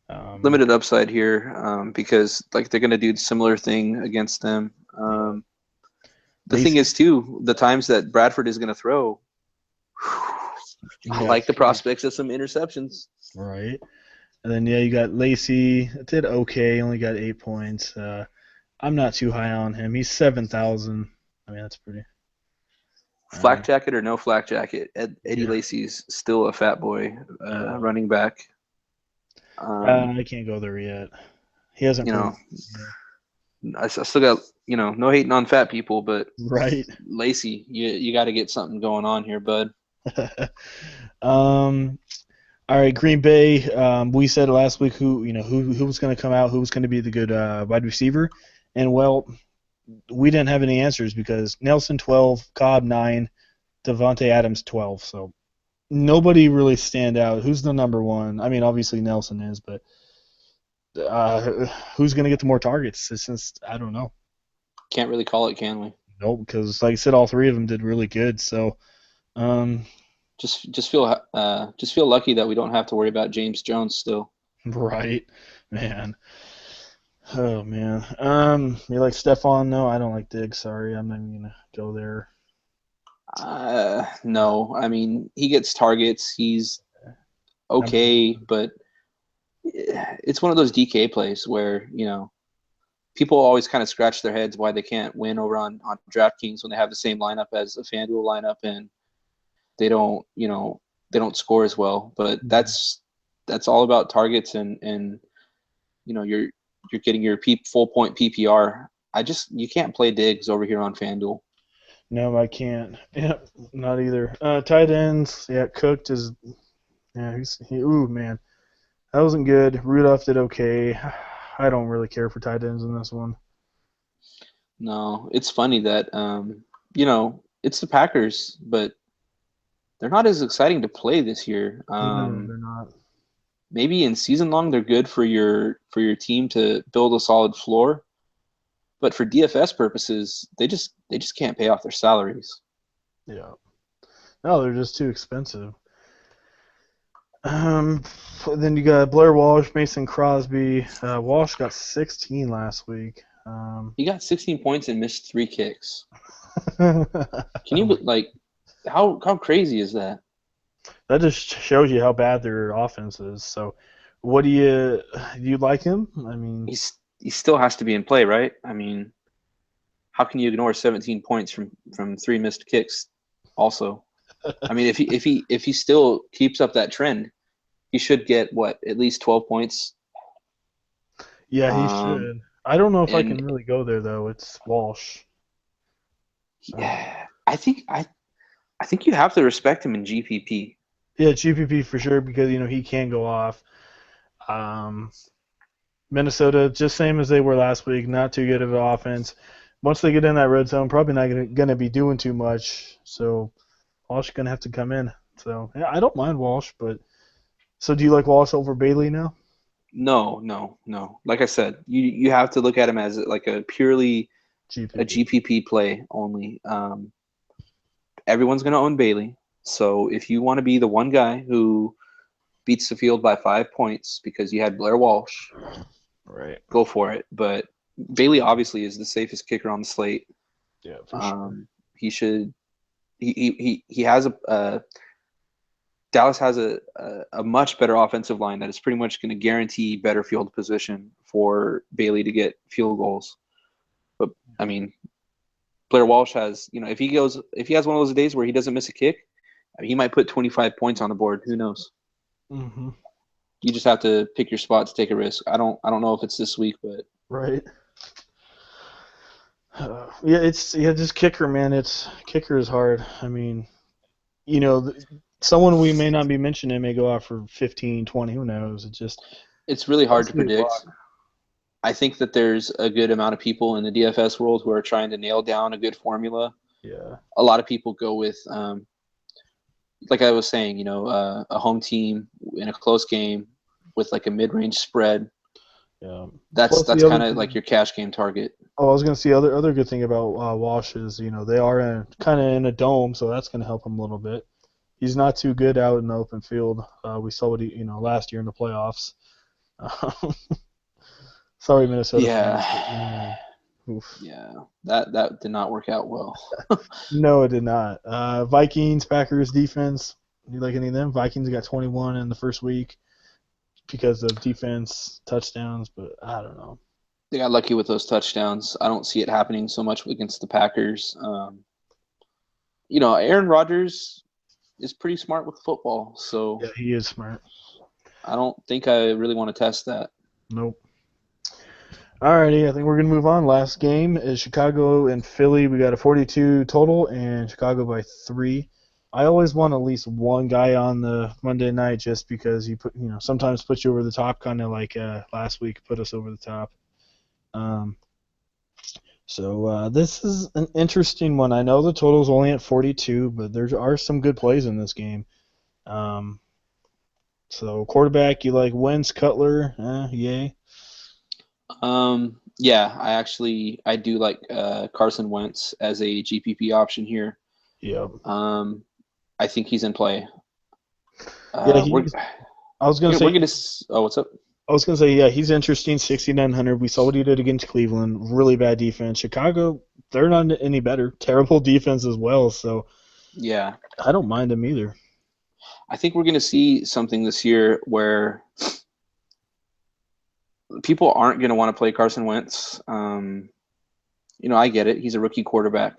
Um, limited upside here because like they're gonna do similar thing against them. yeah. The thing Lacey. is too, the times that Bradford is gonna throw, I You got like the prospects of some interceptions. right, and then yeah, you got Lacey. Did okay, only got 8 points. I'm not too high on him. He's 7,000. I mean, that's pretty. Flak Uh, jacket or no flak jacket, Eddie yeah, Lacy's still a fat boy yeah. running back. I can't go there yet. He hasn't You played. know, Yeah. I still got no hating on fat people, but Right. Lacy, you got to get something going on here, bud. um. All right, Green Bay. We said last week who was going to come out, who was going to be the good wide receiver, and well, we didn't have any answers because Nelson 12, Cobb 9, Devontae Adams 12. So nobody really stand out. Who's the number one? I mean, obviously Nelson is, but who's going to get the more targets? It's just I don't know. Can't really call it, can we? Nope, because like I said, all three of them did really good. So um, Just feel lucky that we don't have to worry about James Jones still. right, man. Oh man. You like Stephon? No, I don't like Diggs. Sorry, I'm not even gonna go there. No, I mean he gets targets. He's Number okay, one. but it's one of those DK plays where people always kind of scratch their heads why they can't win over on DraftKings when they have the same lineup as a FanDuel lineup and they don't they don't score as well. But Mhm. that's all about targets and you're getting your full point PPR. You can't play Diggs over here on FanDuel. No, I can't. Yeah, not either. Tight ends. Yeah, Cooked is. Yeah, ooh man, that wasn't good. Rudolph did okay. I don't really care for tight ends in this one. No, it's funny that it's the Packers, but they're not as exciting to play this year. No, they're not. Maybe in season long they're good for your team to build a solid floor, but for DFS purposes, they just can't pay off their salaries. Yeah. No, they're just too expensive. Um, then you got Blair Walsh, Mason Crosby. Walsh got 16 last week. He got 16 points and missed 3 kicks. Can Oh you my, like how crazy is that? that just shows you how bad their offense is. So, what do you like him? I mean, He still has to be in play, right? I mean, how can you ignore 17 points from 3 missed kicks? Also, I mean, if he still keeps up that trend, he should get what at least 12 points. yeah, he Um, should. I don't know if I and can really go there though. It's Walsh. Um, yeah, I think you have to respect him in GPP. yeah, GPP for sure because he can go off. Um, Minnesota just same as they were last week. Not too good of an offense. Once they get in that red zone, probably not gonna be doing too much. So Walsh is gonna have to come in. So yeah, I don't mind Walsh, but so do you like Walsh over Bailey now? No, no, no. Like I said, you have to look at him as like a purely a GPP. GPP play only. Everyone's going to own Bailey. So if you want to be the one guy who beats the field by 5 points because you had Blair Walsh, Right. go for it. But Bailey obviously is the safest kicker on the slate. Yeah, for sure. Um, he should. He has a Dallas has a much better offensive line that is pretty much going to guarantee better field position for Bailey to get field goals. But I mean, Blair Walsh has, if he has one of those days where he doesn't miss a kick, I mean, he might put 25 points on the board. Who knows? Hmm. You just have to pick your spot to take a risk. I don't know if it's this week, but Right. Yeah, just kicker, man. It's kicker is hard. I mean, you know, th- someone we may not be mentioning may go out for 15, 20. Who knows? It just it's really hard to mostly predict. luck. I think that there's a good amount of people in the DFS world who are trying to nail down a good formula. Yeah. A lot of people go with, like I was saying, a home team in a close game with like a mid-range spread. Yeah. That's Plus the that's other kind of like thing. your cash game target. Oh, I was gonna see other good thing about Walsh is they are kind of in a dome, so that's gonna help him a little bit. He's not too good out in the open field. We saw what he last year in the playoffs. Sorry, Minnesota fans, but Yeah, man, oof. yeah, that did not work out well. No, it did not. Vikings, Packers defense. You like any of them? Vikings got 21 in the first week because of defense touchdowns, but I don't know. They got lucky with those touchdowns. I don't see it happening so much against the Packers. Aaron Rodgers is pretty smart with football, so Yeah, he is smart. I don't think I really want to test that. Nope. Alrighty, I think we're gonna move on. Last game is Chicago and Philly. We got a 42 total, and Chicago by 3. I always want at least one guy on the Monday night, just because sometimes put you over the top, kind of like last week put us over the top. Um, so this is an interesting one. I know the total's only at 42, but there are some good plays in this game. Um, so quarterback, you like Wentz, Cutler, yay. Yeah, I do like Carson Wentz as a GPP option here. Yep. I think he's in play. Yeah, We're I was gonna we're say gonna. Oh, what's up? I was gonna say, yeah, he's interesting. 6,900. We saw what he did against Cleveland. Really bad defense. Chicago, they're not any better. Terrible defense as well. So Yeah, I don't mind him either. I think we're gonna see something this year where people aren't gonna want to play Carson Wentz. I get it. He's a rookie quarterback,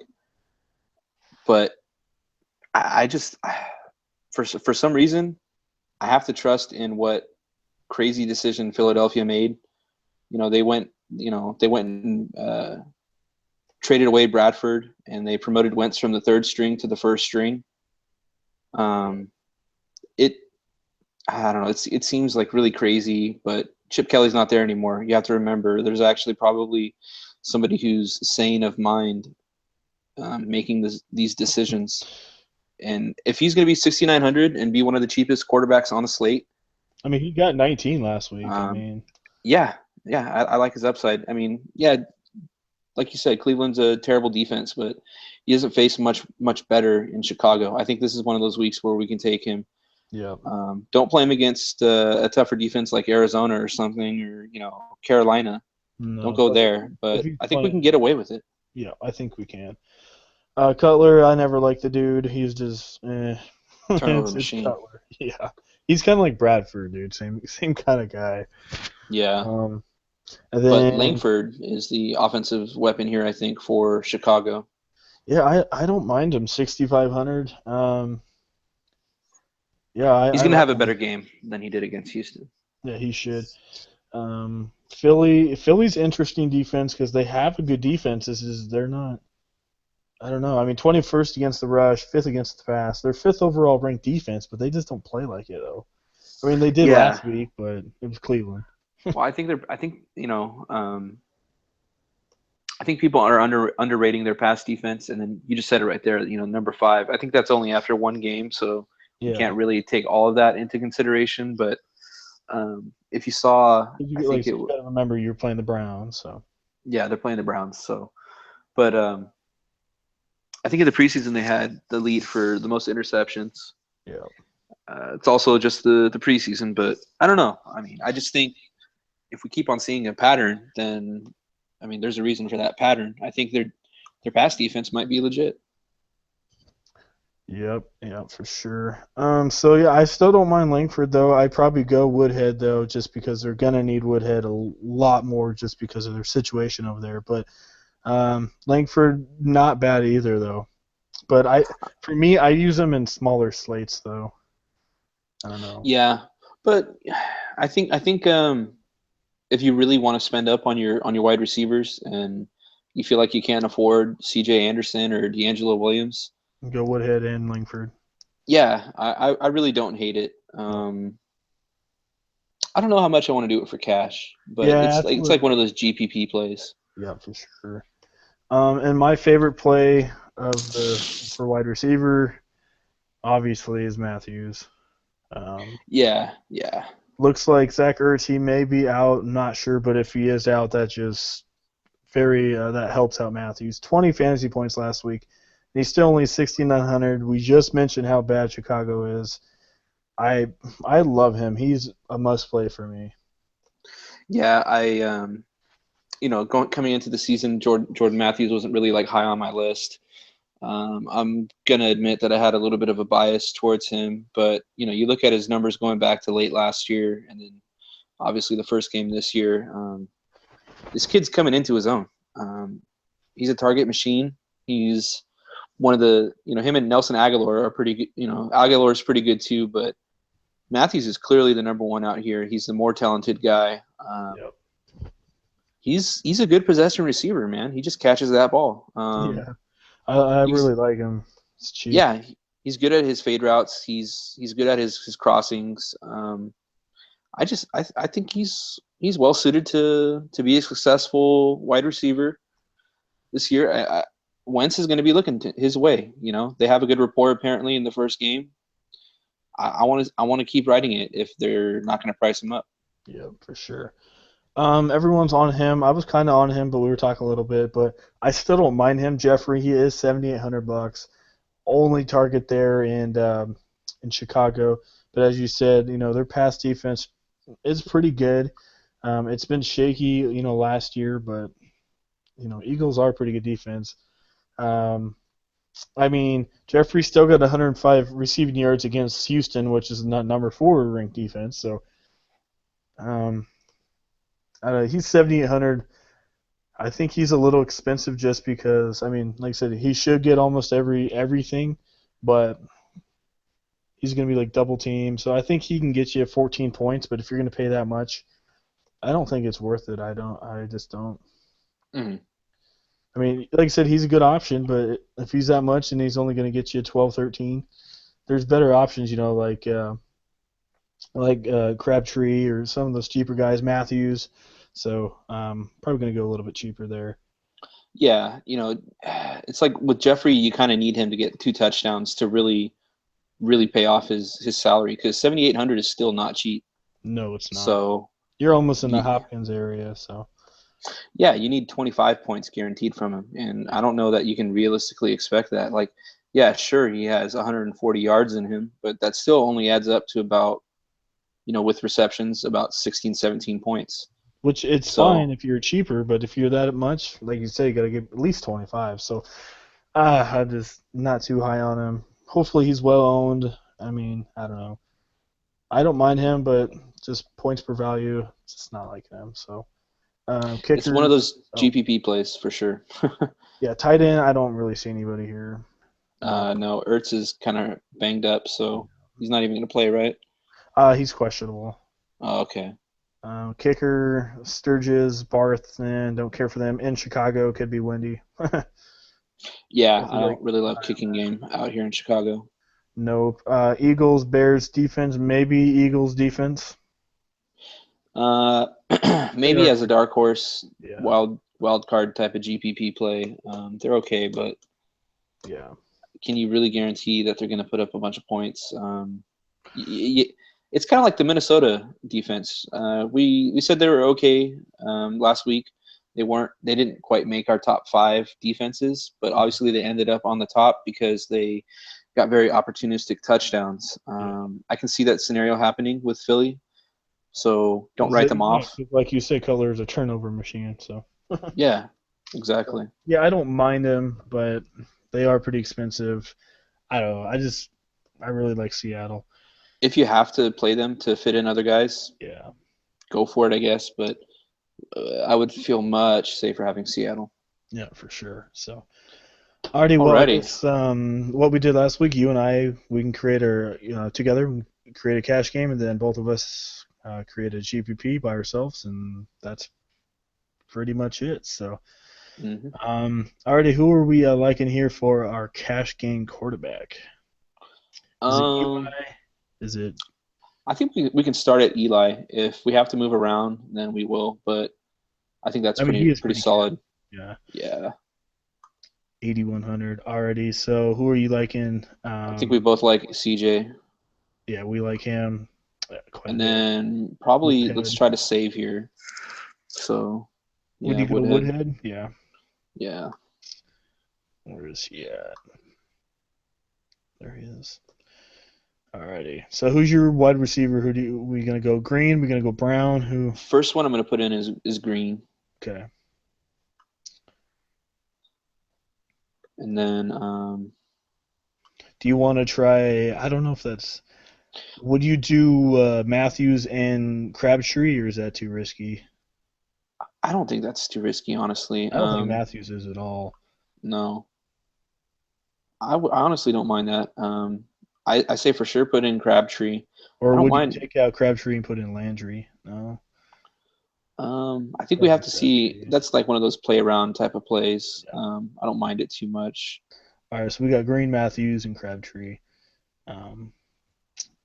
but I just for some reason I have to trust in what crazy decision Philadelphia made. They went and traded away Bradford, and they promoted Wentz from the third string to the first string. It I don't know. It seems like really crazy, but Chip Kelly's not there anymore. You have to remember, there's actually probably somebody who's sane of mind making these decisions. And if he's going to be 6,900 and be one of the cheapest quarterbacks on the slate, I mean, he got 19 last week. um, yeah, I like his upside. I mean, yeah, like you said, Cleveland's a terrible defense, but he hasn't faced much better in Chicago. I think this is one of those weeks where we can take him. yeah. Don't play him against a tougher defense like Arizona or something, or Carolina. Don't No, go but there. if But he's I think we playing, can get away with it. yeah, I think we can. Cutler, I never liked the dude. He's just, Turnover it's machine. Cutler. Yeah, he's kind of like Bradford, dude. Same kind of guy. Yeah. Um, and But then Langford is the offensive weapon here, I think, for Chicago. yeah, I don't mind him 6,500. Yeah, He's I going to like have a him. better game than he did against Houston. Yeah, he should. Philly's interesting defense because they have a good defense. They're not. I don't know. I mean, 21st against the rush, fifth against the pass. They're fifth overall ranked defense, but they just don't play like it though. I mean, they did Yeah. last week, but it was Cleveland. Well, I think people are underrating their pass defense, and then you just said it right there. Number 5. I think that's only after one game, so we Yeah, can't really take all of that into consideration. But if you saw, I like think so you got to remember you're playing the Browns, so yeah, they're playing the Browns. So, but I think in the preseason they had the lead for the most interceptions. yeah. It's also just the preseason, but I don't know. I mean, I just think if we keep on seeing a pattern, then I mean, there's a reason for that pattern. I think their pass defense might be legit. Yep, yeah, for sure. So yeah, I still don't mind Langford though. I'd probably go Woodhead though, just because they're gonna need Woodhead a lot more, just because of their situation over there. But Langford not bad either though. But for me, I use them in smaller slates though. I don't know. Yeah, but I think if you really want to spend up on your wide receivers and you feel like you can't afford C.J. Anderson or D'Angelo Williams, Go Woodhead and Langford. yeah, I really don't hate it. Yeah, I don't know how much I want to do it for cash, but yeah, it's that's like it's what. like one of those GPP plays. Yeah, for sure. And my favorite play of the for wide receiver obviously is Matthews. Um, Yeah, yeah, looks like Zach Ertz, he may be out. I'm not sure, but if he is out, that helps out Matthews. 20 fantasy points last week. And he's still only 6,900. We just mentioned how bad Chicago is. I I love him. He's a must play for me. yeah. Coming into the season, Jordan Matthews wasn't really like high on my list. I'm gonna admit that I had a little bit of a bias towards him, but you look at his numbers going back to late last year, and then obviously the first game this year. This kid's coming into his own. Um, he's a target machine. He's one of the him and Nelson Aguilar are pretty good. Aguilar's pretty good too, but Matthews is clearly the number one out here. He's the more talented guy. Yep. He's a good possession receiver, man. He just catches that ball. Yeah. I You, really like him. It's cheap. yeah, he's good at his fade routes. He's good at his crossings. I think he's well suited to be a successful wide receiver this year. Wentz is going to be looking his way. They have a good rapport apparently in the first game. I want to keep writing it if they're not going to price him up. Yeah, for sure. Everyone's on him. I was kind of on him, but we were talking a little bit. But I still don't mind him. Jeffrey, he is $7,800. Only target there in Chicago. But as you said, their pass defense is pretty good. It's been shaky, last year, but Eagles are pretty good defense. Um, I mean, Jeffrey still got 105 receiving yards against Houston, which is not number 4 ranked defense. So um, he's 7,800. I think he's a little expensive just because, I mean, like I said, he should get almost everything, but he's going to be like double team. So I think he can get you 14 points, but if you're going to pay that much, I don't think it's worth it. I just don't. Mm-hmm. I mean, like I said, he's a good option, but if he's that much and he's only going to get you 12, 13, there's better options, like Crabtree or some of those cheaper guys, Matthews. So probably going to go a little bit cheaper there. Yeah, it's like with Jeffrey, you kind of need him to get 2 touchdowns to really pay off his salary because 7,800 is still not cheap. No, it's not. So You're almost in the you, Hopkins area, so. yeah, you need 25 points guaranteed from him, and I don't know that you can realistically expect that. Like, yeah, sure, he has 140 yards in him, but that still only adds up to about, with receptions, about 16, 17 points. Which it's fine So if you're cheaper, but if you're that much, like you say, you got to give at least 25. So I'm just not too high on him. Hopefully he's well owned. I mean, I don't know. I don't mind him, but just points per value, it's just not like him. So it's one of kickers. those Oh, GPP plays for sure. yeah, tight end. I don't really see anybody here. No, Ertz is kind of banged up, so he's not even going to play, right? He's questionable. Oh, okay. Kicker, Sturgis, Barth, and don't care for them. In Chicago, could be windy. Yeah, If I you like, don't really love kicking game out here in Chicago. nope. Eagles, Bears defense, maybe Eagles defense. Uh, They maybe are, as a dark horse, yeah, wild card type of GPP play, they're okay, but yeah. can you really guarantee that they're going to put up a bunch of points? It's kind of like the Minnesota defense. We said they were okay last week. They weren't. They didn't quite make our top 5 defenses, but obviously they ended up on the top because they got very opportunistic touchdowns. Yeah. I can see that scenario happening with Philly, so don't Because write them off. like you say, Color is a turnover machine. So Yeah, exactly. yeah, I don't mind them, but they are pretty expensive. I don't know. I really like Seattle. If you have to play them to fit in other guys, Yeah, go for it, I guess. But I would feel much safer having Seattle. yeah, for sure. So alrighty, well, I Alrighty. guess what we did last week, you and I, we can create together, we can create a cash game, and then both of us create a GPP by ourselves, and that's pretty much it. So, Mm-hmm. alrighty, who are we liking here for our cash game quarterback? Is it Eli? Um, Is it? I think we can start at Eli. If we have to move around, then we will. But I think that's I mean, he is pretty pretty good. solid. Yeah, Yeah. 8,100 already. So, who are you liking? I think we both like CJ. Yeah, we like him quite a And bit. then probably let's Woodhead. try to save here. So Would yeah, you go Woodhead. Woodhead? Yeah. Yeah. Where is he at? There he is. Alrighty. So who's your wide receiver? We gonna go Green? We gonna go Brown? Who? First one I'm gonna put in is Green. Okay. And then Do you want to try? I don't know if that's. Would you do Matthews and Crabtree, or is that too risky? I don't think that's too risky, honestly. I don't think Matthews is at all. No, I honestly don't mind that. I say for sure put in Crabtree. I Or don't would you mind. take out Crabtree and put in Landry? No, I think we have probably to see. Crabtree. That's like one of those play around type of plays. Yeah. I don't mind it too much. All right, so we got Green, Matthews, and Crabtree. Um,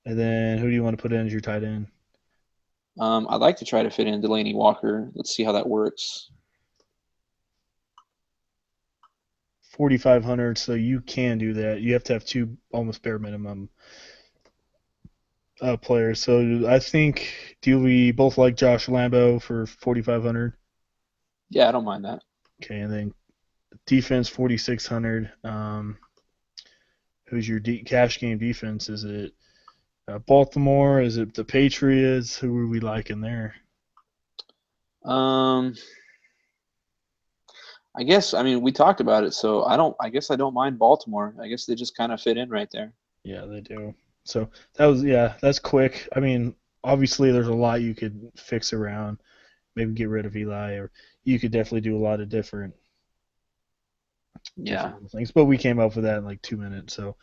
and then who do you want to put in as your tight end? I'd like to try to fit in Delaney Walker. Let's see how that works. 4,500. So you can do that. You have to have two almost bare minimum players. So I think do we both like Josh Lambo for 4,500? Yeah, I don't mind that. Okay, and then defense 4,600. Who's your cash game defense? Is it Baltimore? Is it the Patriots? Who are we liking there? Um, I guess I mean we talked about it, so I don't. I guess I don't mind Baltimore. I guess they just kind of fit in right there. Yeah, they do. So that was that's quick. I mean, obviously there's a lot you could fix around. Maybe get rid of Eli, or you could definitely do a lot of Yeah, different little things. But we came up with that in like 2 minutes. So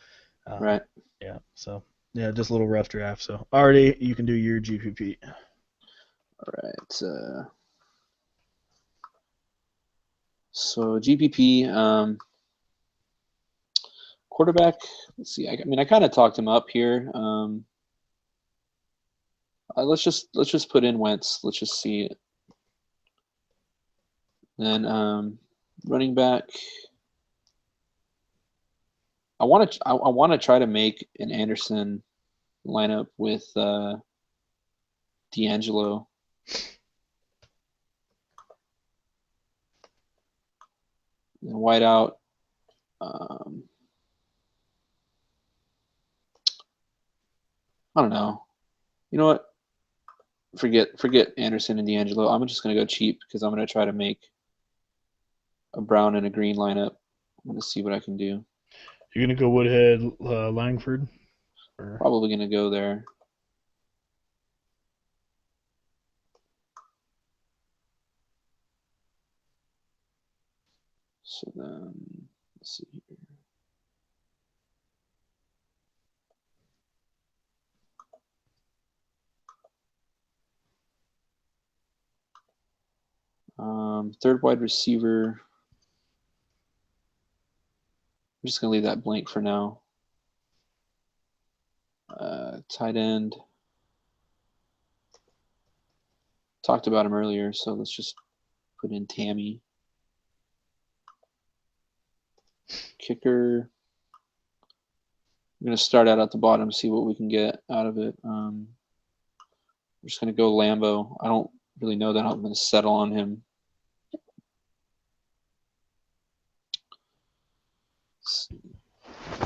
um, right. yeah, so yeah, just a little rough draft. So already you can do your GPP. All right. So GPP quarterback. Let's see. I mean, I kind of talked him up here. Let's just put in Wentz. Let's just see it. Then running back. I want to try to make an Anderson lineup with D'Angelo. And wideout. Um, I don't know. You know what? Forget Anderson and D'Angelo. I'm just gonna go cheap because I'm gonna try to make a brown and a green lineup. I'm gonna see what I can do. You're gonna go Woodhead, Langford, or Probably gonna go there. So then let's see here. Third wide receiver. I'm just gonna leave that blank for now. Tight end. Talked about him earlier, so let's just put in Tammy. Kicker. I'm gonna start out at the bottom, see what we can get out of it. I'm just gonna go Lambo. I don't really know that I'm gonna settle on him.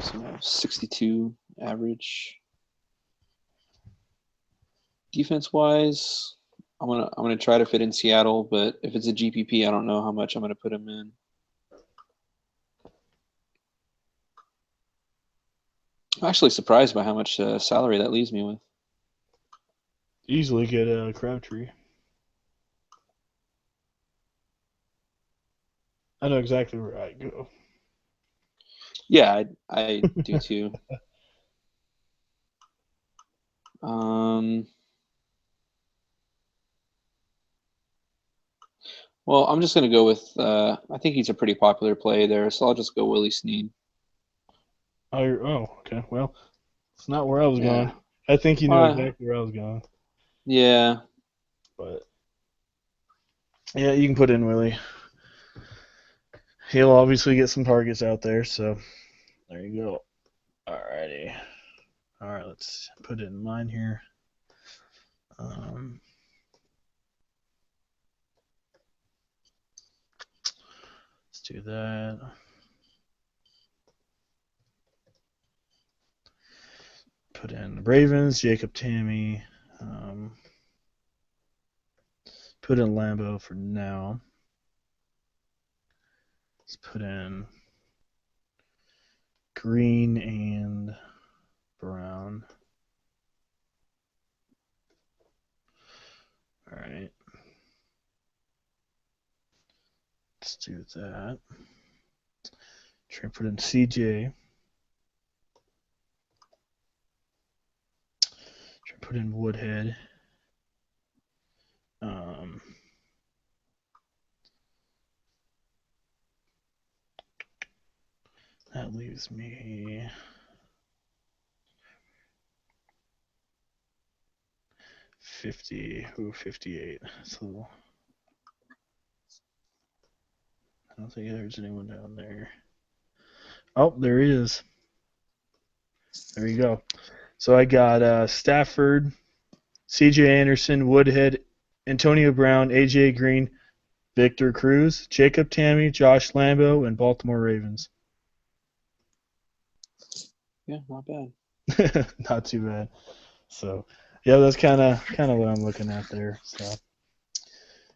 So 62 average. Defense wise, I'm gonna try to fit in Seattle, but if it's a GPP, I don't know how much I'm gonna put him in. I'm actually surprised by how much salary that leaves me with. easily get a Crabtree. I know exactly where I go. Yeah, I do too. Um, well, I'm just gonna go with. I think he's a pretty popular play there, so I'll just go Willie Snead. Okay. Well, it's not where I was Yeah. going. I think you know Uh, exactly where I was going. yeah. But yeah, you can put in Willie. He'll obviously get some targets out there, so there you go. Alrighty. All right, let's put it in mine here. Um, let's do that. Put in Ravens, Jacob Tammy. Um, put in Lambo for now. Let's put in Green and Brown. All right. Let's do that. Try and put in CJ. Try and put in Woodhead. Um, that leaves me 50. Ooh, 58. So I don't think there's anyone down there. Oh, there he is. There you go. So I got Stafford, C.J. Anderson, Woodhead, Antonio Brown, A.J. Green, Victor Cruz, Jacob Tammy, Josh Lambo, and Baltimore Ravens. Yeah, not bad. Not too bad. So yeah, that's kind of what I'm looking at there. So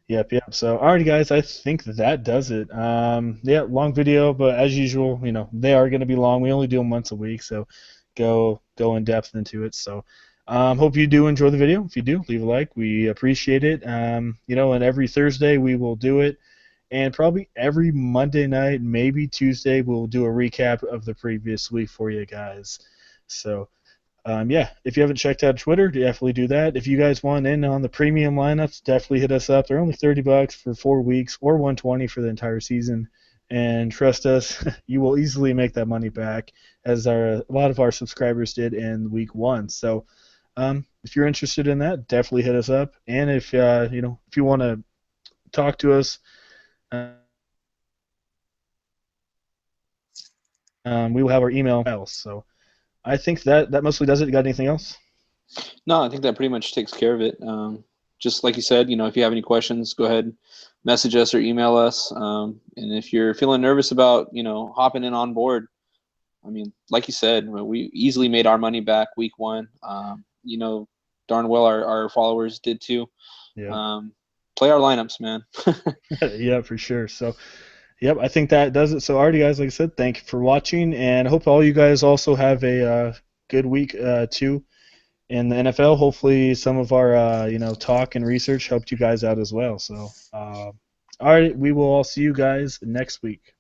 yep. So alrighty, guys, I think that does it. Yeah, long video, but as usual, they are going to be long. We only do them once a week, so go in depth into it. So hope you do enjoy the video. If you do, leave a like. We appreciate it. And every Thursday we will do it. And probably every Monday night, maybe Tuesday, we'll do a recap of the previous week for you guys. So, yeah, if you haven't checked out Twitter, definitely do that. If you guys want in on the premium lineups, definitely hit us up. They're only $30 for 4 weeks or $120 for the entire season. And trust us, you will easily make that money back, as a lot of our subscribers did in week 1. So, if you're interested in that, definitely hit us up. And if if you want to talk to us, we will have our email. So I think that mostly does it. You got anything else? No, I think that pretty much takes care of it. Just like you said, if you have any questions, go ahead, message us or email us. And if you're feeling nervous about, hopping in on board, I mean, like you said, we easily made our money back week 1. Darn well our followers did too. Yeah. Play our lineups, man. Yeah, for sure. So, yep, I think that does it. So, alrighty, guys, like I said, thank you for watching, and I hope all you guys also have a good week too in the NFL. Hopefully, some of our talk and research helped you guys out as well. So, all right, we will all see you guys next week.